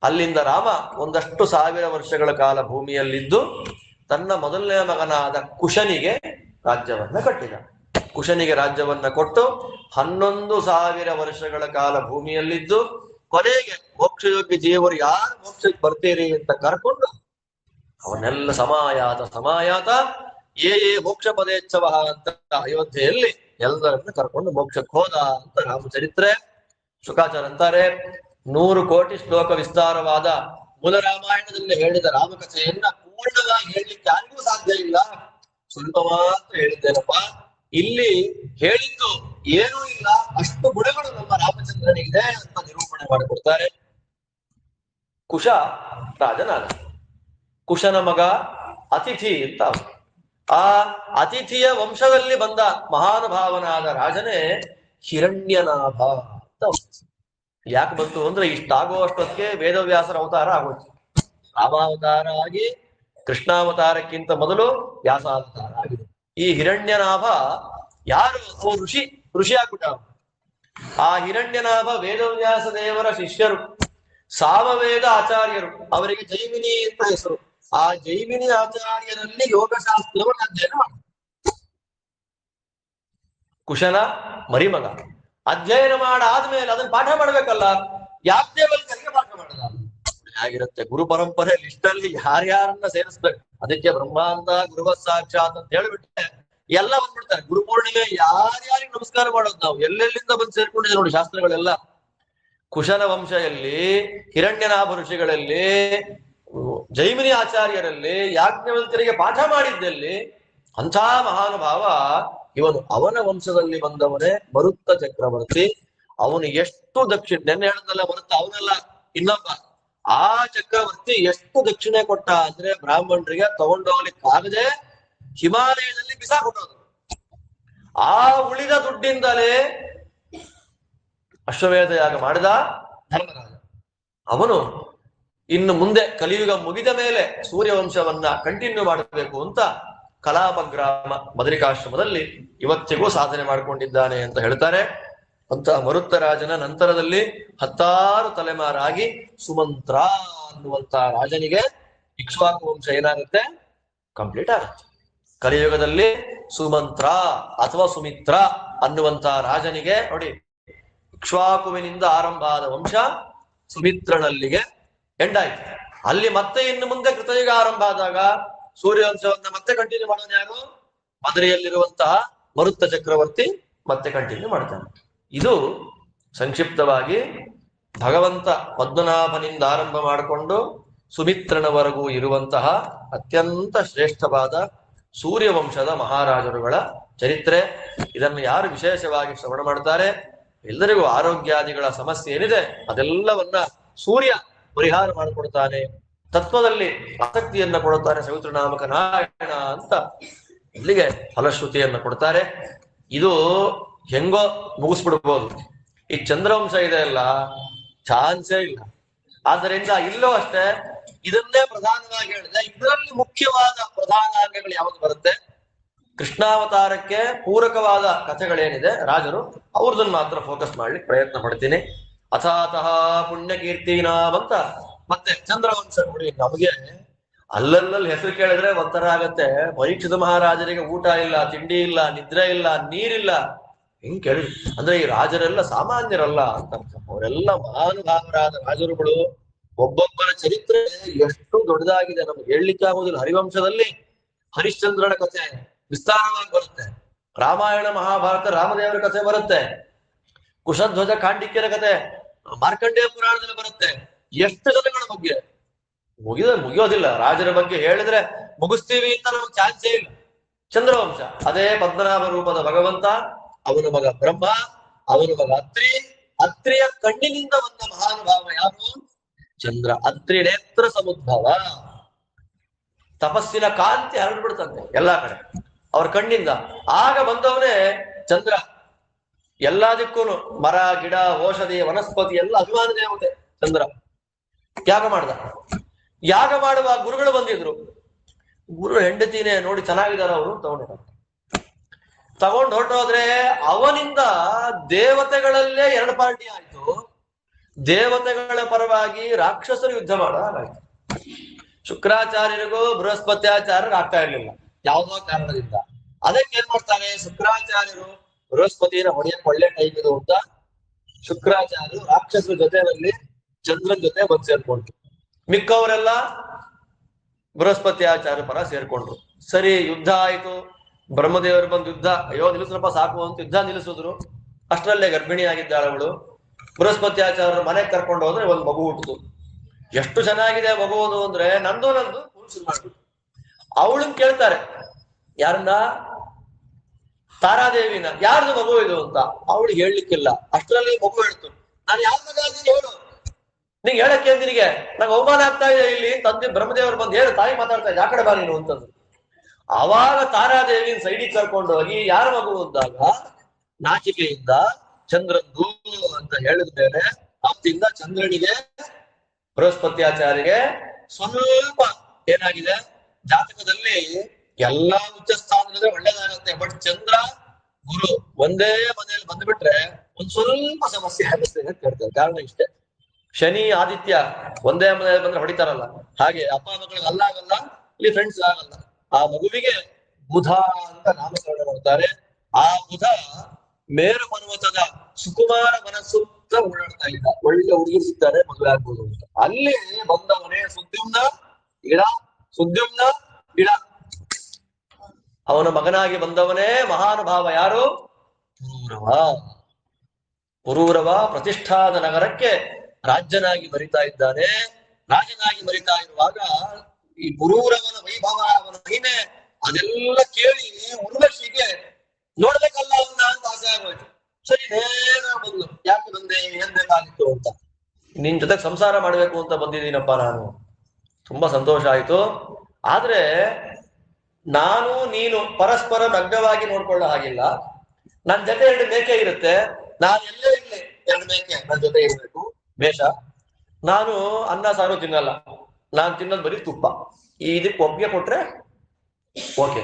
ಅಲ್ಲಿಂದ ರಾಮ ಒಂದಷ್ಟು ಸಾವಿರ ವರ್ಷಗಳ ಕಾಲ ಭೂಮಿಯಲ್ಲಿದ್ದು ತನ್ನ ಮೊದಲನೇ ಮಗನಾದ ಕುಶನಿಗೆ ರಾಜ್ಯವನ್ನ ಕಟ್ಟಿದ. ಕುಶನಿಗೆ ರಾಜ್ಯವನ್ನ ಕೊಟ್ಟು 11,000 ವರ್ಷಗಳ ಕಾಲ ಭೂಮಿಯಲ್ಲಿದ್ದು ಕೊನೆಗೆ ಮೋಕ್ಷಯೋಗ್ಯ ಜೀವರು ಯಾರು ಮೋಕ್ಷಕ್ಕೆ ಬರ್ತೀರಿ ಅಂತ ಕರ್ಕೊಂಡು ಅವನ್ನೆಲ್ಲ ಸಮಾಯಾತ ಏ ಮೋಕ್ಷ ಪದೇಚ್ಛವ ಅಂತ ಅಯೋಧ್ಯೆಯಲ್ಲಿ ಎಲ್ಲರನ್ನ ಕರ್ಕೊಂಡು ಮೋಕ್ಷಕ್ಕೆ ಹೋದ ಅಂತ ರಾಮಚರಿತ್ರೆ. ಶುಕಾಚಾರ್ಯ ಅಂತಾರೆ, 100 ಕೋಟಿ ಶ್ಲೋಕ ವಿಸ್ತಾರವಾದ ಮೂಲ ರಾಮಾಯಣದಲ್ಲಿ ಹೇಳಿದ ರಾಮಕಥೆಯನ್ನ ಪೂರ್ಣವಾಗಿ ಹೇಳಲಿಕ್ಕೆ ಯಾರಿಗೂ ಸಾಧ್ಯ ಇಲ್ಲ, ಸ್ವಲ್ಪ ಮಾತ್ರ ಹೇಳಿದ್ದೇನಪ್ಪ. ಇಲ್ಲಿ ಹೇಳಿದ್ದು ಏನೂ ಇಲ್ಲ, ಅಷ್ಟು ಗುಣಗಳು ನಮ್ಮ ರಾಮಚಂದ್ರನಿಗಿದೆ ಅಂತ ನಿರೂಪಣೆ ಮಾಡಿಕೊಡ್ತಾರೆ. ಕುಶ ರಾಜನಾದ. ಕುಶನ ಮಗ ಅತಿಥಿ ಅಂತ. ಆ ಅತಿಥಿಯ ವಂಶದಲ್ಲಿ ಬಂದ ಮಹಾನುಭಾವನಾದ ರಾಜನೇ ಹಿರಣ್ಯನಾಭ ಅಂತ. ಯಾಕೆ ಬಂತು ಅಂದ್ರೆ ಇಷ್ಟಾಗುವಷ್ಟೊತ್ತಿಗೆ ವೇದವ್ಯಾಸರ ಅವತಾರ ಆಗೋಯ್ತು. ರಾಮಾವತಾರ ಆಗಿ ಕೃಷ್ಣಾವತಾರಕ್ಕಿಂತ ಮೊದಲು ವ್ಯಾಸಾವತಾರ ಆಗಿದೆ. ಈ ಹಿರಣ್ಯನಾಭ ಯಾರು? ಅವು ಋಷಿ ಆಗ್ಬಿಟ್ಟ. ಆ ಹಿರಣ್ಯನಾಭ ವೇದವ್ಯಾಸ ದೇವರ ಶಿಷ್ಯರು, ಸಾಮವೇದ ಆಚಾರ್ಯರು, ಅವರಿಗೆ ಜೈಮಿನಿ ಅಂತ ಹೆಸರು. ಆ ಜೈಮಿನಿ ಆಚಾರ್ಯರಲ್ಲಿ ಯೋಗಶಾಸ್ತ್ರವನ್ನು ಅಧ್ಯಯನ ಮಾಡ. ಕುಶನ ಮರಿಮಗ ಅಧ್ಯಯನ ಮಾಡಾದ್ಮೇಲೆ ಅದನ್ನ ಪಾಠ ಮಾಡ್ಬೇಕಲ್ಲ, ಯಾಜ್ಞವಲ್ಕ್ಯರಿಗೆ ಪಾಠ ಮಾಡದ ಆಗಿರುತ್ತೆ. ಗುರು ಪರಂಪರೆ ಲಿಸ್ಟಲ್ಲಿ ಯಾರ್ಯಾರನ್ನ ಸೇರಿಸ್ಬೇಕು. ಅದಕ್ಕೆ ಬ್ರಹ್ಮಾಂತ ಗುರುವತ್ ಸಾಕ್ಷಾತ್ ಅಂತ ಹೇಳ್ಬಿಟ್ಟೆ ಎಲ್ಲ ಬಂದ್ಬಿಡ್ತಾರೆ. ಗುರು ಪೂರ್ಣಿಮೆ ಯಾರ್ಯಾರಿಗೆ ನಮಸ್ಕಾರ ಮಾಡೋದು ನಾವು, ಎಲ್ಲೆಲ್ಲಿಂದ ಬಂದು ಸೇರ್ಕೊಂಡಿದೆ ನೋಡಿ ಶಾಸ್ತ್ರಗಳೆಲ್ಲ. ಕುಶನ ವಂಶದಲ್ಲಿ, ಹಿರಣ್ಯನಾಭ ಋಷಿಗಳಲ್ಲಿ, ಜೈಮಿನಿ ಆಚಾರ್ಯರಲ್ಲಿ, ಯಾಜ್ಞವಲ್ಕ್ಯರಿಗೆ ಪಾಠ ಮಾಡಿದ್ದಲ್ಲಿ ಅಂಥ ಮಹಾನುಭಾವ ಇವನು. ಅವನ ವಂಶದಲ್ಲಿ ಬಂದವನೇ ಮರುತ್ತ ಚಕ್ರವರ್ತಿ. ಅವನು ಎಷ್ಟು ನೆನ್ನೆ ಹೇಳದಲ್ಲ ಮರುತ್ತ, ಅವನೆಲ್ಲ ಇನ್ನೊಬ್ಬ ಆ ಚಕ್ರವರ್ತಿ ಎಷ್ಟು ದಕ್ಷಿಣೆ ಕೊಟ್ಟ ಅಂದ್ರೆ ಬ್ರಾಹ್ಮಣರಿಗೆ ತಗೊಂಡೋಗ್ಲಿಕ್ಕಾಗದೆ ಹಿಮಾಲಯದಲ್ಲಿ ಬಿಸಾಕೊಟ್ಟೋದು. ಆ ಉಳಿದ ದುಡ್ಡಿಂದಲೇ ಅಶ್ವಮೇಧ ಯಾಗ ಮಾಡಿದ ಧರ್ಮರಾಜ. ಅವನು ಇನ್ನು ಮುಂದೆ ಕಲಿಯುಗ ಮುಗಿದ ಮೇಲೆ ಸೂರ್ಯವಂಶವನ್ನ ಕಂಟಿನ್ಯೂ ಮಾಡಬೇಕು ಅಂತ ಕಲಾಪಗ್ರಾಮ ಬದರಿಕಾಶ್ರಮದಲ್ಲಿ ಇವತ್ತಿಗೂ ಸಾಧನೆ ಮಾಡಿಕೊಂಡಿದ್ದಾನೆ ಅಂತ ಹೇಳ್ತಾರೆ. ಅಂತ ಮರುತ್ತ ರಾಜನ ನಂತರದಲ್ಲಿ 10 ತಲೆಮಾರಾಗಿ ಸುಮಂತ್ರ ಅನ್ನುವಂತ ರಾಜನಿಗೆ ಇಕ್ಷ್ವಾಕು ವಂಶ ಏನಾಗುತ್ತೆ, ಕಂಪ್ಲೀಟ್ ಆಗುತ್ತೆ. ಕಲಿಯುಗದಲ್ಲಿ ಸುಮಂತ್ರ ಅಥವಾ ಸುಮಿತ್ರ ಅನ್ನುವಂತ ರಾಜನಿಗೆ ನೋಡಿ, ಇಕ್ಷ್ವಾಕುವಿನಿಂದ ಆರಂಭ ಆದ ವಂಶ ಸುಮಿತ್ರನಲ್ಲಿಗೆ ಎಂಡ್ ಆಯ್ತು. ಅಲ್ಲಿ ಮತ್ತೆ ಇನ್ನು ಮುಂದೆ ಕೃತಯುಗ ಆರಂಭ ಆದಾಗ ಸೂರ್ಯವಂಶವನ್ನ ಮತ್ತೆ ಕಂಟಿನ್ಯೂ ಮಾಡೋದು ಯಾರು, ಮಧುರೆಯಲ್ಲಿರುವಂತಹ ಮರುತ್ತ ಚಕ್ರವರ್ತಿ ಮತ್ತೆ ಕಂಟಿನ್ಯೂ ಮಾಡ್ತಾನೆ. ಇದು ಸಂಕ್ಷಿಪ್ತವಾಗಿ ಭಗವಂತ ಪದ್ಮನಾಭನಿಂದ ಆರಂಭ ಮಾಡಿಕೊಂಡು ಸುಮಿತ್ರನವರೆಗೂ ಇರುವಂತಹ ಅತ್ಯಂತ ಶ್ರೇಷ್ಠವಾದ ಸೂರ್ಯವಂಶದ ಮಹಾರಾಜರುಗಳ ಚರಿತ್ರೆ. ಇದನ್ನು ಯಾರು ವಿಶೇಷವಾಗಿ ಶ್ರವಣ ಮಾಡ್ತಾರೆ ಎಲ್ಲರಿಗೂ ಆರೋಗ್ಯಾದಿಗಳ ಸಮಸ್ಯೆ ಏನಿದೆ ಅದೆಲ್ಲವನ್ನ ಸೂರ್ಯ ಪರಿಹಾರ ಮಾಡಿಕೊಡ್ತಾನೆ. ತತ್ವದಲ್ಲಿ ಆಸಕ್ತಿಯನ್ನ ಕೊಡುತ್ತಾನೆ ಸವಿತೃನಾಮಕ ನಾರಾಯಣ ಅಂತ ಇಲ್ಲಿಗೆ ಫಲಶ್ರುತಿಯನ್ನ ಕೊಡ್ತಾರೆ. ಇದು ಹೆಂಗೋ ಮುಗಿಸ್ಬಿಡ್ಬೋದು. ಈ ಚಂದ್ರವಂಶ ಇದೆ ಅಲ್ಲ, ಚಾನ್ಸೇ ಇಲ್ಲ. ಆದ್ದರಿಂದ ಇಲ್ಲೋ ಅಷ್ಟೇ ಇದನ್ನೇ ಪ್ರಧಾನವಾಗಿ ಹೇಳಿದೆ. ಇದರಲ್ಲಿ ಮುಖ್ಯವಾದ ಪ್ರಧಾನ ಅಂಗಗಳು ಯಾವುದು ಬರುತ್ತೆ, ಕೃಷ್ಣಾವತಾರಕ್ಕೆ ಪೂರಕವಾದ ಕಥೆಗಳೇನಿದೆ ರಾಜರು ಅವ್ರದನ್ನ ಮಾತ್ರ ಫೋಕಸ್ ಮಾಡ್ಲಿಕ್ಕೆ ಪ್ರಯತ್ನ ಪಡ್ತೀನಿ. ಅಥಾತಃ ಪುಣ್ಯಕೀರ್ತಿನಾಮ್ ಅಂತ ಮತ್ತೆ ಚಂದ್ರವಂಶ ನೋಡಿ. ನಮಗೆ ಅಲ್ಲಲ್ಲಿ ಹೆಸರು ಕೇಳಿದ್ರೆ ಒಂಥರ ಆಗತ್ತೆ. ಪರೀಕ್ಷಿತ ಮಹಾರಾಜರಿಗೆ ಊಟ ಇಲ್ಲ, ತಿಂಡಿ ಇಲ್ಲ, ನಿದ್ರೆ ಇಲ್ಲ, ನೀರಿಲ್ಲ, ಹೆಂಗ್ ಕೇಳಿ ಅಂದ್ರೆ ಈ ರಾಜರೆಲ್ಲ ಸಾಮಾನ್ಯರಲ್ಲ ಅಂತ ಅರ್ಥ. ಅವರೆಲ್ಲ ಮಹಾನುಭಾವರಾದ ರಾಜರುಗಳು. ಒಬ್ಬೊಬ್ಬರ ಚರಿತ್ರೆ ಎಷ್ಟು ದೊಡ್ಡದಾಗಿದೆ ನಮ್ಗೆ ಹೇಳಲಿಕ್ಕೆ ಆಗುದಿಲ್ಲ. ಹರಿವಂಶದಲ್ಲಿ ಹರಿಶ್ಚಂದ್ರನ ಕಥೆ ವಿಸ್ತಾರವಾಗಿ ಬರುತ್ತೆ. ರಾಮಾಯಣ ಮಹಾಭಾರತ ರಾಮದೇವರ ಕಥೆ ಬರುತ್ತೆ. ಕುಶಧ್ವಜ ಕಾಂಡಿಕ್ಯರ ಕಥೆ ಮಾರ್ಕಂಡೇಯ ಪುರಾಣದಲ್ಲಿ ಬರುತ್ತೆ. ಎಷ್ಟು ಜನಗಳ ಬಗ್ಗೆ ಮುಗಿಯೋದಿಲ್ಲ. ರಾಜರ ಬಗ್ಗೆ ಹೇಳಿದ್ರೆ ಮುಗಿಸ್ತೀವಿ ಅಂತ ನಮ್ಗೆ ಚಾನ್ಸೇ ಇಲ್ಲ. ಚಂದ್ರವಂಶ ಅದೇ ಪದ್ಮನಾಭ ರೂಪದ ಭಗವಂತ, ಅವನ ಮಗ ಬ್ರಹ್ಮ, ಅವನ ಮಗ ಅತ್ರಿ. ಅತ್ರಿಯ ಕಣ್ಣಿನಿಂದ ಬಂದ ಮಹಾನುಭಾವ ಯಾರು, ಚಂದ್ರ. ಅತ್ರಿ ನೇತ್ರ ಸಮುದ್ಭವ, ತಪಸ್ಸಿನ ಕಾಂತಿ ಹರಡ್ಬಿಡ್ತಂತೆ ಎಲ್ಲಾ ಕಡೆ ಅವ್ರ ಕಣ್ಣಿಂದ. ಆಗ ಬಂದವನೇ ಚಂದ್ರ. ಎಲ್ಲದಕ್ಕೂ ಮರ ಗಿಡ ಔಷಧಿ ವನಸ್ಪತಿ ಎಲ್ಲ ಅಭಿಮಾನ ದೇವತೆ ಚಂದ್ರ. ಯಾಗ ಮಾಡ್ದ. ಯಾಗ ಮಾಡುವ ಗುರುಗಳು ಬಂದಿದ್ರು. ಗುರು ಹೆಂಡತಿನೇ ನೋಡಿ ಚೆನ್ನಾಗಿದಾರ ಅವರು ತಗೊಂಡು ಹೊರಟೋದ್ರೆ ಅವನಿಂದ ದೇವತೆಗಳಲ್ಲೇ 2 ಪಾರ್ಟಿ ಆಯ್ತು. ದೇವತೆಗಳ ಪರವಾಗಿ ರಾಕ್ಷಸರು ಯುದ್ಧ ಮಾಡಾಗಾಯ್ತು. ಶುಕ್ರಾಚಾರ್ಯರಿಗೂ ಬೃಹಸ್ಪತ್ಯಾಚಾರ್ಯರು ಆಗ್ತಾ ಇರ್ಲಿಲ್ಲ ಯಾವುದೋ ಕಾರಣದಿಂದ. ಅದಕ್ಕೆ ಏನ್ ಮಾಡ್ತಾರೆ, ಶುಕ್ರಾಚಾರ್ಯರು ಬೃಹಸ್ಪತಿನ ಹೊಡೆಯಕ್ಕೆ ಒಳ್ಳೆ ಟೈಮ್ ಇದು ಅಂತ ಶುಕ್ರಾಚಾರ್ಯರು ರಾಕ್ಷಸರ ಜೊತೆಯಲ್ಲಿ ಚಂದ್ರನ ಜೊತೆ ಬಂದು ಸೇರ್ಕೊಂಡ್ರು. ಮಿಕ್ಕವರೆಲ್ಲ ಬೃಹಸ್ಪತ್ಯಾಚಾರ್ಯ ಪರ ಸೇರ್ಕೊಂಡ್ರು. ಸರಿ, ಯುದ್ಧ ಆಯ್ತು. ಬ್ರಹ್ಮದೇವರು ಬಂದು ಯುದ್ಧ, ಅಯ್ಯೋ ನಿಲ್ಲಿಸ್ರಪ್ಪ ಸಾಕು ಅಂತ ಯುದ್ಧ ನಿಲ್ಲಿಸಿದ್ರು. ಅಷ್ಟರಲ್ಲೇ ಗರ್ಭಿಣಿ ಆಗಿದ್ದಾಳೆ ಅವಳು. ಬೃಹಸ್ಪತ್ಯಾಚಾರ್ಯರು ಮನೆಗೆ ಕರ್ಕೊಂಡು ಹೋದ್ರೆ ಒಂದು ಮಗು ಹುಟ್ಟಿತು. ಎಷ್ಟು ಚೆನ್ನಾಗಿದೆ ಮಗುವುದು ಅಂದ್ರೆ ನಂದು ಶುರು ಮಾಡ್ಬಿಟ್ಟು. ಅವಳನ್ನ ಕೇಳ್ತಾರೆ, ಯಾರನ್ನ, ತಾರಾದೇವಿನ, ಯಾರ್ದು ಮಗು ಇದು ಅಂತ. ಅವಳಿಗೆ ಹೇಳಲಿಕ್ಕಿಲ್ಲ. ಅಷ್ಟರಲ್ಲಿ ಮಗು ಹೇಳ್ತು, ನಾನು ಯಾರ ಮಗ ಅಂತೀನಿ ಹೇಳು, ನಿಂಗೆ ಹೇಳಕ್ಕೆ ನಿನಗೆ ನಂಗೆ ಅವಮಾನ ಆಗ್ತಾ ಇದೆ ಇಲ್ಲಿ ತಂದೆ. ಬ್ರಹ್ಮದೇವರು ಬಂದು ಹೇಳು, ತಾಯಿ ಮಾತಾಡ್ತಾ ಇದೆ, ಆ ಕಡೆ ಬಾ ನೀನು ಅಂತಂದ್ರು. ಆವಾಗ ತಾರಾದೇವಿನ ಸೈಡಿಗೆ ಕರ್ಕೊಂಡು ಹೋಗಿ ಯಾರ ಮಗು ಅಂದಾಗ ನಾಚಿಕೆಯಿಂದ ಚಂದ್ರಂದು ಅಂತ ಹೇಳಿದ ಮೇಲೆ ಅವತ್ತಿಂದ ಚಂದ್ರನಿಗೆ ಬೃಹಸ್ಪತ್ಯಾಚಾರ್ಯಗೆ ಸ್ವಲ್ಪ ಏನಾಗಿದೆ, ಜಾತಕದಲ್ಲಿ ಎಲ್ಲಾ ಉಚ್ಚ ಸ್ಥಾನದಲ್ಲಿ ಒಳ್ಳೇದಾಗತ್ತೆ. ಬಟ್ ಚಂದ್ರ ಗುರು ಒಂದೇ ಮನೆಯಲ್ಲಿ ಬಂದ್ಬಿಟ್ರೆ ಒಂದ್ ಸ್ವಲ್ಪ ಸಮಸ್ಯೆ ಆಗುತ್ತೆ ಅಂತ ಹೇಳ್ತಾರೆ. ಕಾರಣ ಇಷ್ಟೇ, ಶನಿ ಆದಿತ್ಯ ಒಂದೇ ಮನೆಯಲ್ಲಿ ಬಂದ್ರೆ ಹೊಡಿತಾರಲ್ಲ, ಹಾಗೆ ಅಪ್ಪ ಮಕ್ಕಳಿಗೆ ಅಲ್ಲಾಗಲ್ಲ, ಇಲ್ಲಿ ಫ್ರೆಂಡ್ಸ್ ಆಗಲ್ಲ. ಆ ಮಗುವಿಗೆ ಬುಧ ಅಂತ ನಾಮಕರಣ ಮಾಡ್ತಾರೆ. ಆ ಬುಧ ಮೇರು ಪರ್ವತದ ಸುಕುಮಾರ ಮನಸ್ಸುತ್ತ ಓಡಾಡ್ತಾ ಇದ್ದ. ಒಳ್ಳೆ ಹುಡುಗಿರು ಸಿಗ್ತಾರೆ, ಮದುವೆ ಆಗ್ಬೋದು ಅಂತ. ಅಲ್ಲಿ ಬಂದವನೇ ಸುದ್ಯುಮ್ನ ಗಿಡ. ಅವನ ಮಗನಾಗಿ ಬಂದವನೇ ಮಹಾನುಭಾವ ಯಾರು, ಪುರೂರವ ಪ್ರತಿಷ್ಠಾದ ನಗರಕ್ಕೆ ರಾಜ್ಯನಾಗಿ ಬರಿತಾ ಇದ್ದಾನೆ. ರಾಜನಾಗಿ ಬರಿತಾ ಇರುವಾಗ ಈ ಪುರೂರವನ ವೈಭವ, ಅವನ ಮಹಿಮೆ ಅದೆಲ್ಲ ಕೇಳಿ ಉರ್ವಶಿಗೆ ನೋಡ್ಬೇಕಲ್ಲ ಅವನ್ನ ಅಂತ ಆಸೆ ಆಗೋಯ್ತು. ಸರಿ, ನೇರ ಬಂದು ಯಾಕೆ ಬಂದೆ, ಏನ್ ಬೇಕಾಗಿತ್ತು ಅಂತ. ನಿನ್ ಜೊತೆ ಸಂಸಾರ ಮಾಡ್ಬೇಕು ಅಂತ ಬಂದಿದ್ದೀನಪ್ಪ ನಾನು. ತುಂಬಾ ಸಂತೋಷ ಆಯ್ತು. ಆದ್ರೆ ನಾನು ನೀನು ಪರಸ್ಪರ ನಗ್ನವಾಗಿ ನೋಡ್ಕೊಳ್ಳೋ ಹಾಗಿಲ್ಲ. ನನ್ ಜೊತೆ 2 ಮೇಕೆ ಇರುತ್ತೆ, ನಾನು ಎಲ್ಲೇ ಇರ್ಲಿ 2 ಮೇಕೆ ನನ್ನ ಜೊತೆ ಇರ್ಬೇಕು. ಬೇಷ. ನಾನು ಅನ್ನ ಸಾರು ತಿನ್ನಲ್ಲ, ನಾನು ತಿನ್ನೋದು ಬರೀ ತುಪ್ಪ. ಇದಕ್ಕೆ ಒಪ್ಪಿಗೆ ಕೊಟ್ರೆ ಓಕೆ,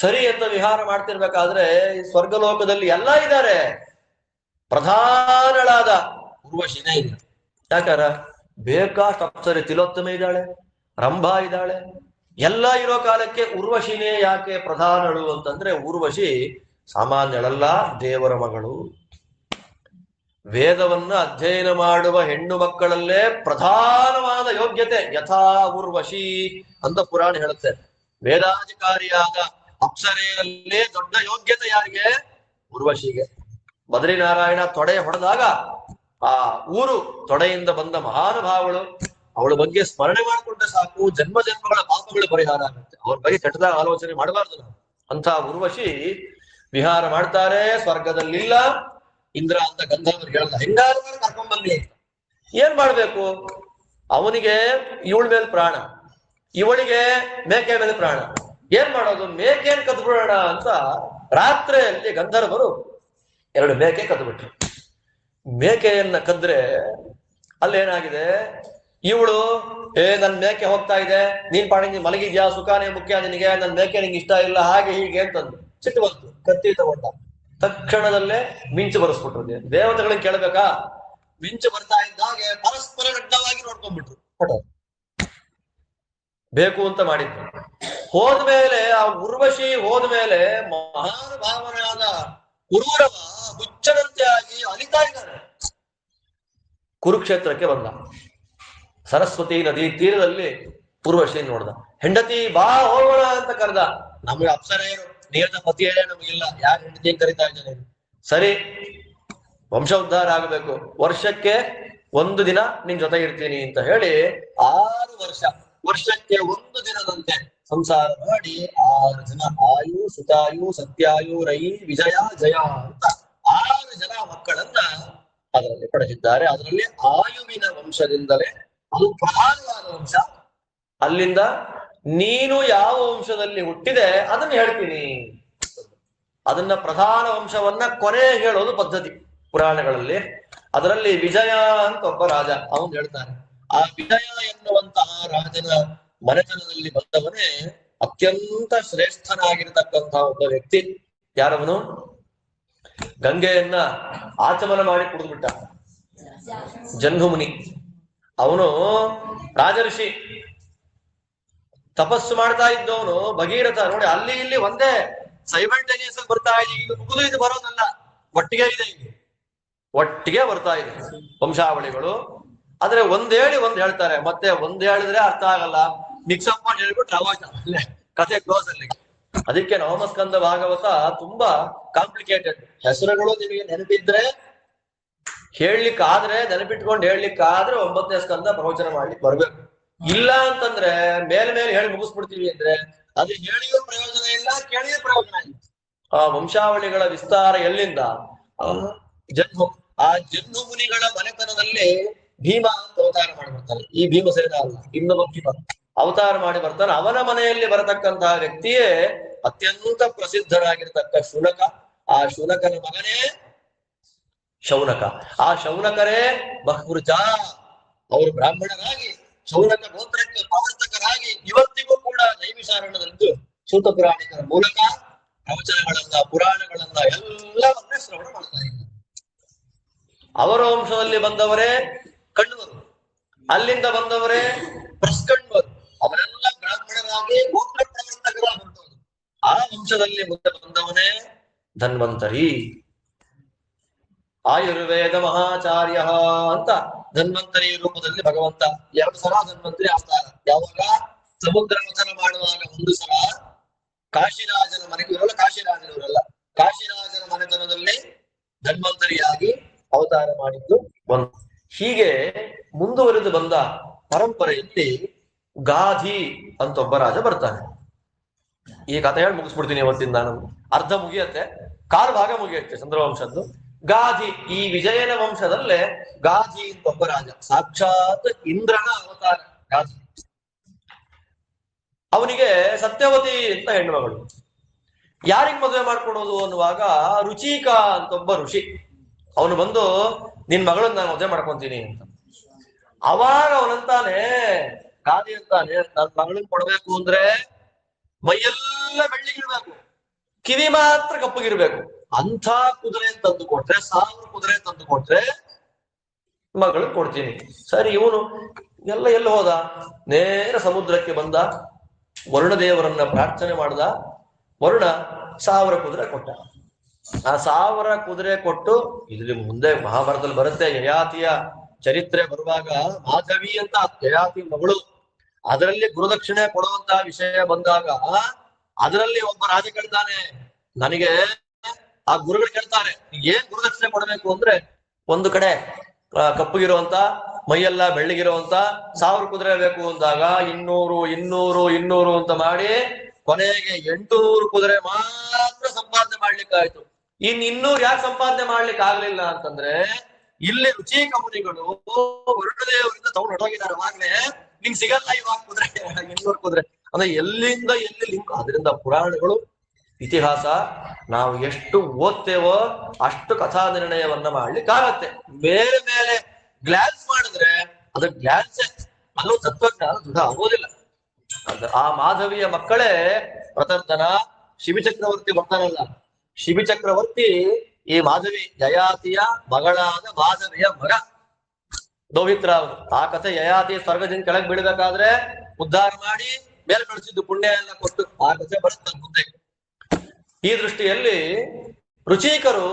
ಸರಿ ಅಂತ ವಿಹಾರ ಮಾಡ್ತಿರ್ಬೇಕಾದ್ರೆ ಸ್ವರ್ಗಲೋಕದಲ್ಲಿ ಎಲ್ಲ ಇದ್ದಾರೆ. ಪ್ರಧಾನಳಾದ ಉರ್ವಶಿನೇ ಇಲ್ಲ. ಯಾಕಾರ ಬೇಕಾಷ್ಟು ಅಪ್ಸರೆ, ತಿಲೋತ್ತಮ ಇದ್ದಾಳೆ, ರಂಭಾ ಇದ್ದಾಳೆ, ಎಲ್ಲ ಇರೋ ಕಾಲಕ್ಕೆ ಉರ್ವಶಿನೇ ಯಾಕೆ ಪ್ರಧಾನಳು ಅಂತಂದ್ರೆ, ಉರ್ವಶಿ ಸಾಮಾನ್ಯಳಲ್ಲ, ದೇವರ ಮಗಳು. ವೇದವನ್ನ ಅಧ್ಯಯನ ಮಾಡುವ ಹೆಣ್ಣು ಮಕ್ಕಳಲ್ಲೇ ಪ್ರಧಾನವಾದ ಯೋಗ್ಯತೆ ಯಥಾ ಉರ್ವಶಿ ಅಂತ ಪುರಾಣ ಹೇಳುತ್ತೆ. ವೇದಾಧಿಕಾರಿಯಾದ ಅಪ್ಸರೆಯಲ್ಲೇ ದೊಡ್ಡ ಯೋಗ್ಯತೆ ಯಾರಿಗೆ? ಉರ್ವಶಿಗೆ. ಬದ್ರಿನಾರಾಯಣ ತೊಡೆ ಹೊಡೆದಾಗ ಆ ಊರು ತೊಡೆಯಿಂದ ಬಂದ ಮಹಾನುಭಾವಗಳು, ಅವಳ ಬಗ್ಗೆ ಸ್ಮರಣೆ ಮಾಡಿಕೊಂಡ್ರೆ ಸಾಕು, ಜನ್ಮ ಜನ್ಮಗಳ ಪಾಪಗಳು ಪರಿಹಾರ ಆಗುತ್ತೆ. ಅವ್ರ ಬಗ್ಗೆ ಕೆಟ್ಟದಾಗ ಆಲೋಚನೆ ಮಾಡಬಾರ್ದು ನಾವು. ಅಂತ ಉರ್ವಶಿ ವಿಹಾರ ಮಾಡ್ತಾರೆ. ಸ್ವರ್ಗದಲ್ಲಿಲ್ಲ. ಇಂದ್ರ ಅಂತ ಗಂಧರ್ವರು ಹೇಳಲ್ಲ, ಹೆಂಗಾರು ಕರ್ಕೊಂಡ್ಬನ್ನಿ ಅಂತ. ಏನ್ ಮಾಡ್ಬೇಕು? ಅವನಿಗೆ ಇವಳ ಮೇಲೆ ಪ್ರಾಣ, ಇವಳಿಗೆ ಮೇಕೆ ಮೇಲೆ ಪ್ರಾಣ. ಏನ್ ಮಾಡೋದು? ಮೇಕೆನ್ ಕದ್ಬಿಡೋಣ ಅಂತ ರಾತ್ರಿಯಲ್ಲಿ ಗಂಧರ್ವರು 2 ಮೇಕೆ ಕದ್ಬಿಟ್ರು. ಮೇಕೆಯನ್ನ ಕದ್ರೆ ಅಲ್ಲೇನಾಗಿದೆ, ಇವಳು ನನ್ ಮೇಕೆ ಹೋಗ್ತಾ ಇದೆ, ನೀನ್ ಪಾಡಿಗೆ ಮಲಗಿದ್ಯಾ, ಸುಖಾನೇ ಮುಖ್ಯ ನಿನಗೆ, ನನ್ ಮೇಕೆ ನಿಂಗೆ ಇಷ್ಟ ಇಲ್ಲ, ಹಾಗೆ ಹೀಗೆ ಅಂತಂದು ಸಿಟ್ಟು ಬಂತು. ಕತ್ತಿ ತಗೊಂಡ ತಕ್ಷಣದಲ್ಲೇ ಮಿಂಚು ಬರೆಸ್ಬಿಟ್ರು. ದೇವತೆಗಳನ್ನ ಕೇಳ್ಬೇಕಾ? ಮಿಂಚು ಬರ್ತಾ ಇದ್ದಾಗೆ ಪರಸ್ಪರ ನಗ್ನವಾಗಿ ನೋಡ್ಕೊಂಡ್ಬಿಟ್ರು. ಫೋಟೋ ಬೇಕು ಅಂತ ಮಾಡಿದ್ರು. ಹೋದ್ಮೇಲೆ ಆ ಉರ್ವಶಿ ಹೋದ್ಮೇಲೆ ಮಹಾನುಭಾವನಾದ ಕುರೂರವ ಹುಚ್ಚನಂತೆ ಆಗಿ ಅಲಿತಾ ಇದ್ದಾನೆ. ಕುರುಕ್ಷೇತ್ರಕ್ಕೆ ಬಂದ. ಸರಸ್ವತಿ ನದಿ ತೀರದಲ್ಲಿ ಉರ್ವಶಿ ನೋಡ್ದ. ಹೆಂಡತಿ ಬಾ ಹೋಗೋಣ ಅಂತ ಕರೆದ. ನಮ್ಗೆ ಅಪ್ಸರೆಯರು ನೇರದ ಪತಿಯೇ ನಮಗಿಲ್ಲ, ಯಾರು ಹೆಂಡತಿ ಕರಿತಾ ಇದ್ದಾನೆ? ಸರಿ, ವಂಶ ಉದ್ಧಾರ ಆಗಬೇಕು, ವರ್ಷಕ್ಕೆ 1 ದಿನ ನಿನ್ ಜೊತೆ ಇರ್ತೀನಿ ಅಂತ ಹೇಳಿ 6 ವರ್ಷ, ವರ್ಷಕ್ಕೆ 1 ದಿನದಂತೆ ಸಂಸಾರ ಮಾಡಿ 6 ಜನ ಆಯು, ಸುತಾಯು, ಸತ್ಯಾಯು, ರೈ, ವಿಜಯ, ಜಯ ಅಂತ 6 ಜನ ಮಕ್ಕಳನ್ನ ಅದರಲ್ಲಿ ಪಡೆದಿದ್ದಾರೆ. ಅದರಲ್ಲಿ ಆಯುವಿನ ವಂಶದಿಂದಲೇ ಅದು ಪ್ರಧಾನವಾದ ವಂಶ. ಅಲ್ಲಿಂದ ನೀನು ಯಾವ ವಂಶದಲ್ಲಿ ಹುಟ್ಟಿದೆ ಅದನ್ನ ಹೇಳ್ತೀನಿ. ಅದನ್ನ ಪ್ರಧಾನ ವಂಶವನ್ನ ಕೊನೆ ಹೇಳೋದು ಪದ್ಧತಿ ಪುರಾಣಗಳಲ್ಲಿ. ಅದರಲ್ಲಿ ವಿಜಯ ಅಂತ ಒಬ್ಬ ರಾಜ, ಅವನು ಹೇಳ್ತಾನೆ. ಆ ವಿಜಯ ಎನ್ನುವಂತಹ ರಾಜನ ಮನೆತನದಲ್ಲಿ ಬಂದವನೇ ಅತ್ಯಂತ ಶ್ರೇಷ್ಠನಾಗಿರ್ತಕ್ಕಂತಹ ಒಬ್ಬ ವ್ಯಕ್ತಿ. ಯಾರವನು? ಗಂಗೆಯನ್ನ ಆಚಮನ ಮಾಡಿ ಕುಡಿದ್ಬಿಟ್ಟ ಜನ್ಮುನಿ. ಅವನು ರಾಜಋಷಿ, ತಪಸ್ಸು ಮಾಡ್ತಾ ಇದ್ದವನು ಭಗೀರಥ. ನೋಡಿ, ಅಲ್ಲಿ ಇಲ್ಲಿ ಒಂದೇ ಸೈಮಲ್ಟೇನಿಯಸ್ ಬರ್ತಾ ಇದೆ. ಇದು ಮುಗಿದು ಇದು ಬರೋದಲ್ಲ, ಒಟ್ಟಿಗೆ ಇದೆ, ಇಲ್ಲಿ ಒಟ್ಟಿಗೆ ಬರ್ತಾ ಇದೆ ವಂಶಾವಳಿಗಳು. ಆದ್ರೆ ಒಂದ್ ಹೇಳ್ತಾರೆ, ಮತ್ತೆ ಒಂದ್ ಹೇಳಿದ್ರೆ ಅರ್ಥ ಆಗಲ್ಲ, ಮಿಕ್ಸಪ್ ಮಾಡಿ ಹೇಳ್ಬಿಟ್ರೆ ಅಲ್ಲೇ ಕಥೆ ಕ್ಲೋಸ್ ಅಲ್ಲಿ. ಅದಕ್ಕೆ ನವಮಸ್ಕಂದ ಭಾಗವತ ತುಂಬಾ ಕಾಂಪ್ಲಿಕೇಟೆಡ್. ಹೆಸರುಗಳು ನಿಮಗೆ ನೆನಪಿದ್ರೆ ಹೇಳಲಿಕ್ಕಾದ್ರೆ, ನೆನಪಿಟ್ಕೊಂಡು ಹೇಳಲಿಕ್ಕಾದ್ರೆ 9ನೇ ಸ್ಕಂದ ಪ್ರವಚನ ಮಾಡ್ಲಿಕ್ಕೆ ಬರ್ಬೇಕು. ಇಲ್ಲ ಅಂತಂದ್ರೆ ಮೇಲೆ ಹೇಳಿ ಮುಗಿಸ್ಬಿಡ್ತೀವಿ ಅಂದ್ರೆ ಅದು ಹೇಳಿಯೋ ಪ್ರಯೋಜನ ಇಲ್ಲ, ಕೇಳಿಯೋ ಪ್ರಯೋಜನ ಇಲ್ಲ. ಆ ವಂಶಾವಳಿಗಳ ವಿಸ್ತಾರ ಎಲ್ಲಿಂದ? ಆ ಜನ್ಮ ಮುನಿಗಳ ಮನೆತನದಲ್ಲಿ ಭೀಮ ಅಂತ ಅವತಾರ ಮಾಡಿ ಬರ್ತಾರೆ. ಈ ಭೀಮಸೇನ ಅಲ್ಲ, ಇನ್ನೊಬ್ಬ ಭೀಮ ಅವತಾರ ಮಾಡಿ ಬರ್ತಾನೆ. ಅವನ ಮನೆಯಲ್ಲಿ ಬರತಕ್ಕಂತಹ ವ್ಯಕ್ತಿಯೇ ಅತ್ಯಂತ ಪ್ರಸಿದ್ಧರಾಗಿರ್ತಕ್ಕ ಶುನಕ. ಆ ಶುನಕನ ಮಗನೇ ಶೌನಕ. ಆ ಶೌನಕರೇ ಬಹೃಜ. ಅವರು ಬ್ರಾಹ್ಮಣರಾಗಿ ಶೌನಕ ಗೋತ್ರಕ್ಕೆ ಪ್ರವರ್ತಕರಾಗಿ ಇವತ್ತಿಗೂ ಕೂಡ ನೈಮಿಷಾರಣ್ಯದಲ್ಲಿದ್ದು ಸೂತ ಪುರಾಣಿಕರ ಮೂಲಕ ಪ್ರವಚನಗಳನ್ನ, ಪುರಾಣಗಳನ್ನ ಎಲ್ಲವನ್ನೇ ಶ್ರವಣ ಮಾಡ್ತಾ ಇದ್ದಾರೆ. ಅವರ ವಂಶದಲ್ಲಿ ಬಂದವರೇ ಕಣ್ವರು, ಅಲ್ಲಿಂದ ಬಂದವರೇ ಪ್ರಸ್ಕಣ್ವರು. ಅವರೆಲ್ಲ ಬ್ರಾಹ್ಮಣರಾಗಿ ಗೋತ್ರ ಪ್ರವರ್ತಕರಾಗಿ ಹೊರಟವರು. ಆ ವಂಶದಲ್ಲಿ ಮುಂದೆ ಬಂದವನೇ ಧನ್ವಂತರಿ. ಆಯುರ್ವೇದ ಮಹಾಚಾರ್ಯ ಅಂತ ಧನ್ವಂತರಿ ರೂಪದಲ್ಲಿ ಭಗವಂತ 2 ಸಲ ಧನ್ವಂತರಿ ಅವತಾರ. ಯಾವಾಗ? ಸಮುದ್ರ ಮಥನ ಮಾಡುವಾಗ 1 ಸಲ ಕಾಶಿರಾಜನ ಮನೆಗೆ, ಇವರೆಲ್ಲ ಕಾಶಿರಾಜನವರೆಲ್ಲ ಕಾಶಿರಾಜನ ಮನೆತನದಲ್ಲಿ ಧನ್ವಂತರಿಯಾಗಿ ಅವತಾರ ಮಾಡಿದ್ದು 1. ಹೀಗೆ ಮುಂದುವರೆದು ಬಂದ ಪರಂಪರೆಯಲ್ಲಿ ಗಾಧಿ ಅಂತ ಒಬ್ಬ ರಾಜ ಬರ್ತಾನೆ. ಈ ಕಥೆ ಹೇಳಿ ಮುಗಿಸ್ಬಿಡ್ತೀನಿ ಇವತ್ತಿಂದ. ನಾನು ಅರ್ಧ ಮುಗಿಯತ್ತೆ, 1/4 ಭಾಗ ಮುಗಿಯುತ್ತೆ ಚಂದ್ರವಂಶದ್ದು. ಗಾಧಿ, ಈ ವಿಜಯನ ವಂಶದಲ್ಲೇ ಗಾಧಿ ಅಂತ ಒಬ್ಬ ರಾಜ, ಸಾಕ್ಷಾತ್ ಇಂದ್ರನ ಅವತಾರ ಗಾಧಿ. ಅವನಿಗೆ ಸತ್ಯವತಿ ಅಂತ ಹೆಣ್ಮಗಳು. ಯಾರಿಗ್ ಮದುವೆ ಮಾಡ್ಕೊಡೋದು ಅನ್ನುವಾಗ ರುಚಿಕ ಅಂತ ಒಬ್ಬ ಋಷಿ ಅವನು ಬಂದು ನಿನ್ ಮಗಳನ್ನ ನಾನು ಮದುವೆ ಮಾಡ್ಕೊಂತೀನಿ ಅಂತ. ಅವಾಗ ಅವನಂತಾನೆ, ಗಾದಿ ಅಂತಾನೆ, ನನ್ ಮಗಳನ್ ಕೊಡ್ಬೇಕು ಅಂದ್ರೆ ಮೈಯೆಲ್ಲ ಬೆಳ್ಳಿಗಿರ್ಬೇಕು, ಕಿವಿ ಮಾತ್ರ ಕಪ್ಪಗಿರ್ಬೇಕು, ಅಂಥ ಕುದುರೆ ತಂದು ಕೊಟ್ರೆ, 1000 ಕುದುರೆ ತಂದು ಕೊಟ್ರೆ ಮಗಳು ಕೊಡ್ತೀನಿ. ಸರಿ, ಇವನು ಎಲ್ಲಿ ಹೋದ? ನೇರ ಸಮುದ್ರಕ್ಕೆ ಬಂದ, ವರುಣ ದೇವರನ್ನ ಪ್ರಾರ್ಥನೆ ಮಾಡ್ದ. ವರುಣ 1000 ಕುದುರೆ ಕೊಟ್ಟ. ಆ 1000 ಕುದುರೆ ಕೊಟ್ಟು, ಇಲ್ಲಿ ಮುಂದೆ ಮಹಾಭಾರತದಲ್ಲಿ ಬರುತ್ತೆ, ಯಯಾತಿಯ ಚರಿತ್ರೆ ಬರುವಾಗ ಮಾಧವಿ ಅಂತ ಯಯಾತಿ ಮಗಳು, ಅದರಲ್ಲಿ ಗುರುದಕ್ಷಿಣೆ ಕೊಡುವಂತಹ ವಿಷಯ ಬಂದಾಗ ಅದರಲ್ಲಿ ಒಬ್ಬ ರಾಜ ಕೇಳ್ತಾನೆ, ನನಗೆ ಆ ಗುರುಗಳು ಕೇಳ್ತಾರೆ ಏನ್ ಗುರುದಕ್ಷಿಣೆ ಕೊಡಬೇಕು ಅಂದ್ರೆ, ಒಂದು ಕಡೆ ಕಪ್ಪಗಿರುವಂತ ಮೈಯೆಲ್ಲ ಬೆಳ್ಳಿಗಿರುವಂತ 1000 ಕುದುರೆ ಬೇಕು ಅಂದಾಗ 200 ಅಂತ ಮಾಡಿ ಕೊನೆಗೆ 800 ಕುದುರೆ ಮಾತ್ರ ಸಂಪಾದನೆ ಮಾಡ್ಲಿಕ್ಕಾಯ್ತು. 200 ಯಾಕೆ ಸಂಪಾದನೆ ಮಾಡ್ಲಿಕ್ಕೆ ಆಗ್ಲಿಲ್ಲ ಅಂತಂದ್ರೆ, ಇಲ್ಲಿ ರುಚಿಕ ಮುನಿಗಳು ವರುಣದೇವರಿಂದ ತಗೊಂಡು ಹೊರಟೋಗಿದ್ದಾರೆ. ಅವಾಗ್ಲೇ ನಿಂಗೆ ಸಿಗಲ್ಲ ಇವಾಗ ಕುದುರೆ, 200 ಕುದುರೆ ಅಂದ್ರೆ ಎಲ್ಲಿಂದ ಎಲ್ಲಿ ಲಿಂಕ್. ಅದರಿಂದ ಪುರಾಣಗಳು, ಇತಿಹಾಸ ನಾವು ಎಷ್ಟು ಓದ್ತೇವೋ ಅಷ್ಟು ಕಥಾ ನಿರ್ಣಯವನ್ನ ಮಾಡ್ಲಿಕ್ಕಾಗತ್ತೆ. ಮೇಲೆ ಮೇಲೆ ಗ್ಲಾನ್ಸ್ ಮಾಡಿದ್ರೆ ಅದು ಗ್ಲಾನ್ಸ್, ಅಲ್ಲೂ ತತ್ವಜ್ಞಾನ ದೃಢ ಆಗೋದಿಲ್ಲ. ಆ ಮಾಧವಿಯ ಮಕ್ಕಳೇ ಪ್ರತರ್ಧನ, ಶಿಬಿಚಕ್ರವರ್ತಿ ಬರ್ತಾನಲ್ಲ, ಶಿಬಿಚಕ್ರವರ್ತಿ ಈ ಮಾಧವಿ ಯಯಾತಿಯ ಮಗಳಾದ ಮಾಧವಿಯ ಮಗ ದೌಹಿತ್ರ ಅವನು. ಆ ಕಥೆ ಯಯಾತಿ ಸ್ವರ್ಗದಿಂದ ಕೆಳಗೆ ಬೀಳ್ಬೇಕಾದ್ರೆ ಉದ್ಧಾರ ಮಾಡಿ ಮೇಲೆ ಕಳಿಸಿದ್ದು ಪುಣ್ಯ ಎಲ್ಲ ಕೊಟ್ಟು ಆ ಕಥೆ ಬರುತ್ತೆ ಮುಂದೆ. ಈ ದೃಷ್ಟಿಯಲ್ಲಿ ರುಚಿಕರು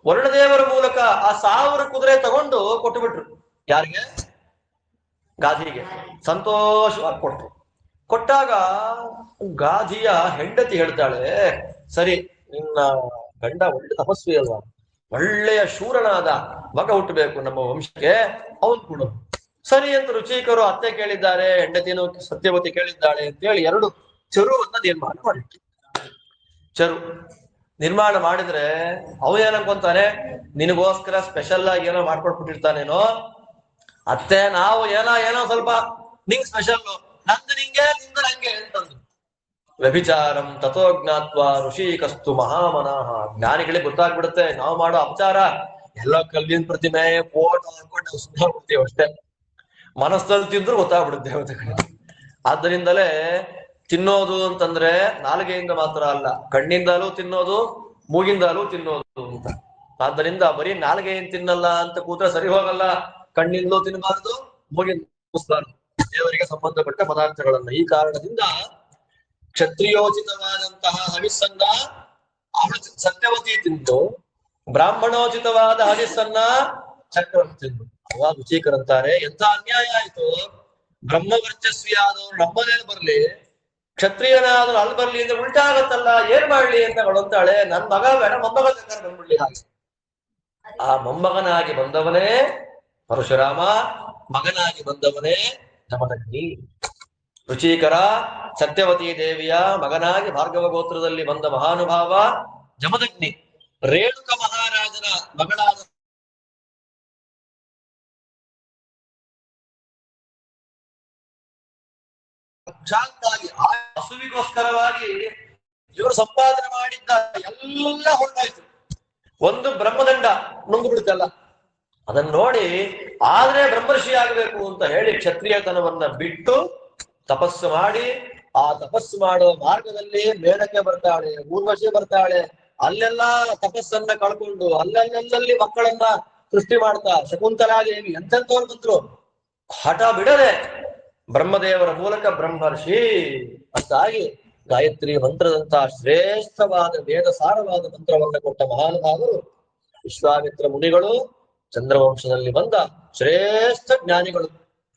ವರುಣದೇವರ ಮೂಲಕ ಆ 1000 ಕುದುರೆ ತಗೊಂಡು ಕೊಟ್ಟು ಬಿಟ್ರು. ಯಾರಿಗೆ? ಗಾಧಿಗೆ. ಸಂತೋಷವಾಗಿ ಕೊಟ್ರು. ಕೊಟ್ಟಾಗ ಗಾಧಿಯ ಹೆಂಡತಿ ಹೇಳ್ತಾಳೆ, ಸರಿ, ನಿನ್ನ ಗಂಡ ಒಳ್ಳೆ ತಪಸ್ವಿ ಅಲ್ವಾ, ಒಳ್ಳೆಯ ಶೂರನಾದ ಮಗ ಹುಟ್ಟಬೇಕು ನಮ್ಮ ವಂಶಕ್ಕೆ, ಅವನ್ ಕೊಡು. ಸರಿ ಅಂತ ರುಚಿಕರು ಅತ್ತೆ ಕೇಳಿದ್ದಾರೆ, ಹೆಂಡತಿನೂ ಸತ್ಯವತಿ ಕೇಳಿದ್ದಾಳೆ ಅಂತೇಳಿ 2 ಚೆರುವನ್ನ ನಿರ್ಮಾಣ ಮಾಡಿದ್ರು. ಚೆರು ನಿರ್ಮಾಣ ಮಾಡಿದ್ರೆ ಅವ ಏನಂಕೊಂತಾನೆ, ನಿನಗೋಸ್ಕರ ಸ್ಪೆಷಲ್ ಆಗಿ ಏನೋ ಮಾಡ್ಕೊಟ್ಬಿಟ್ಟಿರ್ತಾನೇನೋ, ಅತ್ತೆ ನಾವು ಏನೋ ಸ್ವಲ್ಪ ನಿಂಗ್ ಸ್ಪೆಷಲ್, ನಂದು ನಿಂಗೆ ನಿಂದ ನಂಗೆ ಅಂತಂದು. ವ್ಯಭಿಚಾರಂ ತಥೋ ಜ್ಞಾತ್ವ ಋಷಿಕಸ್ತು ಮಹಾಮನಃ. ಜ್ಞಾನಿಗಳಿಗೆ ಗೊತ್ತಾಗ್ಬಿಡುತ್ತೆ ನಾವು ಮಾಡೋ ಅಪಚಾರ ಎಲ್ಲ ಕಲ್ಲಿನ ಪ್ರತಿಮೆ ಫೋಟೋ ಹಾಕೊಂಡು ಸುಧಾರ್ಬಿಡ್ತೀವಿ ಅಷ್ಟೇ, ಮನಸ್ಸಲ್ಲಿ ತಿಂದ್ರು ಗೊತ್ತಾಗ್ಬಿಡುತ್ತೆ ದೇವತೆಗಳಿಗೆ. ಆದ್ದರಿಂದಲೇ ತಿನ್ನೋದು ಅಂತಂದ್ರೆ ನಾಲಿಗೆಯಿಂದ ಮಾತ್ರ ಅಲ್ಲ, ಕಣ್ಣಿಂದಲೂ ತಿನ್ನೋದು, ಮೂಗಿಂದಲೂ ತಿನ್ನೋದು ಅಂತ. ಆದ್ದರಿಂದ ಬರೀ ನಾಲಿಗೆಯಿಂದ ತಿನ್ನಲ್ಲ ಅಂತ ಕೂತ್ರೆ ಸರಿ ಹೋಗಲ್ಲ, ಕಣ್ಣಿಂದಲೂ ತಿನ್ನಬಾರದು, ಮೂಗಿಂದ ಮುಗಿಸ್ಬಾರ್ದು ದೇವರಿಗೆ ಸಂಬಂಧಪಟ್ಟ ಪದಾರ್ಥಗಳನ್ನ. ಈ ಕಾರಣದಿಂದ ಕ್ಷತ್ರಿಯೋಚಿತವಾದಂತಹ ಹವಿಸ್ಸನ್ನ ಅವಳು ಸತ್ಯವತಿ ತಿಂದು, ಬ್ರಾಹ್ಮಣೋಚಿತವಾದ ಹವಿಸ್ಸನ್ನ ಚಕ್ರವರ್ತಿ ತಿಂದು. ಅವಾಗ ರುಚಿಕರಂತಾರೆ, ಎಂತ ಅನ್ಯಾಯ ಆಯ್ತು, ಬ್ರಹ್ಮವರ್ಚಸ್ವಿ ಆದವ್ರು ನಮ್ಮನೇಲಿ ಬರ್ಲಿ, ಕ್ಷತ್ರಿಯನಾದ್ರು ಅಲ್ಲಿ ಬರ್ಲಿ ಅಂದ್ರೆ ಉಲ್ಟಾ ಆಗತ್ತಲ್ಲ, ಏನ್ ಮಾಡ್ಲಿ ಅಂತ ಅವಳಂತಾಳೆ, ನನ್ ಮಗ ಬೇಡ, ಮೊಮ್ಮಗ ಬೇಕಾದ್ರೆ ಬಂದ್ಬಿಡ್ಲಿ. ಹಾಗೆ ಆ ಮೊಮ್ಮಗನಾಗಿ ಬಂದವನೇ ಪರಶುರಾಮ, ಮಗನಾಗಿ ಬಂದವನೇ ಜಮದಗ್ನಿ. ರುಚಿಕರ ಸತ್ಯವತಿ ದೇವಿಯ ಮಗನಾಗಿ ಭಾರ್ಗವ ಗೋತ್ರದಲ್ಲಿ ಬಂದ ಮಹಾನುಭಾವ ಜಮದಗ್ನಿ. ರೇಣುಕ ಮಹಾರಾಜನ ಮಗಳಾದ ಸಾಕ್ಷಾತ್ತಾಗಿ ಆ ಹಸುವಿಗೋಸ್ಕರವಾಗಿ ಇವರು ಸಂಪಾದನೆ ಮಾಡಿದ್ದ ಎಲ್ಲ ಹೊರಟಾಯ್ತು. ಒಂದು ಬ್ರಹ್ಮದಂಡ ನುಂಗು ಬಿಡುತ್ತಲ್ಲ, ಅದನ್ನ ನೋಡಿ ಆದ್ರೆ ಬ್ರಹ್ಮರ್ಷಿ ಆಗಬೇಕು ಅಂತ ಹೇಳಿ ಕ್ಷತ್ರಿಯತನವನ್ನ ಬಿಟ್ಟು ತಪಸ್ಸು ಮಾಡಿ, ಆ ತಪಸ್ಸು ಮಾಡುವ ಮಾರ್ಗದಲ್ಲಿ ಮೇಡಕ್ಕೆ ಬರ್ತಾಳೆ, ಊರ್ವಶಿ ಬರ್ತಾಳೆ, ಅಲ್ಲೆಲ್ಲ ತಪಸ್ಸನ್ನ ಕಳ್ಕೊಂಡು ಅಲ್ಲಲ್ಲಿ ಮಕ್ಕಳನ್ನ ಸೃಷ್ಟಿ ಮಾಡ್ತಾ ಶಕುಂತಲಾದೇವಿ ಎಂತೆಂಥವ್ರು ಬಂದ್ರು, ಹಠ ಬಿಡದೆ ಬ್ರಹ್ಮದೇವರ ಮೂಲಕ ಬ್ರಹ್ಮರ್ಷಿ ಅಂತಾಗಿ ಗಾಯತ್ರಿ ಮಂತ್ರದಂತಹ ಶ್ರೇಷ್ಠವಾದ ವೇದ ಸಾರವಾದ ಮಂತ್ರವನ್ನ ಕೊಟ್ಟ ಮಹಾನುಭಾವರು ವಿಶ್ವಾಮಿತ್ರ ಮುನಿಗಳು, ಚಂದ್ರವಂಶದಲ್ಲಿ ಬಂದ ಶ್ರೇಷ್ಠ ಜ್ಞಾನಿಗಳು.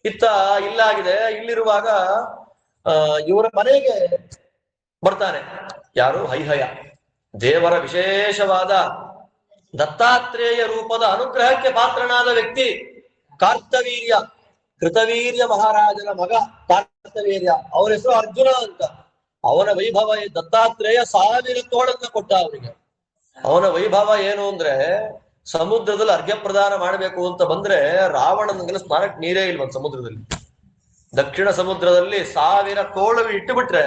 ಇತ್ತ ಇಲ್ಲಾಗಿದೆ. ಇಲ್ಲಿರುವಾಗ ಇವರ ಮನೆಗೆ ಬರ್ತಾನೆ ಯಾರು? ಹೈಹಯ. ದೇವರ ವಿಶೇಷವಾದ ದತ್ತಾತ್ರೇಯ ರೂಪದ ಅನುಗ್ರಹಕ್ಕೆ ಪಾತ್ರನಾದ ವ್ಯಕ್ತಿ ಕಾರ್ತವೀರ್ಯ, ಕೃತವೀರ್ಯ ಮಹಾರಾಜನ ಮಗ ಕಾರ್ತವೀರ್ಯ. ಅವನ ಹೆಸರು ಅರ್ಜುನ ಅಂತ. ಅವನ ವೈಭವ ದತ್ತಾತ್ರೇಯ 1000 ತೋಳನ್ನ ಕೊಟ್ಟ ಅವನಿಗೆ. ಅವನ ವೈಭವ ಏನು ಅಂದ್ರೆ ಸಮುದ್ರದಲ್ಲಿ ಅರ್ಘ್ಯ ಪ್ರದಾನ ಮಾಡಬೇಕು ಅಂತ ಬಂದ್ರೆ ರಾವಣನಿಗೆಲ್ಲ ಸ್ನಾನಕ್ಕೆ ನೀರೇ ಇಲ್ವಂತ ಸಮುದ್ರದಲ್ಲಿ. ದಕ್ಷಿಣ ಸಮುದ್ರದಲ್ಲಿ 1000 ತೋಳು ಇಟ್ಟು ಬಿಟ್ರೆ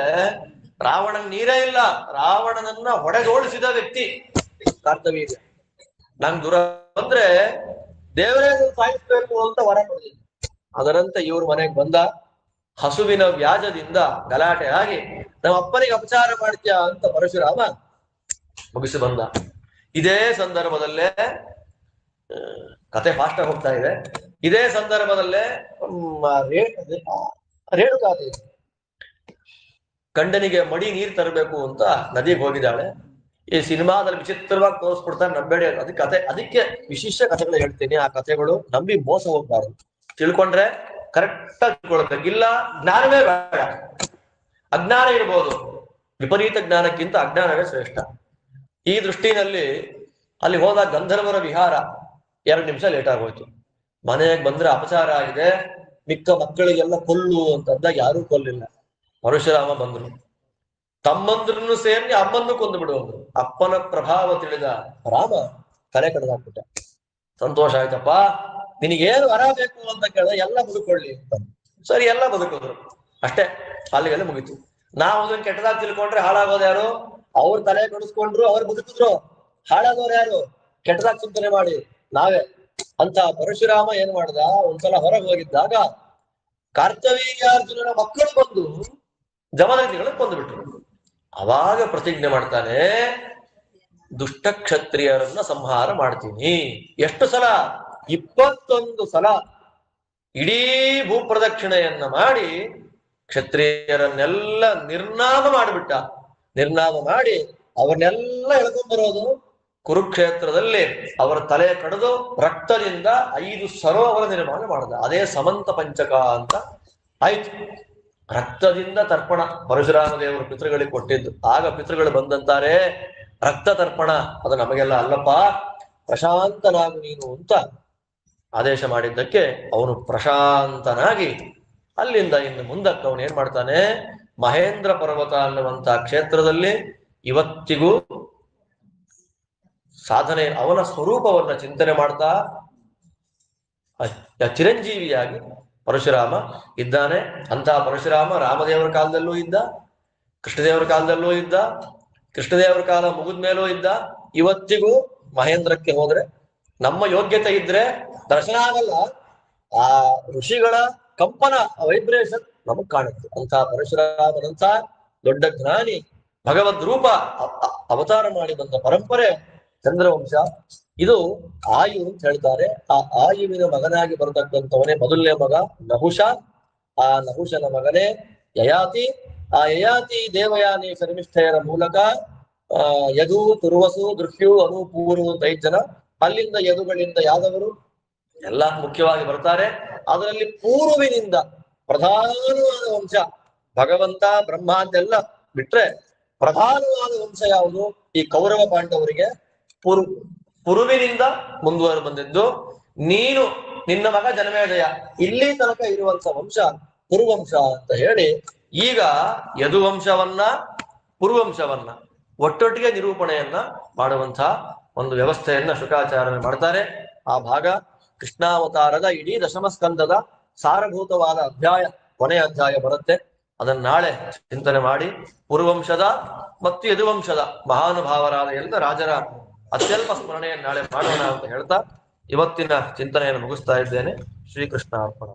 ರಾವಣನ್ ನೀರೇ ಇಲ್ಲ. ರಾವಣನನ್ನ ಹೊಡೆದೋಡಿಸಿದ ವ್ಯಕ್ತಿ ಕಾರ್ತವೀರ್ಯ. ನಂಗ್ ದೂರ ಬಂದ್ರೆ ದೇವರೇ ಸಾಯಿಸ್ಬೇಕು ಅಂತ ಹೊರ ಕೊಡಿದ್ರು. ಅದರಂತೆ ಇವ್ರ ಮನೆಗೆ ಬಂದ. ಹಸುವಿನ ವ್ಯಾಜದಿಂದ ಗಲಾಟೆ ಆಗಿ ನಮ್ಮ ಅಪ್ಪನಿಗೆ ಅಪಚಾರ ಮಾಡ್ತೀಯ ಅಂತ ಪರಶುರಾಮ ಮುಗಿಸಿ ಬಂದ. ಇದೇ ಸಂದರ್ಭದಲ್ಲೇ ಕತೆ ಫಾಸ್ಟ್ ಆಗಿ ಹೋಗ್ತಾ ಇದೆ. ಇದೇ ಸಂದರ್ಭದಲ್ಲೇ ರೇಣುಕಾದೇವಿ ಗಂಡನಿಗೆ ಮಡಿ ನೀರ್ ತರಬೇಕು ಅಂತ ನದಿಗೆ ಹೋಗಿದ್ದಾಳೆ. ಈ ಸಿನಿಮಾದಲ್ಲಿ ವಿಚಿತ್ರವಾಗಿ ತೋರಿಸ್ಬಿಡ್ತಾರೆ, ನಂಬೇಡಿ. ಅದಕ್ಕೆ ವಿಶಿಷ್ಟ ಕಥೆಗಳು ಹೇಳ್ತೀನಿ. ಆ ಕಥೆಗಳು ನಂಬಿ ಮೋಸ ಹೋಗ್ಬಾರ್ದು. ತಿಳ್ಕೊಂಡ್ರೆ ಕರೆಕ್ಟ್ ಆಗಿ ತಿಳ್ಕೊಳ್ಬೇಕು. ಇಲ್ಲ ಜ್ಞಾನವೇ ಬೇಡ. ಅಜ್ಞಾನ ಇರ್ಬೋದು, ವಿಪರೀತ ಜ್ಞಾನಕ್ಕಿಂತ ಅಜ್ಞಾನವೇ ಶ್ರೇಷ್ಠ. ಈ ದೃಷ್ಟಿನಲ್ಲಿ ಅಲ್ಲಿ ಹೋದಾಗ ಗಂಧರ್ವರ ವಿಹಾರ 2 ನಿಮಿಷ ಲೇಟ್ ಆಗೋಯ್ತು. ಮನೆಗೆ ಬಂದ್ರೆ ಅಪಚಾರ ಆಗಿದೆ, ಮಿಕ್ಕ ಮಕ್ಕಳಿಗೆಲ್ಲ ಕೊಲ್ಲು ಅಂತಂದಾಗ ಯಾರೂ ಕೊಲ್ಲಿಲ್ಲ. ಪರಶುರಾಮ ಬಂದ್ರು. ತಮ್ಮಂದ್ರನ್ನು ಸೇರಿ ಅಮ್ಮನ್ನು ಕೊಂದು ಬಿಡುವಂದ್ರು. ಅಪ್ಪನ ಪ್ರಭಾವ ತಿಳಿದ ರಾಮ ತಲೆ ಕಡ್ದಾಕ್ಬಿಟ್ಟ. ಸಂತೋಷ ಆಯ್ತಪ್ಪ, ನಿನಗೇನು ವರ ಬೇಕು ಅಂತ ಕೇಳಿದ್ರೆ ಎಲ್ಲ ಬದುಕೊಳ್ಳಿ ಅಂತ. ಸರಿ, ಎಲ್ಲ ಬದುಕಿದ್ರು. ಅಷ್ಟೇ, ಅಲ್ಲಿಗೆಲ್ಲ ಮುಗೀತು. ನಾವು ಅದನ್ನ ಕೆಟ್ಟದಾಗಿ ತಿಳ್ಕೊಂಡ್ರೆ ಹಾಳಾಗೋದು ಯಾರು? ಅವ್ರ ತಲೆ ಕಡಿಸ್ಕೊಂಡ್ರು, ಅವ್ರು ಬದುಕಿದ್ರು. ಹಾಳಾಗೋರು ಯಾರು? ಕೆಟ್ಟದಾಗಿ ಚಿಂತನೆ ಮಾಡಿ ನಾವೇ. ಅಂತ ಪರಶುರಾಮ ಏನ್ ಮಾಡ್ದ, ಒಂದ್ಸಲ ಹೊರಗೆ ಹೋಗಿದ್ದಾಗ ಕಾರ್ತವೀರ್ಯಾರ್ಜುನನ ಮಕ್ಕಳು ಬಂದು ಜಮದಗ್ನಿಗಳನ್ನ ಕೊಂದುಬಿಟ್ರು. ಅವಾಗ ಪ್ರತಿಜ್ಞೆ ಮಾಡ್ತಾನೆ, ದುಷ್ಟ ಕ್ಷತ್ರಿಯರನ್ನ ಸಂಹಾರ ಮಾಡ್ತೀನಿ. ಎಷ್ಟು ಸಲ? 21 ಸಲ ಇಡೀ ಭೂಪ್ರದಕ್ಷಿಣೆಯನ್ನ ಮಾಡಿ ಕ್ಷತ್ರಿಯರನ್ನೆಲ್ಲ ನಿರ್ನಾಮ ಮಾಡಿಬಿಟ್ಟ. ನಿರ್ನಾಮ ಮಾಡಿ ಅವನ್ನೆಲ್ಲ ಎಳ್ಕೊಂಡ್ಬರೋದು ಕುರುಕ್ಷೇತ್ರದಲ್ಲಿ ಅವರ ತಲೆ ಕಡಿದು ರಕ್ತದಿಂದ 5 ಸರೋವರ ನಿರ್ಮಾಣ ಮಾಡಿದ. ಅದೇ ಸಮಂತ ಪಂಚಕ ಅಂತ ಆಯ್ತು. ರಕ್ತದಿಂದ ತರ್ಪಣ ಪರಶುರಾಮ ದೇವರು ಪಿತೃಗಳಿಗೆ ಕೊಟ್ಟಿದ್ದು. ಆಗ ಪಿತೃಗಳು ಬಂದಂತಾರೆ, ರಕ್ತ ತರ್ಪಣ ಅದು ನಮಗೆಲ್ಲ ಅಲ್ಲಪ್ಪ, ಪ್ರಶಾಂತನಾಗು ನೀನು ಅಂತ ಆದೇಶ ಮಾಡಿದ್ದಕ್ಕೆ ಅವನು ಪ್ರಶಾಂತನಾಗಿ ಅಲ್ಲಿಂದ ಇನ್ನು ಮುಂದಕ್ಕೆ ಅವನು ಏನ್ ಮಾಡ್ತಾನೆ, ಮಹೇಂದ್ರ ಪರ್ವತ ಅನ್ನುವಂತ ಕ್ಷೇತ್ರದಲ್ಲಿ ಇವತ್ತಿಗೂ ಸಾಧನೆ, ಅವನ ಸ್ವರೂಪವನ್ನ ಚಿಂತನೆ ಮಾಡ್ತಾ ಚಿರಂಜೀವಿಯಾಗಿ ಪರಶುರಾಮ ಇದ್ದಾನೆ. ಅಂತಹ ಪರಶುರಾಮ ರಾಮದೇವರ ಕಾಲದಲ್ಲೂ ಇದ್ದ, ಕೃಷ್ಣದೇವರ ಕಾಲದಲ್ಲೂ ಇದ್ದ, ಕೃಷ್ಣದೇವರ ಕಾಲ ಮುಗಿದ್ಮೇಲೂ ಇದ್ದ. ಇವತ್ತಿಗೂ ಮಹೇಂದ್ರಕ್ಕೆ ಹೋದ್ರೆ ನಮ್ಮ ಯೋಗ್ಯತೆ ಇದ್ರೆ ದರ್ಶನ ಆಗಲ್ಲ, ಆ ಋಷಿಗಳ ಕಂಪನ ವೈಬ್ರೇಷನ್ ನಮಗ್ ಕಾಣುತ್ತೆ. ಅಂತಹ ಪರಶುರಾಮನಂತ ದೊಡ್ಡ ಜ್ಞಾನಿ ಭಗವದ್ ರೂಪ ಅವತಾರ ಮಾಡಿ ಬಂದ ಪರಂಪರೆ ಚಂದ್ರವಂಶ. ಇದು ಆಯು ಅಂತ ಹೇಳ್ತಾರೆ. ಆ ಆಯುವಿನ ಮಗನಾಗಿ ಬರತಕ್ಕಂಥವನೇ ಮೊದಲನೇ ಮಗ ನಹುಷ. ಆ ನಹುಷನ ಮಗನೇ ಯಯಾತಿ. ಆ ಯಯಾತಿ ದೇವಯಾನಿ ಶರ್ಮಿಷ್ಠೆಯರ ಮೂಲಕ ಯದು, ತುರ್ವಸು, ದೃಹ್ಯು, ಅನು, ಪೂರು ಅಂತ 5 ಜನ. ಅಲ್ಲಿಂದ ಯದುಗಳಿಂದ ಯಾದವರು ಎಲ್ಲ ಮುಖ್ಯವಾಗಿ ಬರ್ತಾರೆ. ಅದರಲ್ಲಿ ಪೂರ್ವಿನಿಂದ ಪ್ರಧಾನವಾದ ವಂಶ ಭಗವಂತ ಬ್ರಹ್ಮ ಅಂತೆಲ್ಲ ಬಿಟ್ರೆ ಪ್ರಧಾನವಾದ ವಂಶ ಯಾವುದು? ಈ ಕೌರವ ಪಾಂಡವರಿಗೆ ಪುರುವಿನಿಂದ ಮುಂದುವರೆದು ಬಂದಿದ್ದು. ನೀನು ನಿನ್ನ ಮಗ ಜನಮೇಜಯ ಇಲ್ಲಿ ತನಕ ಇರುವಂತ ವಂಶ ಪುರುವಂಶ ಅಂತ ಹೇಳಿ ಈಗ ಯದುವಂಶವನ್ನ ಪುರುವಂಶವನ್ನ ಒಟ್ಟೊಟ್ಟಿಗೆ ನಿರೂಪಣೆಯನ್ನ ಮಾಡುವಂತಹ ಒಂದು ವ್ಯವಸ್ಥೆಯನ್ನ ಶುಕಾಚಾರ್ಯ ಮಾಡ್ತಾರೆ. ಆ ಭಾಗ ಕೃಷ್ಣಾವತಾರದ ಇಡೀ ದಶಮಸ್ಕಂದದ ಸಾರಭೂತವಾದ ಅಧ್ಯಾಯ, ಕೊನೆಯ ಅಧ್ಯಾಯ ಬರುತ್ತೆ. ಅದನ್ನ ನಾಳೆ ಚಿಂತನೆ ಮಾಡಿ ಪುರುವಂಶದ ಮತ್ತು ಯದುವಂಶದ ಮಹಾನುಭಾವರಾದ ಎಲ್ಲ ರಾಜರ ಅತ್ಯಲ್ಪ ಸ್ಮರಣೆಯನ್ನು ನಾಳೆ ಮಾಡೋಣ ಅಂತ ಹೇಳ್ತಾ ಇವತ್ತಿನ ಚಿಂತನೆಯನ್ನು ಮುಗಿಸ್ತಾ ಇದ್ದೇನೆ. ಶ್ರೀಕೃಷ್ಣ ಅರ್ಪಣ.